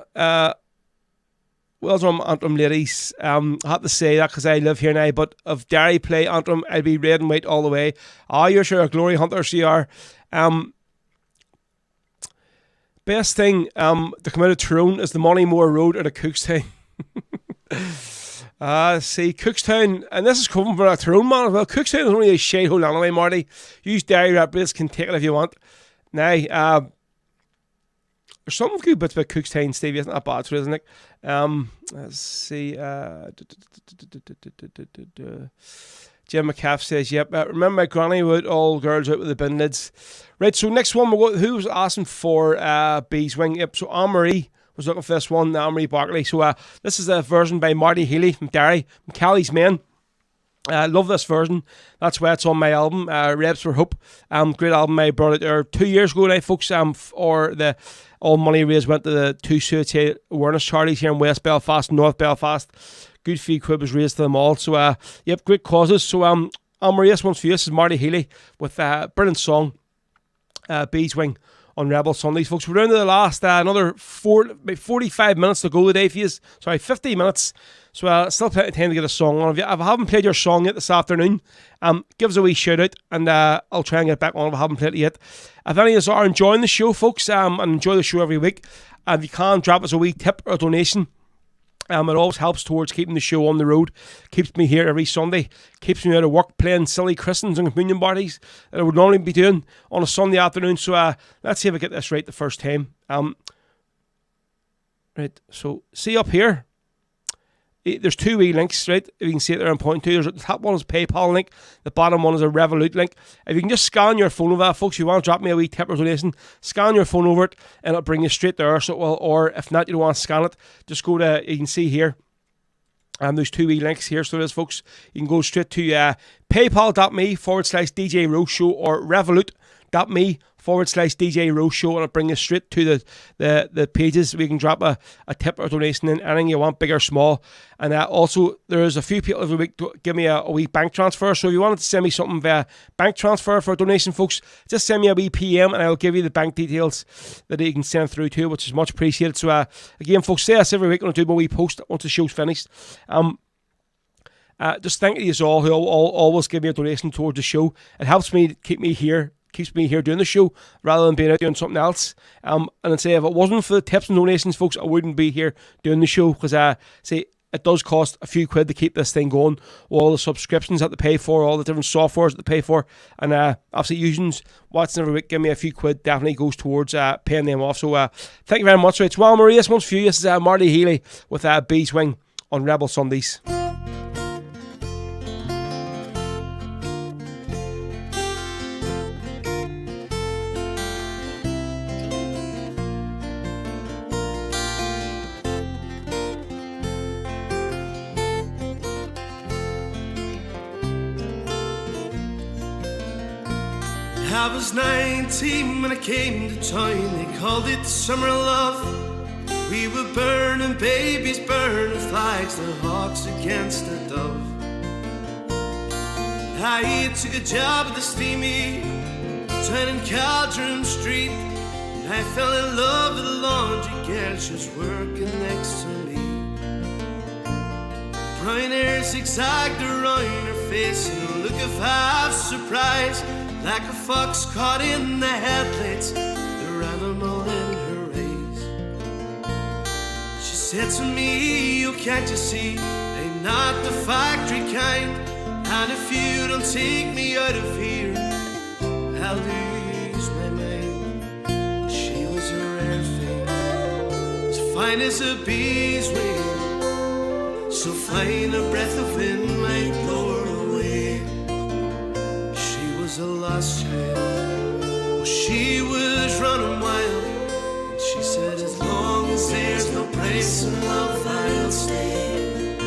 Well done, Antrim ladies. I have to say that because I live here now, but if Derry play Antrim, I'll be red and white all the way. You're sure a glory hunters you are. Best thing to come out of Tyrone is the Moneymore Road out of Cookstown. See, Cookstown, and this is coming from a Tyrone man as well. Cookstown is only a shithole anyway, Marty. Use Derry residents can take it if you want. Now, there's some good bits about Cookstown, Stevie, isn't that bad, isn't it? Let's see. Jim McCaff says, yep, remember my granny would all girls out with the bin lids. Right, so next one, who was asking for Bees Wing? Yep, so Anne-Marie was looking for this one, Anne-Marie Barkley. So this is a version by Marty Healy from Derry, from Callie's Men. Love this version. That's why it's on my album, Rebs for Hope. Great album I brought it there 2 years ago now, folks. Or the all money raised went to the two suicide awareness charities here in West Belfast and North Belfast. Good fee quid was raised to them all. So yep, great causes. So Anne-Marie, this one's for you. This is Marty Healy with a brilliant song, Bees Wing on Rebel Sundays, folks. We're down to the last another 45 minutes to go today for you. Sorry, 50 minutes. So still plenty of time to get a song on. If I haven't played your song yet this afternoon, give us a wee shout out and I'll try and get back on if I haven't played it yet. If any of you are enjoying the show, folks, and enjoy the show every week, if you can, drop us a wee tip or a donation. It always helps towards keeping the show on the road. Keeps me here every Sunday. Keeps me out of work playing silly christenings and communion parties that I would normally be doing on a Sunday afternoon. So let's see if I get this right the first time. Right, so see up here. There's two wee links, right? If you can see it there and point to. The top one is a PayPal link. The bottom one is a Revolut link. If you can just scan your phone over that, folks, if you want to drop me a wee tip or donation, scan your phone over it and it'll bring you straight there. So, well, or if not, you don't want to scan it, just go to, you can see here, there's two wee links here. So there's, folks, you can go straight to paypal.me/DJ Rose Show or Revolut facebook.me/DJ Rose Show, and I'll bring you straight to the pages. We can drop a tip or donation in anything you want, big or small. And also, there's a few people every week to give me a wee bank transfer. So if you wanted to send me something via bank transfer for a donation, folks, just send me a wee PM and I'll give you the bank details that you can send through to, which is much appreciated. So again, folks, say us every week. I'll do my wee post once the show's finished. Just thank you all who always give me a donation towards the show. It helps me keeps me here doing the show rather than being out doing something else. And I'd say if it wasn't for the tips and donations, folks, I wouldn't be here doing the show, because it does cost a few quid to keep this thing going. All the subscriptions that they pay for, all the different softwares that they pay for, and obviously using watching every week, give me a few quid, definitely goes towards paying them off. So thank you very much. So it's Well Marie, this one's for you. This is Marty Healy with Bees Wing on Rebel Sundays. I was 19 when I came to town. They called it summer love. We were burning babies, burning flags, the hawks against the dove. I took a job at the steamy town in Caldron Street, and I fell in love with a laundry girl. She was working next to me. Brown hair zigzagged around her face and a look of half surprise, like a fox caught in the headlights, the animal in her race. She said to me, "Oh, can't you see, I'm not the factory kind, and if you don't take me out of here, I'll lose my mind." She was a rare thing, as fine as a bee's wing, so fine a breath of wind might blow her away. A lost child, well, she was running wild, and she said, "As long as there's no price in love, I'll stay.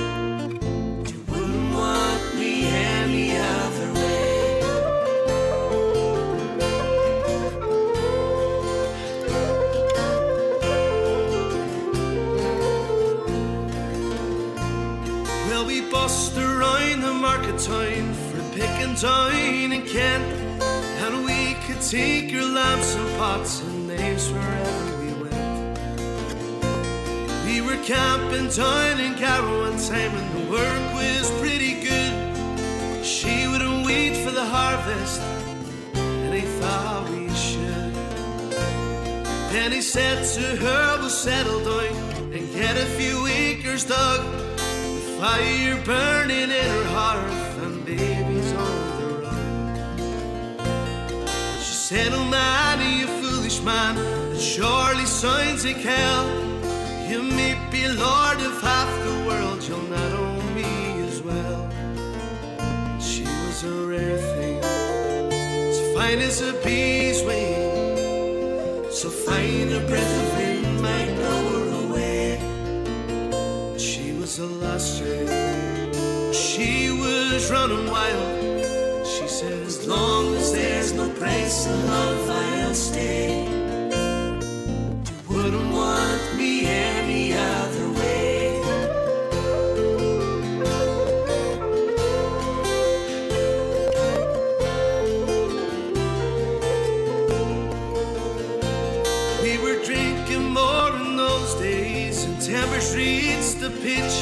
You wouldn't want me any other way." Well, we bust around the market town for picking down in Kent, and we could take your lamps and pots and names wherever we went. We were camping down in Carrow one time, and the work was pretty good. She wouldn't wait for the harvest, and I thought we should. Then he said to her, "We'll settle down and get a few acres dug, the fire burning in her hearth and babies on the run." She said, "Oh man, you foolish man, that surely sounds like hell. You may be lord of half the world, you'll not own me as well." She was a rare thing, as fine as a bee's wing, so fine a breath of wind might blow her away. She was a lost child, she was running wild. She said, "As long as there's no price in love, I'll stay. You wouldn't want me any other way." We were drinking more in those days, and temper streets the pitch.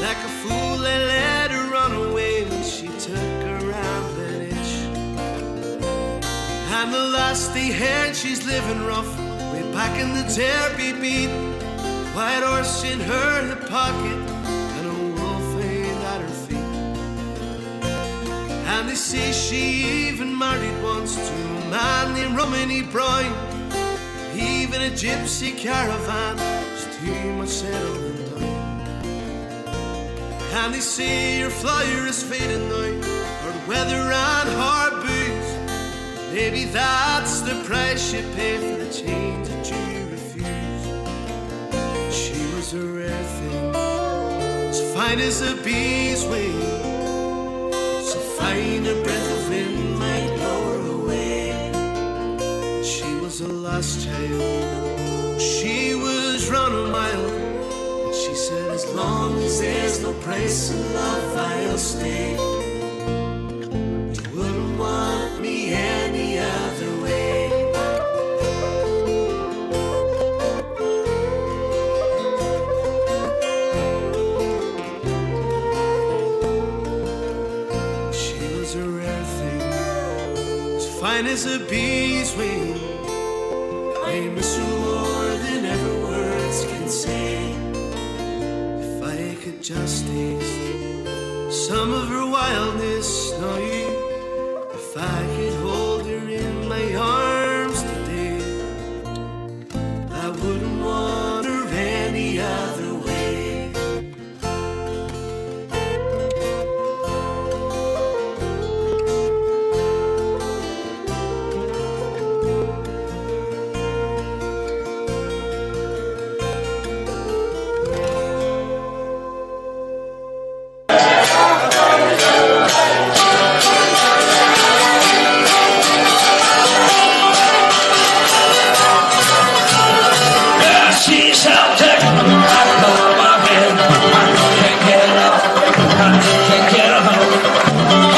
Like a fool, I let her run away when she took her rambling itch. And the last they heard, she's living rough, way back in the Derby beat. White horse in her hip pocket, and a wolf ain't at her feet. And they say she even married once to a man named Romany Brown. Even a gypsy caravan was too much settling down. And they say your flyer is fading now, hard weather and hard booze. Maybe that's the price you pay for the change that you refuse. She was a rare thing, as fine as a bee's wing, so fine a breath of wind might blow her away. last child. She was running wild, and she said, as long as there's no price in love, I'll stay. You wouldn't want me any other way. She was a rare thing, as fine as a bee's wing. I miss her more than ever words can say. If I could just taste some of her wildness now, if I could hold her in my arms today, I wouldn't want her any other way. She's Celtic, I know my head, I can't get it up, I can't get it up.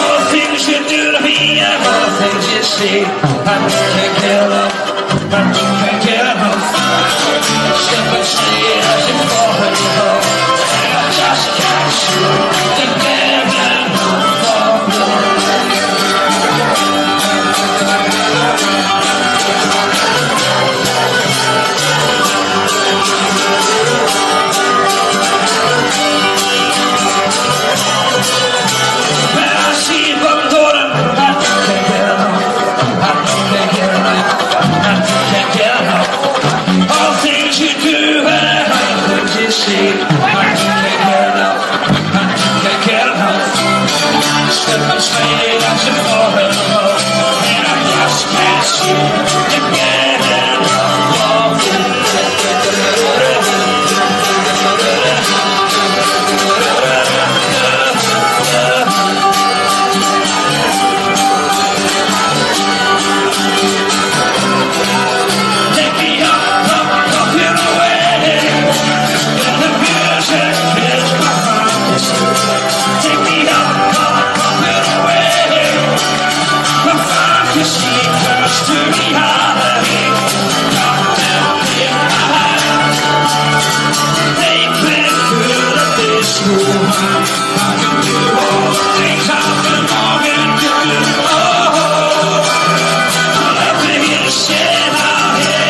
All the things you do to me and all the things you say, I can't get it up, I can't get it up. Step and say as you fall in love, and I just can't see the getting up. When I see them going, I can't get it up, I can't get it up, I can't get it up. All the things you do and all the things you say, I can't get it up, I can't get it up. Step and say as you fall in love, and I just can't see the getting up. Take me up, walking away, and the music is my fantasy. Take me up, walking away, my fantasy turns to reality. Locked down in my heart, they play through the disco. I can do all the things I've been longing to do. Oh, let me hear you say now, yeah.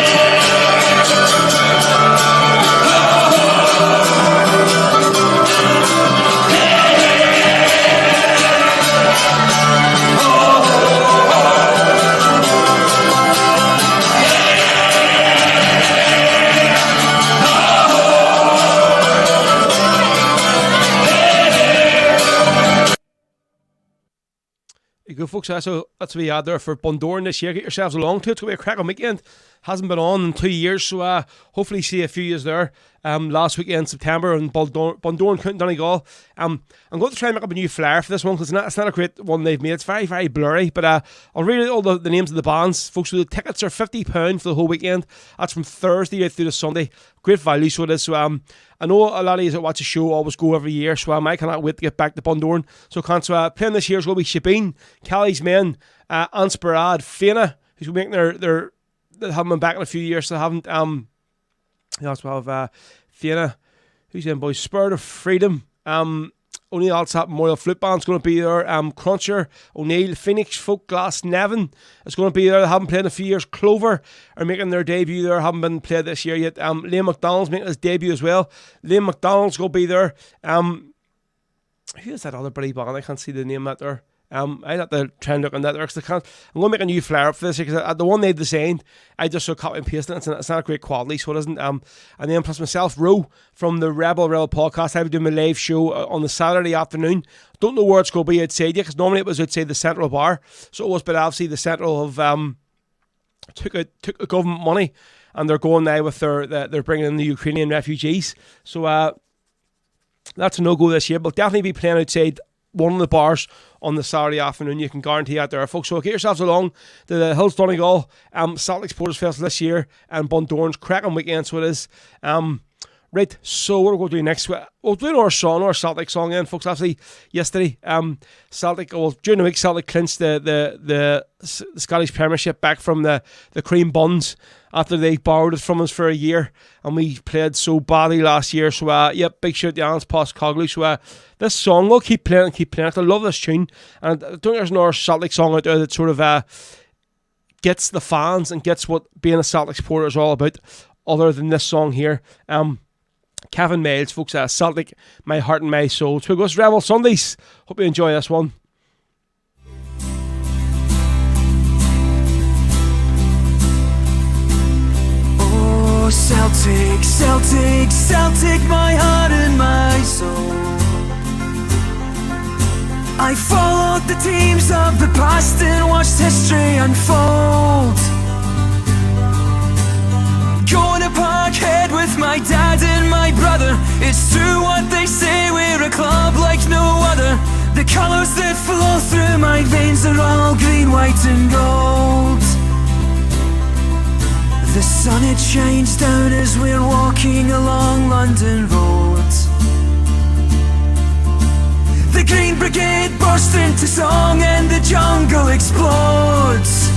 You go, folks. That's what we had there for Bundoran this year. Get yourselves along to it. It's going to be a cracking weekend. Hasn't been on in 2 years, so hopefully see a few years there. Last weekend, September, in Bundoran, County Donegal. I'm going to try and make up a new flyer for this one because it's not a great one they've made. It's very, very blurry, but I'll read out all the names of the bands. Folks, so the tickets are £50 for the whole weekend. That's from Thursday right through to Sunday. Great value, so it is. So I know a lot of you that watch the show always go every year, so I cannot wait to get back to Bundoran. So playing this year is going to be Shebeen, Callie's Men, Ansparad, Fianna, who's making they haven't been back in a few years, so they haven't. You also have Fianna, who's in, boys? Spirit of Freedom, O'Neill Alsap Memorial Flute Band's going to be there. Cruncher, O'Neill, Phoenix Folk Glass, Nevin is going to be there. They haven't played in a few years. Clover are making their debut there. Haven't been played this year yet. Liam McDonald's making his debut as well. Liam McDonald's going to be there. Who is that other bloody band? I can't see the name out there. I have to try and look on that there because I'm going to make a new flyer up for this because the one they designed, I just sort of copy and paste it. It's not a great quality, so it isn't. And then plus myself, Ro from the Rebel podcast. I'll be doing my live show on the Saturday afternoon. Don't know where it's going to be outside yet because normally it was outside the Central Bar, so it was. But obviously the Central have took a government money and they're going now with they're bringing in the Ukrainian refugees. So that's a no go this year. But definitely be playing outside one of the bars on the Saturday afternoon. You can guarantee that there, folks. So get yourselves along to the Hills Donegal Celtic Supporters Festival this year and Bundorn's cracking weekend, so it is. Right, so what are we going to do next? We'll do our Celtic song then, folks. Actually, yesterday, Celtic, during the week, Celtic clinched the Scottish Premiership back from the Cream Buns after they borrowed it from us for a year, and we played so badly last year. So, big shout to Alan's Postcoglu. So, this song, we'll keep playing it. I love this tune, and I don't think there's another Celtic song out there that sort of gets the fans and gets what being a Celtic supporter is all about, other than this song here. Kevin Miles, folks, Celtic, My Heart and My Soul. So it goes Rebel Sundays. Hope you enjoy this one. Oh, Celtic, Celtic, Celtic, my heart and my soul. I followed the teams of the past and watched history unfold. Going to Parkhead with my dad and my brother. It's true what they say, we're a club like no other. The colours that flow through my veins are all green, white and gold. The sun, it shines down as we're walking along London Road. The Green Brigade burst into song and the jungle explodes.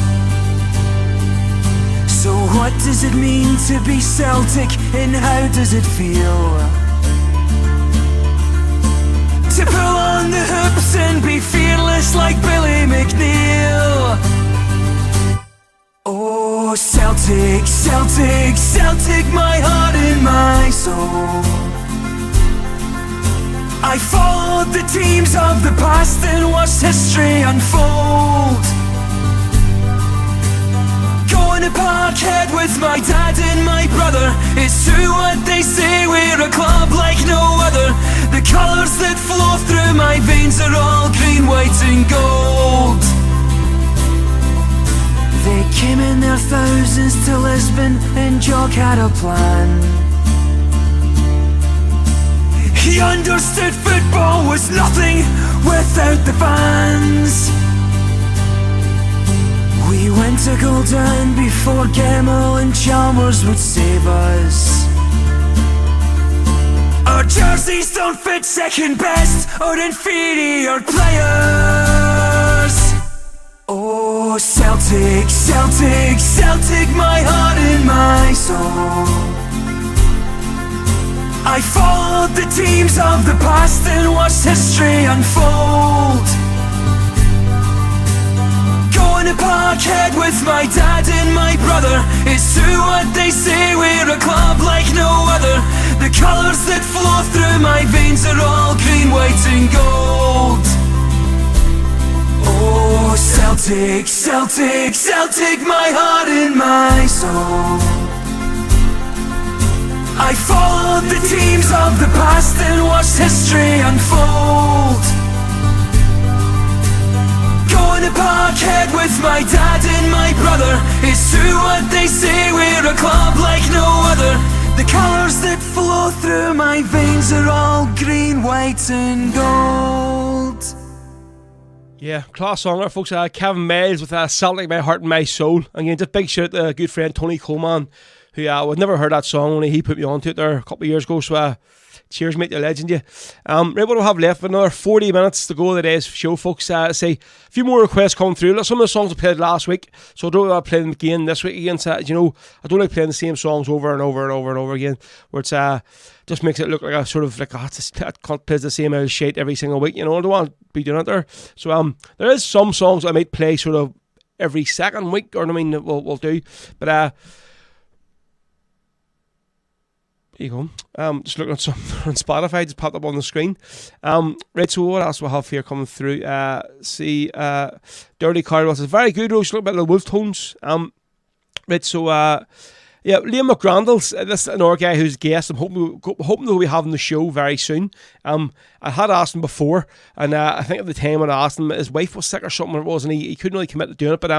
So what does it mean to be Celtic, and how does it feel to pull on the hoops and be fearless like Billy McNeil? Oh, Celtic, Celtic, Celtic, my heart and my soul. I followed the teams of the past and watched history unfold. Going to Parkhead with my dad and my brother. It's true what they say, we're a club like no other. The colours that flow through my veins are all green, white and gold. They came in their thousands to Lisbon and Jock had a plan. He understood football was nothing without the fans. We went to Golden before Gemmell and Chalmers would save us. Our jerseys don't fit second best or inferior players. Oh, Celtic, Celtic, Celtic, my heart and my soul. I followed the teams of the past and watched history unfold. Going to Parkhead with my dad and my brother. It's true what they say, we're a club like no other. The colours that flow through my veins are all green, white and gold. Oh, Celtic, Celtic, Celtic, my heart and my soul. I followed the teams of the past and watched history unfold. Going to Parkhead with my dad and my brother. It's true what they say, we're a club like no other. The colours that flow through my veins are all green, white and gold. Yeah, class song there, folks. Kevin Miles with Celtic, My Heart and My Soul. Again, just big shout out to a good friend Tony Coleman, who I'd never heard that song, only he put me onto it there a couple of years ago. So cheers, mate, you legend, you. Right, what do we have left? Another 40 minutes to go of today's show, folks. Say a few more requests come through. Some of the songs I played last week, so I don't want to play them again this week again. So, you know, I don't like playing the same songs over and over and over and over again, where it's just makes it look like a sort of like I can't play the same old shit every single week. You know, I don't want to be doing it there. So there is some songs I might play sort of every second week, or I mean, we'll do, but there you go. Just looking at some on Spotify, just popped up on the screen. Right, so what else do we have here coming through? Dirty Carlos is very good. Just look at the wolf tones. Right, so yeah, Liam McGrandles, this is another guy who's a guest. I'm hoping that we'll have him on the show very soon. I had asked him before, and I think at the time when I asked him, his wife was sick or something, or it was, and he couldn't really commit to doing it. But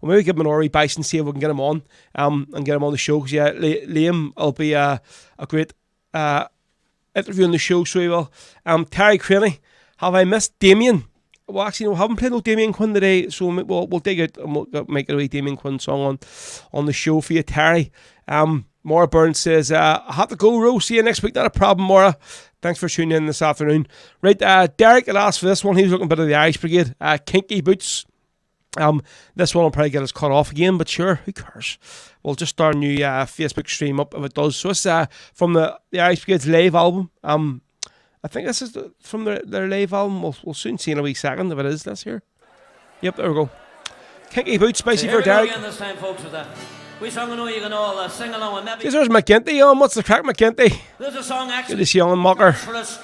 we'll maybe give him an Ori Bice and see if we can get him on, and get him on the show. Because yeah, Liam will be a great interview on the show. So he will. Terry Craney Have I missed Damien? Well, actually, no, we haven't played no Damien Quinn today, so we'll dig out and we'll make a wee Damien Quinn song on the show for you, Terry. Maura Burns says, I have to go, Ro. See you next week. Not a problem, Maura. Thanks for tuning in this afternoon. Right, Derek had asked for this one. He was looking a bit of the Irish Brigade. Kinky Boots. This one will probably get us cut off again, but sure, who cares? We'll just start a new Facebook stream up if it does. So it's from the Irish Brigade's live album. I think this is from their live album. We'll soon see in a wee second if it is this here. Yep, there we go. Kinky Boots, spicy for Derek. Again this time, folks, with that. We song I know you can all sing along with. Maybe. There's McGinty on. What's the crack, McGinty? There's a song actually. This young mucker. For us,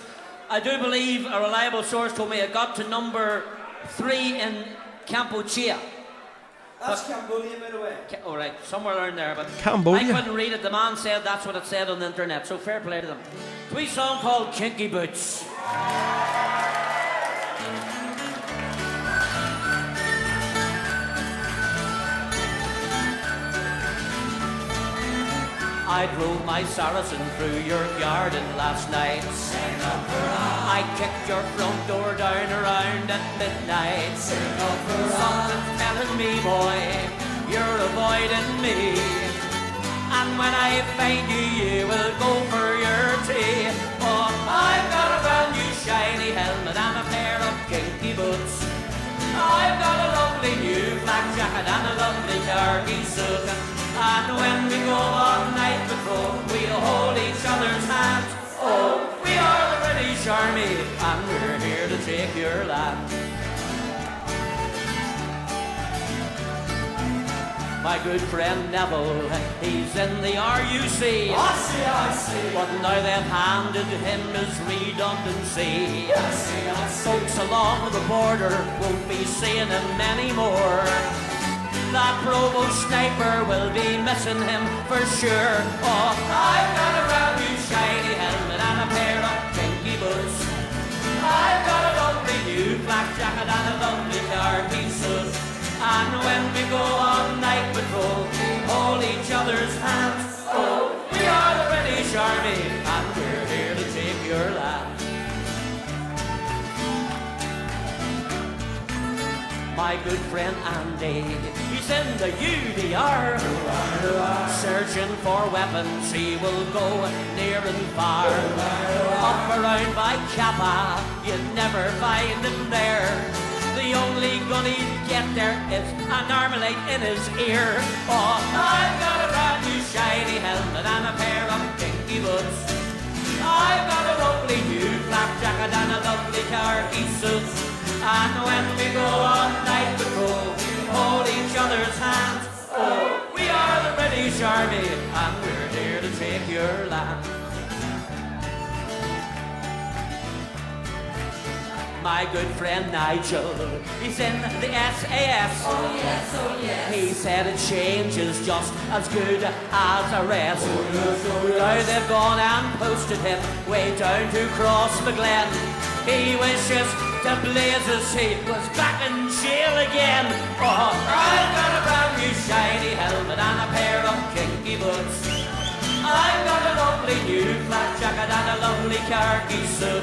I do believe a reliable source told me it got to number 3 in Cambodia. That's Cambodia, by the way. Oh, right, somewhere around there. But Cambodia? I couldn't read it. The man said that's what it said on the internet, so fair play to them. It's a wee song called Kinky Boots. I drove my Saracen through your garden last night. I kicked your front door down around at midnight. Something's telling me, boy, you're avoiding me. And when I find you, you will go for your tea. Oh, I've got a brand new shiny helmet and a pair of kinky boots. I've got a lovely new black jacket and a lovely khaki suit. And when we go on night patrol, we'll hold each other's hands. Oh, we are the British Army, and we're here to take your land. My good friend Neville, he's in the RUC. I see. But now they've handed him his redundancy. I see. Folks along the border won't be seeing him anymore. That provost sniper will be missing him for sure. Oh, I've got a brand new shiny helmet and a pair of kinky boots. I've got a lovely new black jacket and a lovely khaki suit. And when we go on night patrol, we hold each other's hands. Oh, we are the British Army, and we're here to take your land. My good friend Andy, he's in the UDR, searching for weapons. He will go near and far. Up around by Kappa, you'd never find him there. The only gun he'd get there is an Armalite in his ear. Oh, I've got a brand new shiny helmet and a pair of kinky boots. I've got a lovely new black jacket and a lovely khaki suit. And when we go on night patrol, we hold each other's hands. Oh, we are the British Army, and we're here to take your land. My good friend Nigel, he's in the SAS. Oh yes, oh yes. He said a change is just as good as a rest. Oh yes, oh yes. Now they've gone and posted him way down to Cross the Glen. He wishes to blazes he was back in jail again. Oh, I've got a brand new shiny helmet and a pair of kinky boots. I've got a lovely new black jacket and a lovely khaki suit.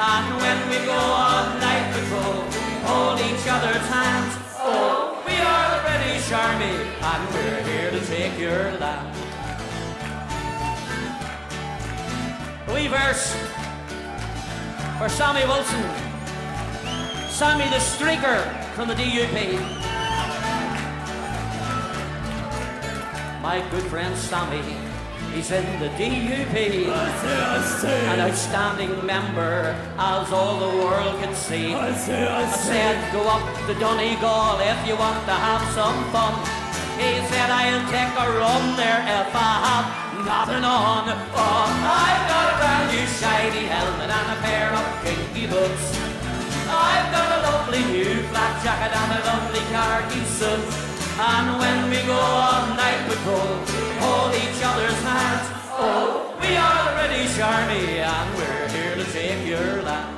And when we go on night patrol, we hold each other's hands. Oh, we are the British Army, and we're here to take your land. Wee verse for Sammy Wilson. Sammy the Streaker from the DUP. My good friend Sammy, he's in the DUP. An outstanding member, as all the world can see. I said, go up to Donegal if you want to have some fun. He said, I'll take a run there if I have nothing on. Oh, I've got a brand new shiny helmet and a pair of kinky boots. I've got a lovely new black jacket and a lovely khaki suit. And when we go on night patrol, we hold each other's hands. Oh, we are the British Army, and we're here to take your land.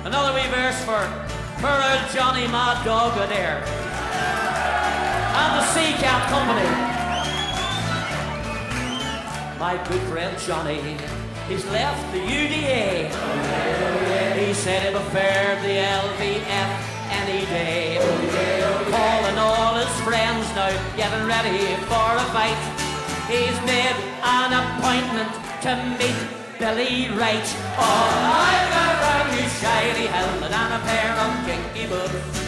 Another wee verse for poor old Johnny Mad Dog there, and the Sea Cat Company. My good friend Johnny, he's left the UDA. He said he preferred the LVF any day. Calling all his friends now, getting ready for a fight. He's made an appointment to meet Billy Wright. Oh, I've got a brand new shiny helmet and a pair of kinky boots.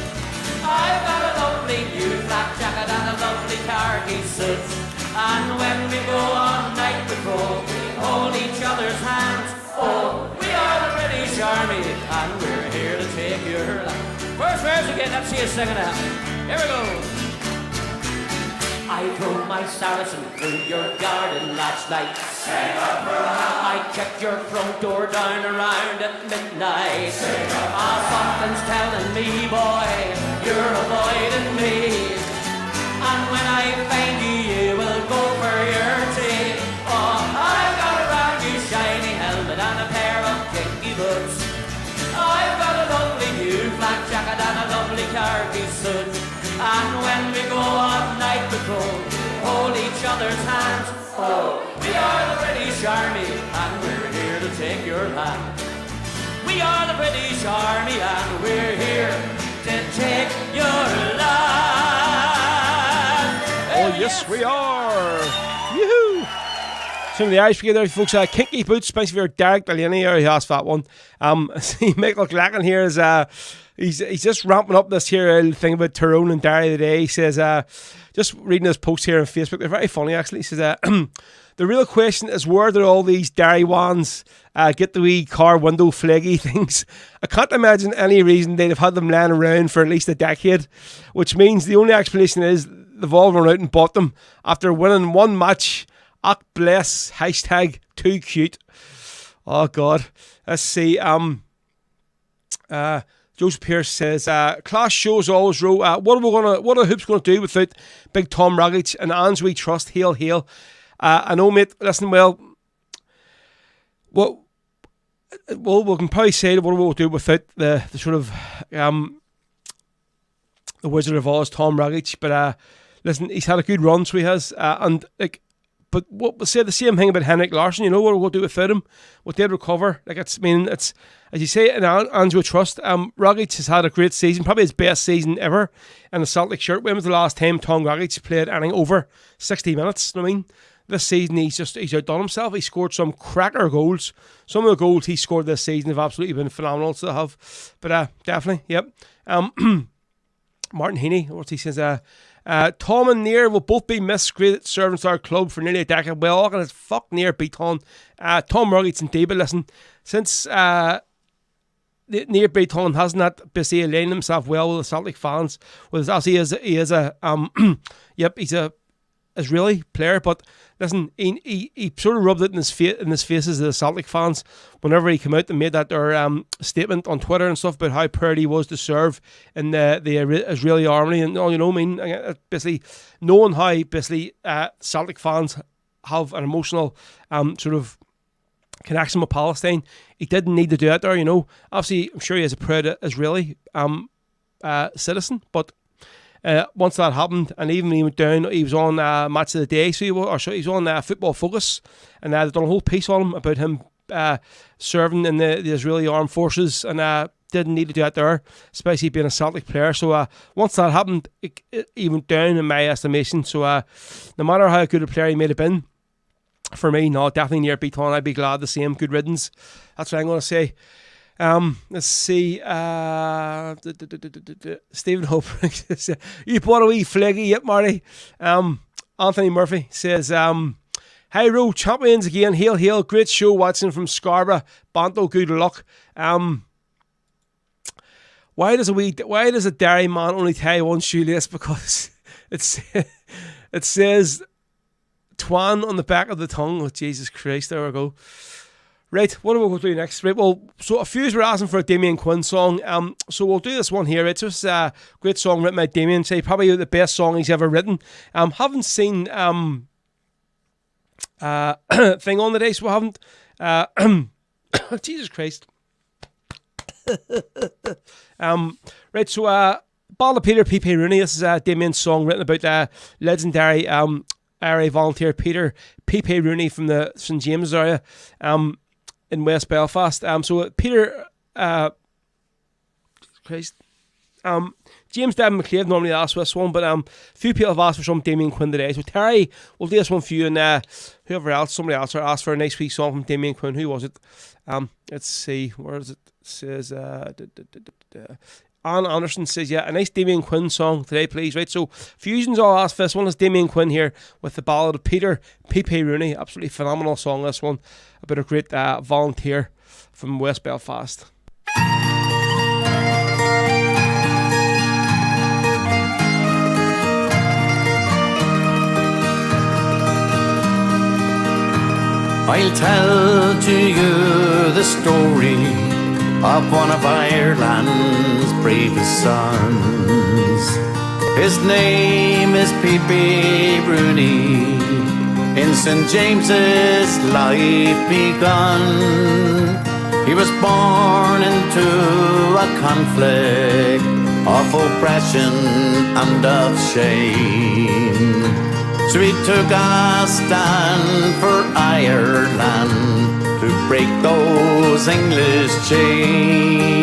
I've got a lovely new black jacket and a lovely khaki suit. And when we go on night patrol, we hold each other's hands. Oh, we are the British Army, and we're here to take your land. First verse again, let's see you singing it. Here we go. I drove my Saracen through your garden last night. I kicked your front door down around at midnight. Something's telling me, boy, you're avoiding me. And when I find you, you will go for your tea. Oh, I've got a brand new shiny helmet and a pair of kinky boots. I've got a lovely new black jacket and a lovely khaki suit. And when we go on night patrol, hold each other's hands. Oh, we are the British Army, and we're here to take your land. We are the British Army, and we're here to take your land. Oh, yes, we are. Yoo-hoo! Some of the Irish brigade there, folks. Kinky boots, especially for Derek Delaney. He asked that one. See, Michael Glacken here is he's just ramping up this here thing about Tyrone and Derry today. He says, just reading his posts here on Facebook, they're very funny actually. He says, the real question is where do all these Derry ones get the wee car window flaggy things? I can't imagine any reason they'd have had them laying around for at least a decade, which means the only explanation is they've all run out and bought them after winning one match. Act bless, hashtag too cute. Oh God. Let's see. Joseph Pierce says, class shows always row. What are Hoops gonna do without big Tom Rogic and Anne's we trust? Hail, hail. I know, mate, listen, well we can probably say what we'll do without the sort of the Wizard of Oz, Tom Rogic, but listen, he's had a good run, so he has, and like, but what we'll say the same thing about Henrik Larsson. You know what we'll do without him? What they'd recover. Like it's as you say in Andrew Trust. Rogic has had a great season, probably his best season ever in the Celtic shirt. When was the last time Tom Rogic played anything over 60 minutes? You know what I mean, this season he's outdone himself. He scored some cracker goals. Some of the goals he scored this season have absolutely been phenomenal. So they have, but definitely, yep. Martin Heaney, what he says, Tom and Near will both be missed. Great servants our club for nearly a decade. Well, all going to fuck Near beat on. Tom Rogic and David, listen, since Near Beaton hasn't that busy aligning himself well with the Celtic fans, as he is a yep, he's a Israeli player, but listen, he sort of rubbed it in his faces of the Celtic fans whenever he came out and made that their statement on Twitter and stuff about how proud he was to serve in the Israeli army, and you know what I mean, basically knowing how basically Celtic fans have an emotional sort of connection with Palestine. He didn't need to do that there, you know. Obviously, I'm sure he is a proud Israeli citizen, but once that happened, and even when he went down, he was on Match of the Day, so he was on Football Focus, and they've done a whole piece on him about him serving in the Israeli armed forces, and didn't need to do that there, especially being a Celtic player. So once that happened, he went down in my estimation. So no matter how good a player he may have been, for me, no, definitely Near Beaton. I'd be glad to see him. Good riddance. That's what I'm going to say. Let's see. Stephen Hope. You bought a wee flaggy yet, Marty? Anthony Murphy says, hi, Ro, champions again. Hail, hail. Great show watching from Scarborough. Banto, good luck. Why does a dairy man only tie one shoelace? Because it says Twan on the back of the tongue. Oh, Jesus Christ, there we go. Right, what are we going to do next? Right, well, so a few were asking for a Damien Quinn song. So we'll do this one here. It's just a great song written by Damien. Say probably the best song he's ever written. Haven't seen thing on the day, so we haven't. Jesus Christ. Right, so Ballad of Peter P.P. Rooney. This is Damien's song written about legendary IRA volunteer Peter P.P. Rooney from the St James area. in West Belfast. So Peter, Christ, James Devon McCleave normally asks for this one, but few people have asked for some Damien Quinn today. So Terry, we'll do this one for you, and whoever else, somebody else asked for a nice wee song from Damien Quinn. Who was it? Let's see, where is it? It says Anne Anderson says, yeah, a nice Damien Quinn song today, please. Right, so Fusion's all asked for this one. Is Damien Quinn here with the Ballad of Peter P.P. Rooney. Absolutely phenomenal song, this one. A bit of great volunteer from West Belfast. I'll tell to you the story of one of Ireland's bravest sons. His name is P.P. Rooney. In St. James's life begun. He was born into a conflict of oppression and of shame. So he took a stand for Ireland to break those English chains.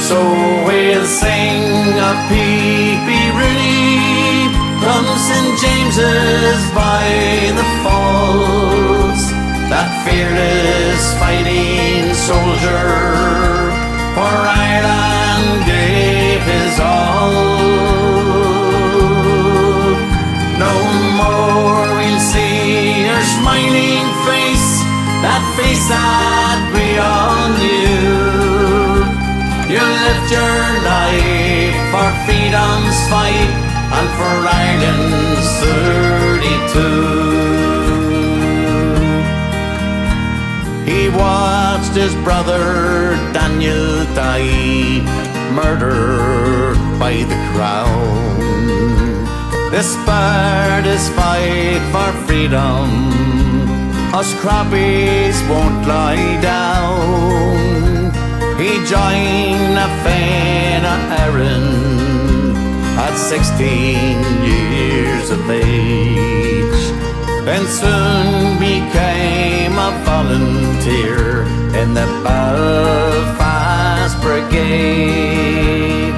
So we'll sing of P.P. Rooney from St. James's by the Falls, that fearless fighting soldier for Ireland gave his all. No more we'll see her smiling face, that face that we all knew. You lived your life for freedom's fight and for Ireland's 32. He watched his brother Daniel die, murdered by the crown. This spurred his fight for freedom. Us crappies won't lie down. He joined a Fena Erin at 16 years of age, then soon became a volunteer in the Belfast Brigade.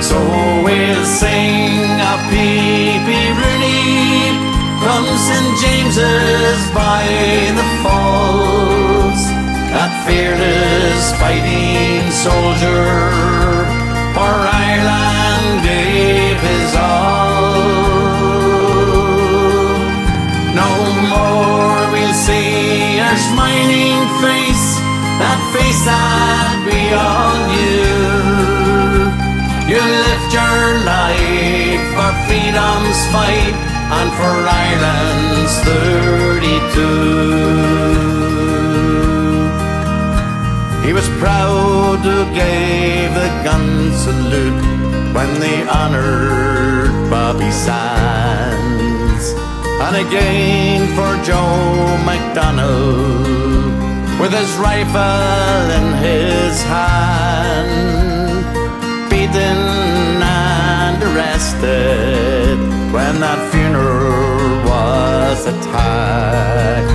So we'll sing of P.P. Rooney from St. James's by the Falls, that fearless fighting soldier for Ireland gave his all. No more we'll see her smiling face, that face that we all knew. You lived your life for freedom's fight and for Ireland's 32. He was proud to give the gun salute when they honoured Bobby Sands, and again for Joe McDonald with his rifle in his hand. And arrested when that funeral was attacked.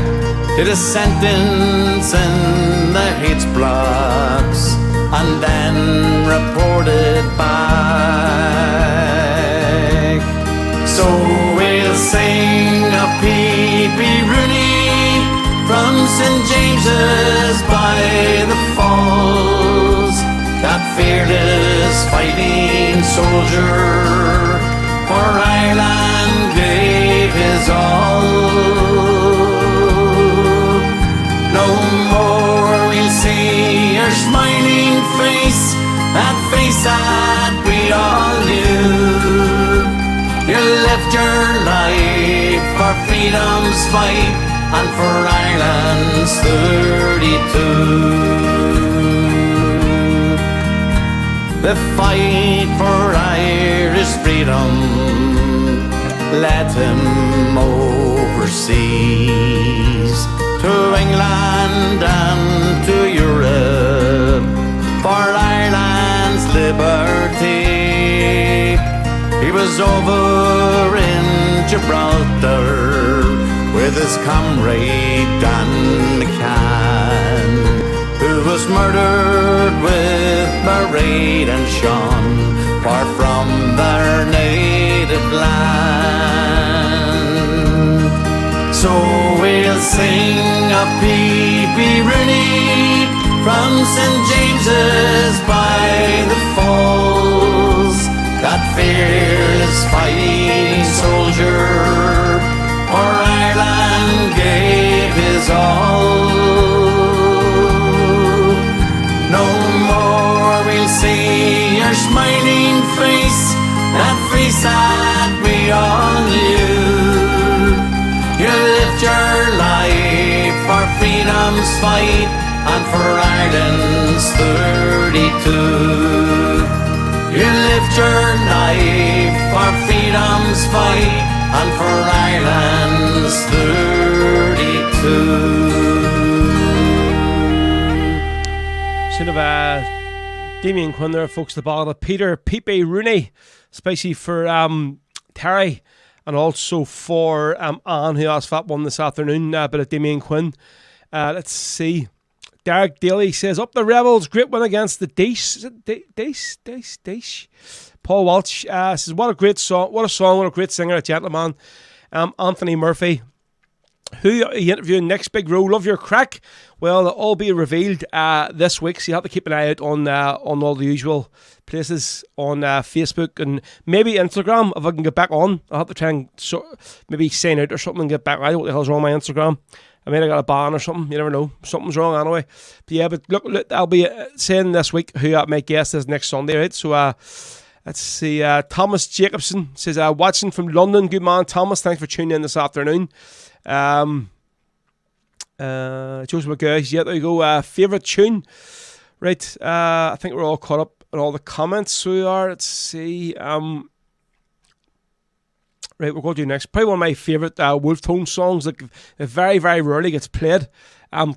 Did a sentence in the H blocks and then reported back. So we'll sing of P.P. Rooney from St. James's by the Falls, that fearless fighting soldier for Ireland gave his all. No more we'll see her smiling face, that face that we all knew. You lived your life for freedom's fight and for Ireland's 32. The fight for Irish freedom led him overseas, to England and to Europe, for Ireland's liberty. He was over in Gibraltar with with his comrade Dan McCann, who was murdered with Mairead and Sean, far from their native land. So we'll sing of P.P. Rooney from St. James's by the Falls, that fearless fighting soldier for Ireland gave his all. No more we'll see your smiling face, that face that we all knew. You lived your life for freedom's fight and for Ireland's 32. You lived your life for freedom's fight and for Ireland's 32. Sort of Damien Quinn there, folks, the Ballad, Peter P.P. Rooney, spicy for Terry, and also for Anne, who asked for that one this afternoon, a bit of Damien Quinn. Let's see. Derek Daly says, up the Rebels, great win against the Dice. Is it Dice? Paul Walsh says, what a great song, what a great singer, a gentleman. Anthony Murphy, who are you interviewing next, Big Row? Love your crack. Well, they'll all be revealed this week, so you have to keep an eye out on all the usual places, on Facebook and maybe Instagram, if I can get back on. I'll have to try and maybe sign out or something and get back. I don't know what the hell's wrong with my Instagram. I mean, I got a ban or something. You never know. Something's wrong anyway. But yeah, but look I'll be saying this week who I might guess is next Sunday, right? So let's see. Thomas Jacobson says, watching from London. Good man, Thomas. Thanks for tuning in this afternoon. Joseph McGuinness. Yeah, there you go. Favourite tune. Right. I think we're all caught up on all the comments. So we are. Let's see. Right, we're going to do next. Probably one of my favourite Wolf Tone songs that very, very rarely gets played.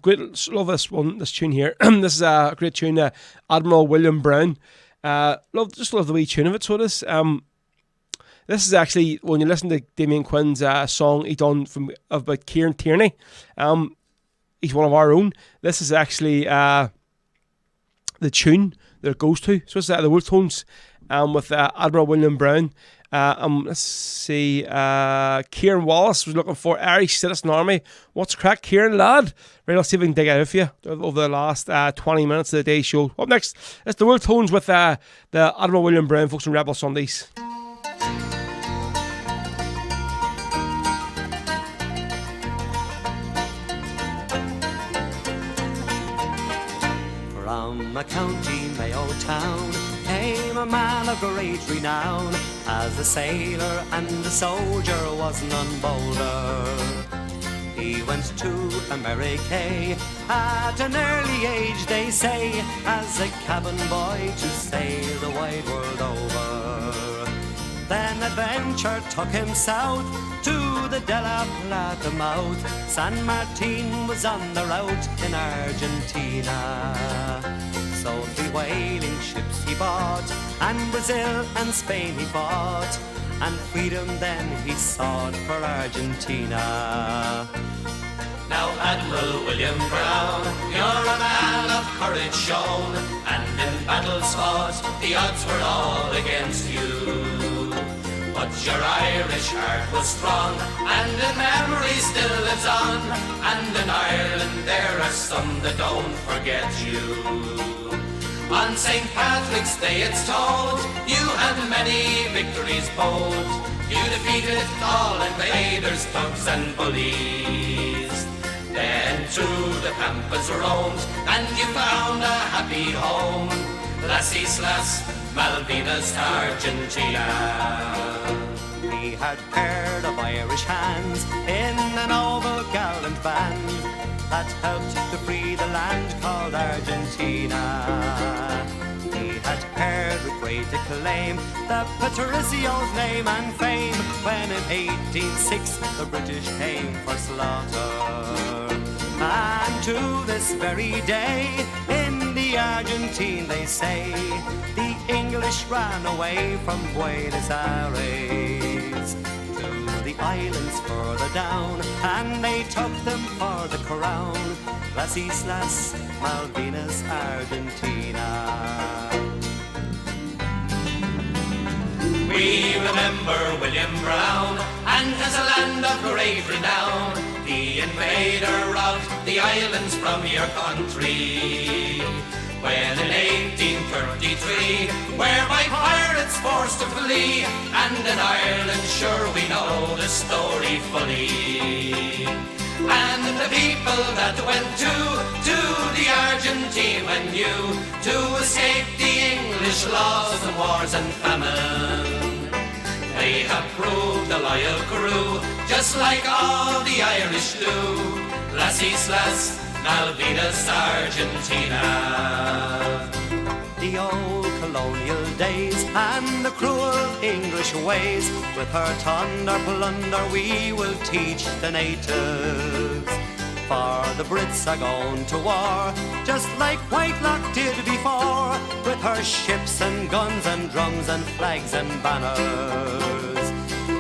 Great, love this tune here. This is a great tune, Admiral William Brown. Love the wee tune of it, so it is. This is actually, when you listen to Damien Quinn's song he done about Kieran Tierney, he's one of our own. This is actually the tune that it goes to. So it's the Wolf Tones with Admiral William Brown. Let's see. Kieran Wallace was looking for Irish Citizen Army. What's crack, Kieran, lad? Right, I'll see if we can dig it out for you over the last 20 minutes of the day's show. Up next, it's the Wolf Tones with the Admiral William Brown, folks, on Rebel Sundays. From a county Mayo town came a man of great renown. As a sailor and a soldier was none bolder. He went to America at an early age, they say, as a cabin boy to sail the wide world over. Then adventure took him south to the De La Plata mouth. San Martin was on the route in Argentina. So 3 whaling ships he bought, and Brazil and Spain he fought, and freedom then he sought for Argentina. Now Admiral William Brown, you're a man of courage shown, and in battles fought, the odds were all against you. But your Irish heart was strong, and in memory still lives on, and in Ireland there are some that don't forget you. On St. Patrick's Day it's told, you had many victories bold. You defeated all invaders, thugs and bullies. Then through the pampas roamed, and you found a happy home, Las Islas Malvinas, Argentina. He had heard of Irish hands in a noble gallant band that helped to free the land called Argentina. He had heard with great acclaim the Patricio's name and fame when in 1806 the British came for slaughter. And to this very day in the Argentine they say the English ran away from Buenos Aires to the islands further down, and they took them for the crown. Las Islas Malvinas, Argentina. We remember William Brown, and as a land of great renown, the invader robbed the islands from your country. When in 1833, where by pirates forced to flee, and in Ireland sure we know the story fully. And the people that went to the Argentine when you to escape the English laws and wars and famine. They have proved a loyal crew, just like all the Irish do. Las Islas Malvinas, Argentina. The old colonial days and the cruel English ways, with her thunder plunder we will teach the natives. For the Brits are going to war, just like Whitelock did before, with her ships and guns and drums and flags and banners.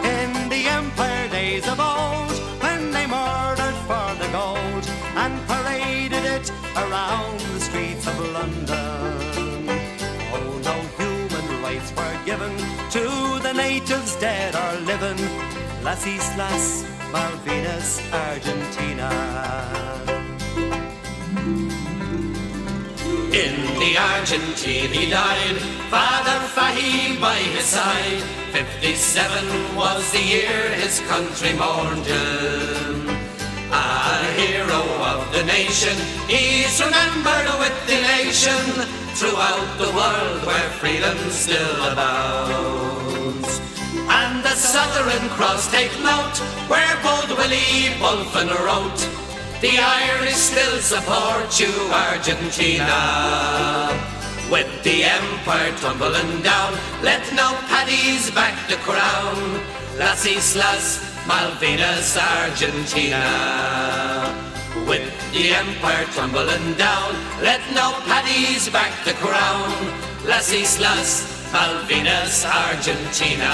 In the Empire days of old, when they murdered for the gold and paraded it around the streets of London. Oh, no human rights were given to the natives dead or living. Las Islas Malvinas, Argentina. In the Argentine he died, Father Fahim by his side. 57 was the year his country mourned him. A hero of the nation, he's remembered with elation throughout the world where freedom still abounds. And the Southern Cross, take note, where bold Willie Bulfin wrote, the Irish still support you, Argentina. With the empire tumbling down, let no paddies back the crown. Las Islas Malvinas, Argentina. With the empire tumbling down, let no paddies back the crown. Las Islas Malvinas, Argentina.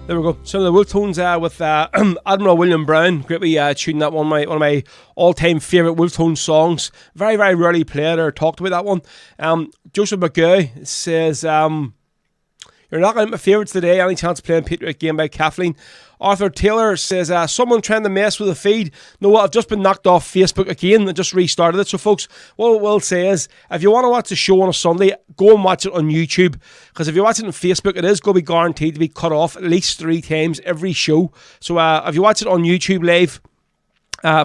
There we go. Some of the Wolf Tones with Admiral William Brown. Great wee tune, that one. One of my all-time favourite Wolf Tone songs. Very, very rarely played or talked about that one. Joseph McGuinness says, you're knocking out my favourites today. Any chance of playing Patriot Game by Kathleen? Arthur Taylor says, someone trying to mess with the feed. No, what? I've just been knocked off Facebook again and just restarted it. So, folks, what we'll say is, if you want to watch the show on a Sunday, go and watch it on YouTube. Because if you watch it on Facebook, it is going to be guaranteed to be cut off at least 3 times every show. So, if you watch it on YouTube live,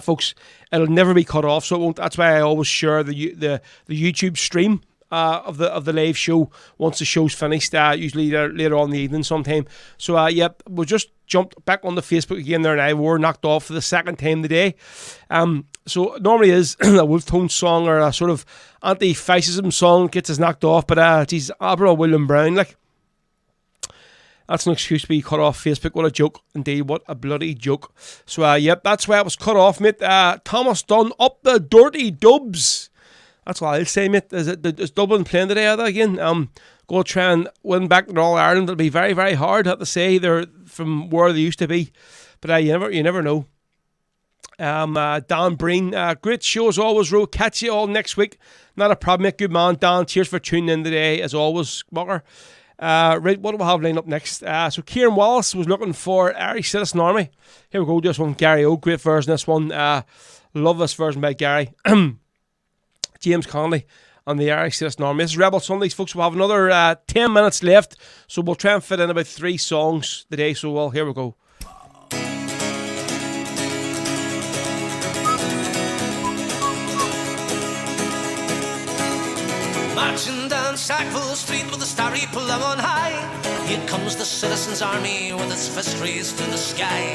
folks, it'll never be cut off. So, it won't. That's why I always share the YouTube stream of the live show once the show's finished, usually later on in the evening sometime. So yep, we'll just jumped back on the Facebook again there now. We're knocked off for the second time today. So it normally is a Wolf Tone song or a sort of anti-fascism song gets us knocked off, but geez, Admiral William Brown, like, that's an excuse to be cut off Facebook. What a joke indeed, what a bloody joke. So yep, that's why it was cut off, mate. Thomas Dunn, up the dirty dubs. That's what I'll say, mate. Is Dublin playing today again? Go try and win back in All Ireland. It'll be very, very hard, I have to say. They're from where they used to be. But you never know. Dan Breen, great show as always, Ro. Catch you all next week. Not a problem, mate. Good man, Dan. Cheers for tuning in today, as always, Mucker. Right, what do we have lined up next? So Kieran Wallace was looking for Irish Citizen Army. Here we go, just one. Gary O, great version, this one. Love this version by Gary. James Connolly on the Irish Citizen Army. This is Rebel Sundays, folks. We'll have another 10 minutes left, so we'll try and fit in about 3 songs today. So, well, here we go. Marching down Sackville Street with the starry plum on high, here comes the Citizens' Army with its fist raised to the sky.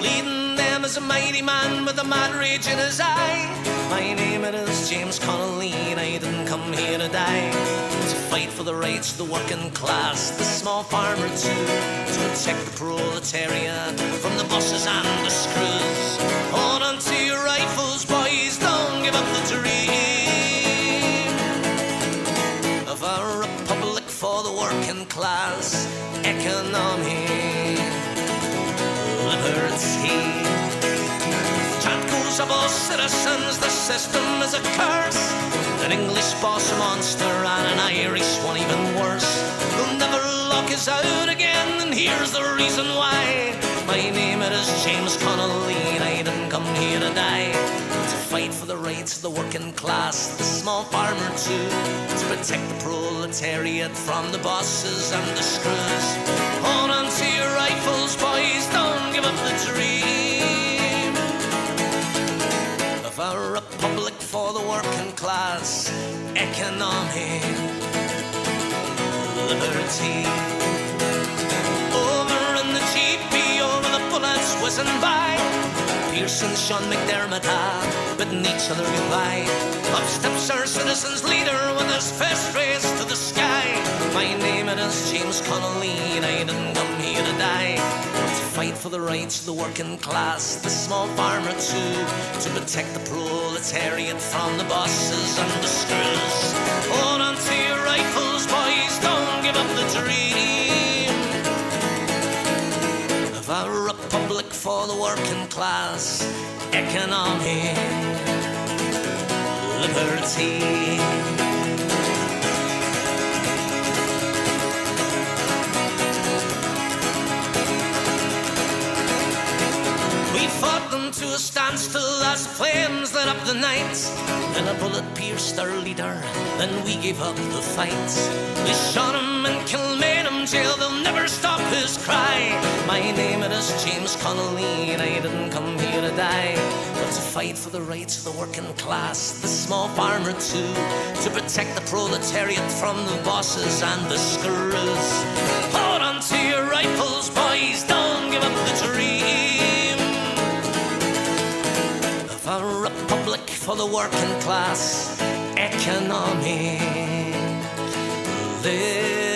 Leading them is a mighty man with a mad rage in his eye. My name it is James Connolly, and I didn't come here to die. To fight for the rights of the working class, the small farmer too, to protect the proletariat from the bosses and the screws. Hold on to your rifles, boys, don't give up the dream of a republic for the working class economy. was he. Chant goes of all citizens, the system is a curse. An English boss a monster and an Irish one even worse. They'll never lock us out again, and here's the reason why. My name it is James Connolly, and I didn't come here to die. To fight for the rights of the working class, the small farmer too. To protect the proletariat from the bosses and the screws. Hold on to your rifles, boys, don't give up the dream of a republic for the working class, economic liberty. Over in the GP, over the bullets whizzing by, Pearson, Sean McDermott bidding each other goodbye. Up steps our citizens' leader with his fist raised to the sky. My name it is James Connolly, and I didn't come here to die, but to fight for the rights of the working class, the small farmer too. To protect the proletariat from the bosses and the screws. Hold on to your rifles, boys, don't give up the dream of a republic for the working class, economic liberty. We fought them to a standstill as the flames lit up the night. Then a bullet pierced our leader, then we gave up the fight. We shot him in Kilmainham jail, they'll never stop his cry. My name it is James Connolly, and I didn't come here to die, but to fight for the rights of the working class, the small farmer too. To protect the proletariat from the bosses and the screws. Hold on to your rifles, boys, don't give up the dream of a republic for the working class, economic liberty.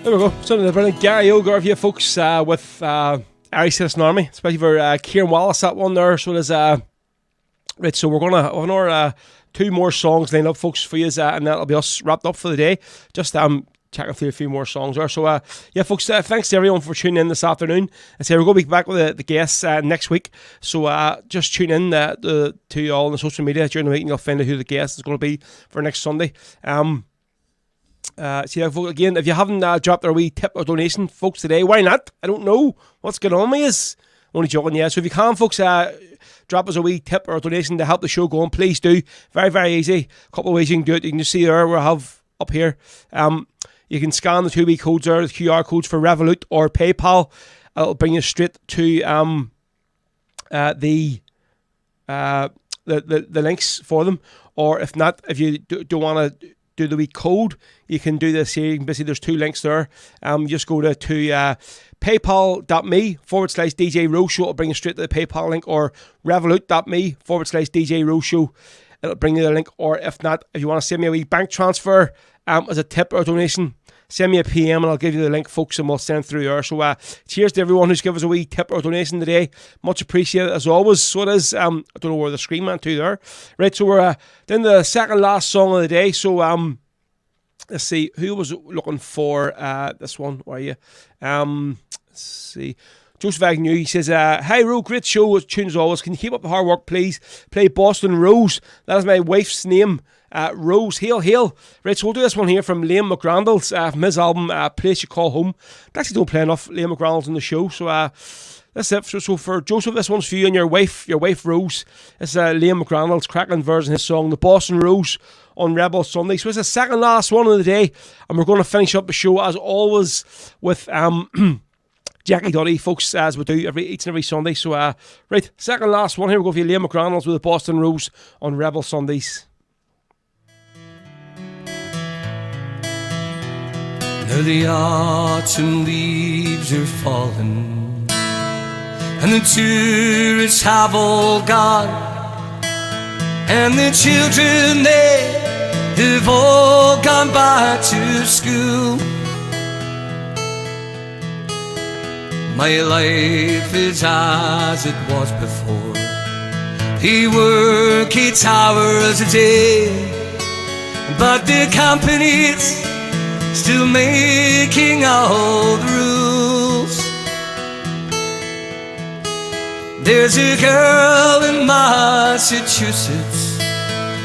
There we go. Something the brilliant Gary Ogar here, folks, with Irish Citizen Army, especially for Kieran Wallace, that one there. So there's right, so we're gonna have another 2 more songs lined up, folks, for you, and that'll be us wrapped up for the day. Just checking through a few more songs there. So yeah, folks, thanks to everyone for tuning in this afternoon. I say we're going to be back with the guests next week, so just tune in to you all on the social media during the week, and you'll find out who the guest is going to be for next Sunday. So yeah, folks, again, if you haven't dropped our wee tip or donation, folks, today, why not? I don't know what's going on with us. Only joking, yeah. So if you can, folks, drop us a wee tip or a donation to help the show go on, please do. Very, very easy. A couple of ways you can do it. You can just see there, we'll have up here. You can scan the 2 wee codes there, the QR codes for Revolut or PayPal. It'll bring you straight to the links for them. Or if not, if you don't want to do the wee code, you can do this here. You can basically, there's 2 links there. Just go to paypal.me/DJ Row Show. It'll bring you straight to the PayPal link, or revolut.me/DJ Row Show. It'll bring you the link. Or if not, if you want to send me a wee bank transfer as a tip or a donation, send me a PM and I'll give you the link, folks, and we'll send through there. So cheers to everyone who's given us a wee tip or donation today. Much appreciated as always. So it is. I don't know where the screen went to there. Right, so we're then the second last song of the day. So let's see, who was looking for this one? Where are you? Let's see. Joseph Agnew, he says, hi Ro, great show, tunes always. Can you keep up the hard work, please? Play Boston Rose. That is my wife's name. Rose, hail, hail. Right, so we'll do this one here from Liam McGrandles from his album Place You Call Home. I actually don't play enough Liam McGrandles on the show, so that's it. So for Joseph, this one's for you and your wife Rose. It's Liam McGrandles' cracking version of his song, The Boston Rose, on Rebel Sunday. So it's the second last one of the day, and we're going to finish up the show as always with Jackie Duddy, folks, as we do each and every Sunday. So right, second last one here. We'll go for Liam McGrandles with The Boston Rose on Rebel Sundays. Now the autumn leaves are falling, and the tourists have all gone, and the children, they have all gone back to school. My life is as it was before. They work 8 hours a day, but the companies still making all the rules. There's a girl in Massachusetts,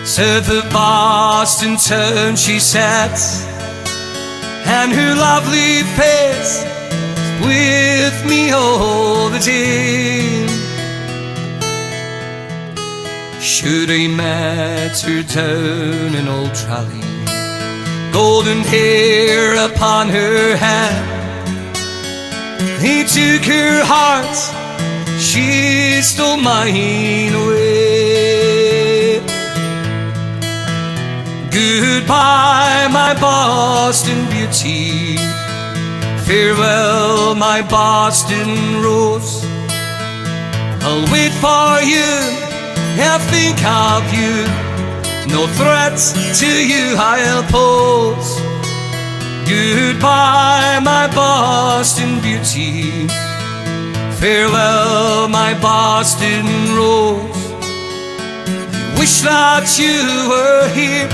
south of Boston town she sits, and her lovely face is with me all the time. Should I met her down in Old Tralee, golden hair upon her head, he took her heart, she stole mine away. Goodbye, my Boston beauty, farewell, my Boston rose. I'll wait for you, I'll think of you, no threats to you I'll pose. Goodbye, my Boston beauty, farewell, my Boston rose. I wish that you were here,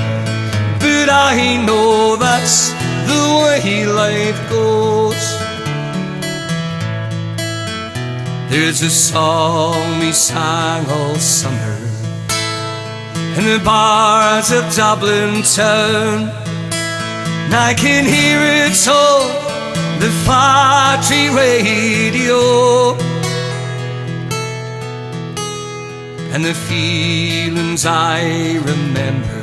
but I know that's the way life goes. There's a song we sang all summer in the bars of Dublin town, and I can hear it on the factory radio, and the feelings I remember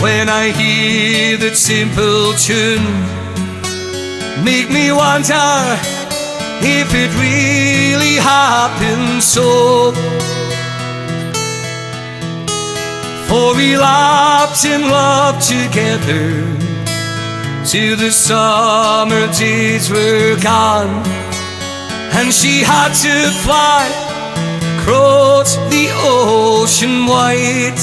when I hear that simple tune make me wonder if it really happened so. For we laughed and loved together till the summer days were gone, and she had to fly across the ocean wide.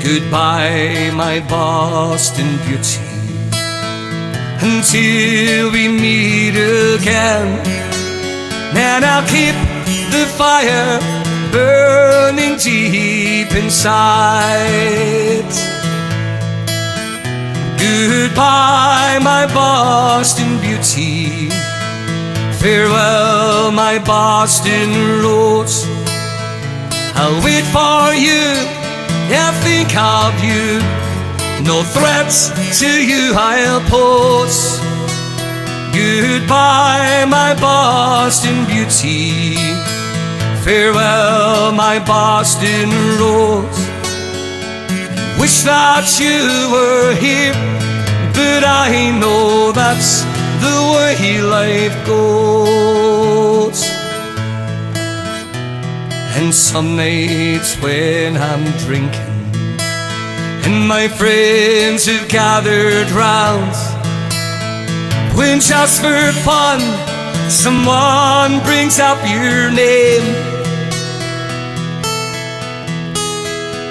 Goodbye, my Boston beauty, until we meet again, and I'll keep the fire burning deep inside. Goodbye, my Boston beauty, farewell, my Boston rose. I'll wait for you, I'll think of you, no threats to you I'll pose. Goodbye, my Boston beauty, farewell, my Boston rose. Wish that you were here, but I know that's the way life goes. And some nights when I'm drinking and my friends have gathered round, when just for fun someone brings up your name,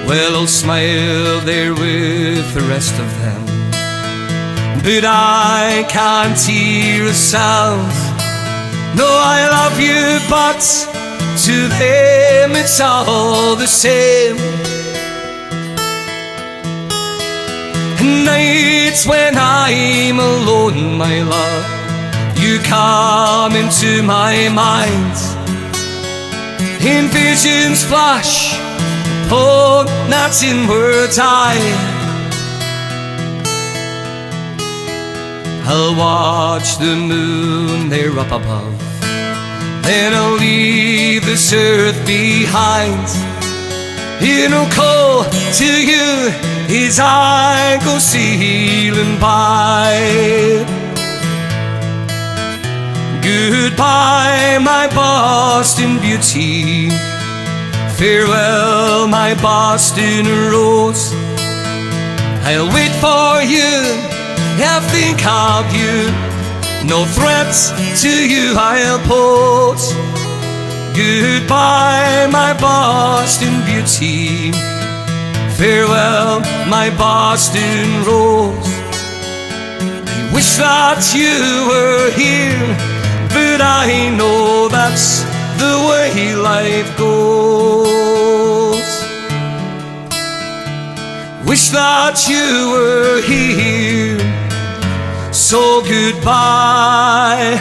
well, I'll smile there with the rest of them, but I can't hear a sound. No, I love you, but to them it's all the same. Nights when I'm alone, my love, you come into my mind, in visions flash upon that inward eye. I'll watch the moon there up above, then I'll leave this earth behind. It'll call to you as I go sailing by. Goodbye, my Boston beauty, farewell, my Boston rose. I'll wait for you, I'll think of you, no threats to you I'll pose. Goodbye, my Boston beauty, farewell, my Boston rose. I wish that you were here, but I know that's the way life goes. Wish that you were here. So goodbye,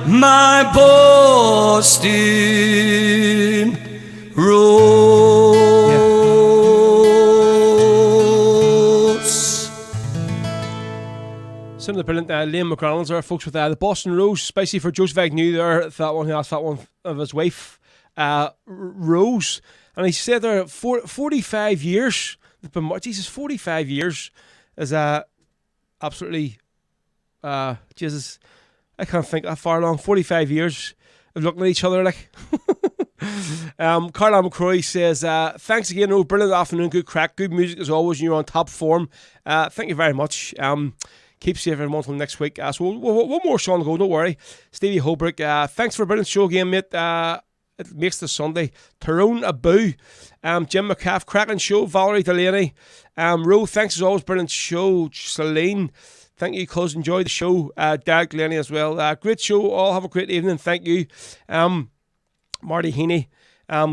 my Boston Rose. Some of the brilliant Liam McArdle's there, folks, with the Boston Rose, especially for Joseph Agnew there, that one, he asked that one of his wife, Rose, and he said there, 45 years, Jesus, 45 years is absolutely, Jesus, I can't think that far long, 45 years of looking at each other like. Carla McCreesh says, thanks again, brilliant afternoon, good crack, good music as always, and you're on top form. Thank you very much. Keep safe everyone until next week. So one more song to go, don't worry. Stevie Holbrook, thanks for a brilliant show again, mate. It makes the Sunday. Tyrone Abu, Jim McCaff, cracking show. Valerie Delaney, Ro, thanks as always, brilliant show. Celine, thank you, cuz, enjoy the show. Dad Glennie as well. Great show, all have a great evening, thank you. Marty Heaney,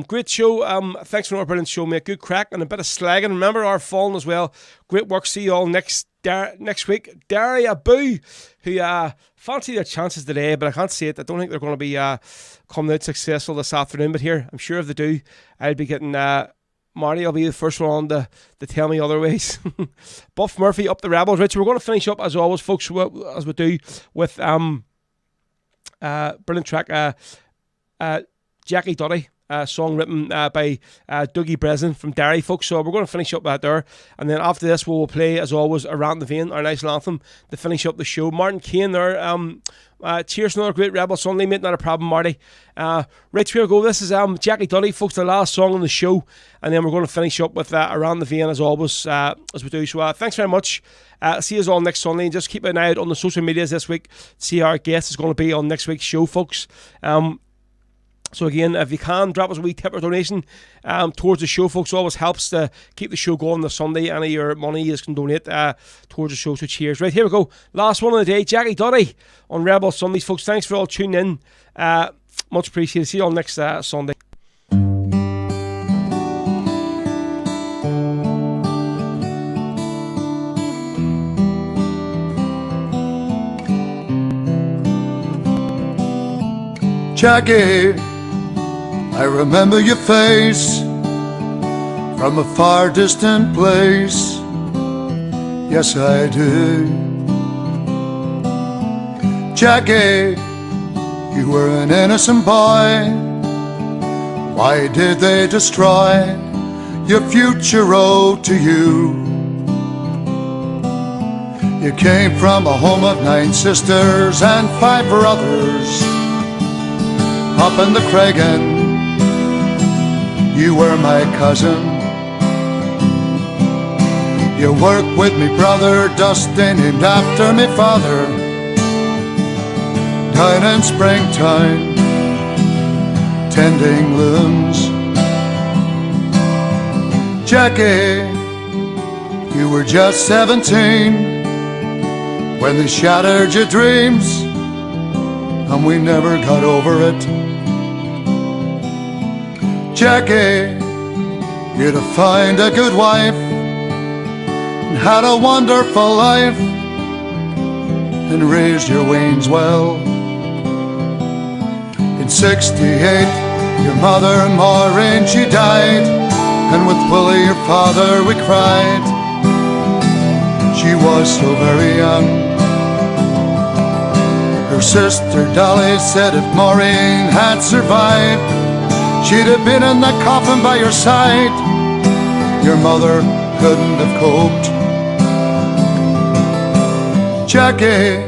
great show. Thanks for another brilliant show, mate. Good crack and a bit of slagging. Remember our fallen as well. Great work. See you all next week. Derry Abu, who fancy their chances today, but I can't see it. I don't think they're going to be coming out successful this afternoon. But here, I'm sure if they do, I'll be getting Marty. I'll be the first one on to tell me otherwise. Buff Murphy up the Rebels. Right, so we're going to finish up as always, folks, as we do with brilliant track. Jackie Duddy, song written by Dougie Breslin from Derry, folks. So we're going to finish up that there. And then after this, we'll play, as always, Around the Vein, our nice anthem, to finish up the show. Martin Kane there. Cheers to another great Rebel Sunday, mate. Not a problem, Marty. Right, here we go. This is Jackie Duddy, folks, the last song on the show. And then we're going to finish up with Around the Vein, as always, as we do. So thanks very much. See you all next Sunday. And just keep an eye out on the social medias this week to see how our guest is going to be on next week's show, folks. So again, if you can, drop us a wee tip or donation towards the show, folks. It always helps to keep the show going this Sunday. Any of your money you can donate towards the show, so cheers. Right, here we go. Last one of the day, Jackie Duddy on Rebel Sundays, folks. Thanks for all tuning in. Much appreciated. See you all next Sunday. Jackie, I remember your face from a far distant place. Yes, I do. Jackie, you were an innocent boy. Why did they destroy your future road to you? You came from a home of 9 sisters and 5 brothers. Up in the Craigan, you were my cousin. You worked with me brother Dusty, named after me father, down in springtime, tending looms. Jackie, you were just 17 when they shattered your dreams, and we never got over it. Jackie, you'd have found a good wife and had a wonderful life and raised your weans well. In 68, your mother Maureen, she died, and with Willie, your father, we cried. She was so very young. Her sister Dolly said if Maureen had survived, she'd have been in the coffin by your side. Your mother couldn't have coped. Jackie,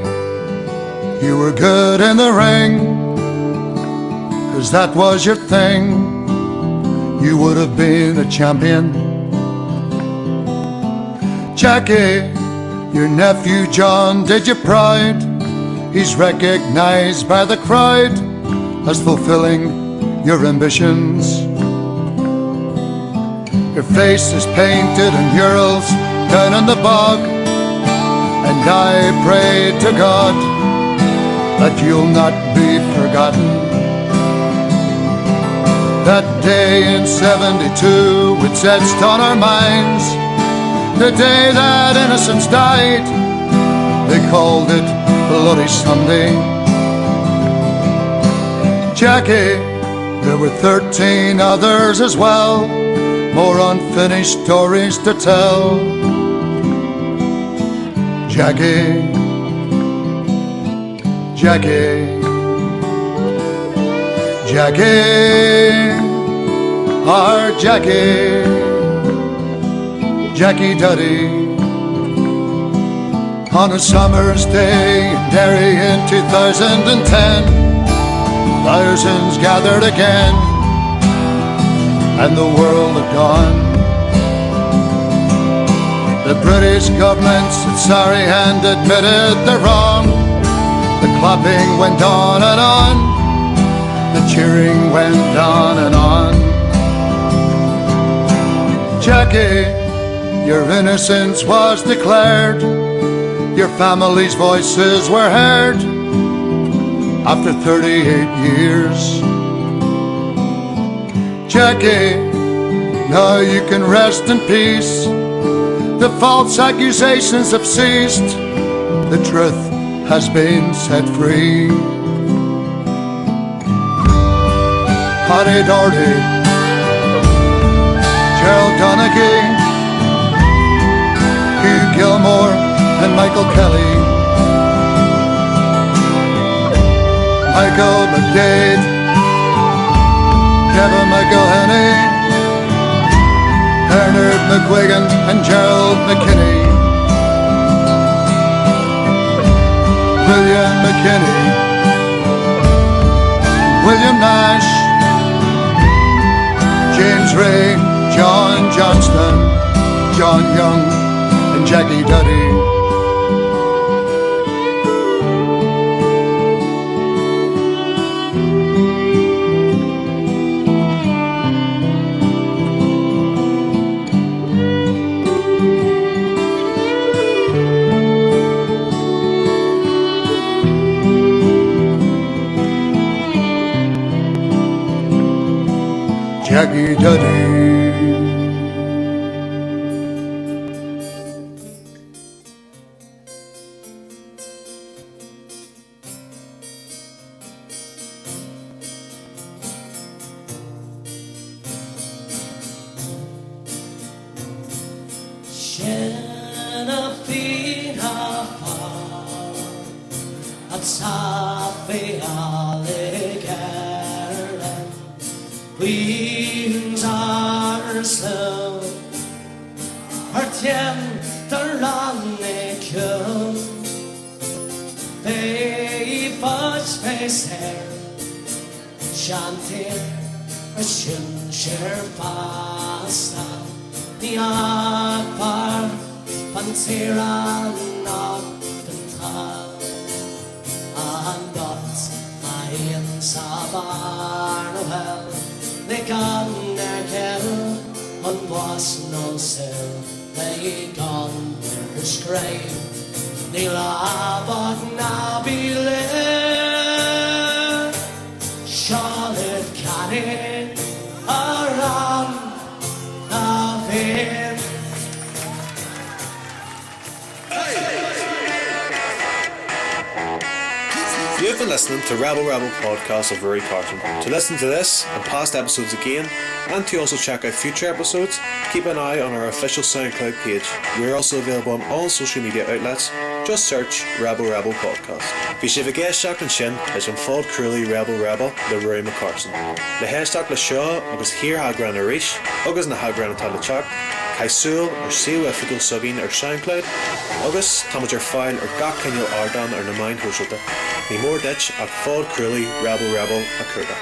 you were good in the ring, 'cause that was your thing. You would have been a champion. Jackie, your nephew John did you proud. He's recognized by the crowd as fulfilling your ambitions. Your face is painted in murals down in the bog, and I pray to God that you'll not be forgotten. That day in 72, it's etched on our minds. the day that innocents died. They called it Bloody Sunday. Jackie, there were 13 others as well, more unfinished stories to tell. Jackie, Jackie, Jackie, our Jackie, Jackie Duddy. On a summer's day in Derry in 2010, thousands gathered again, and the world had gone. The British government said sorry and admitted they're wrong. The clapping went on and on, the cheering went on and on. Jackie, your innocence was declared, your family's voices were heard after 38 years. Jackie, now you can rest in peace. The false accusations have ceased. The truth has been set free. Paddy Doherty, Gerald Donaghy, Hugh Gilmore and Michael Kelly, Michael McDade, Kevin McElhenney, Bernard McGuigan and Gerald McKinney, William McKinney, William Nash, James Ray, John Johnston, John Young and Jackie Duddy. Jackie Duddy. Queens are slow, her tender rannicum. They first face her, chanting a shuncher pasta. The akbar pantiran of the top, and got I in Sabarnwell. They gone their kettle on was no sill. They gone their scrape. They love now be lit. Charlotte cannon around the veil. You've been listening to Rebel podcast of Rory Carson. To listen to this and past episodes again, and to also check out future episodes, keep an eye on our official SoundCloud page. We're also available on all social media outlets. Just search Rebel podcast. Bhí sé bh géisteach an sin leis an fád cruúlaí Rebel le Rory McCarson. Le héisteach le seo agus hir hagran a ríis, agus na hagran atá le teach, caisúil ar siúifigiil sugin ar SoundCloud, agus táid ar fáil ar gach cinneal ardan ar na main thuisiilta. Ní mór dit ach fád cruúlaí Rebel a curda.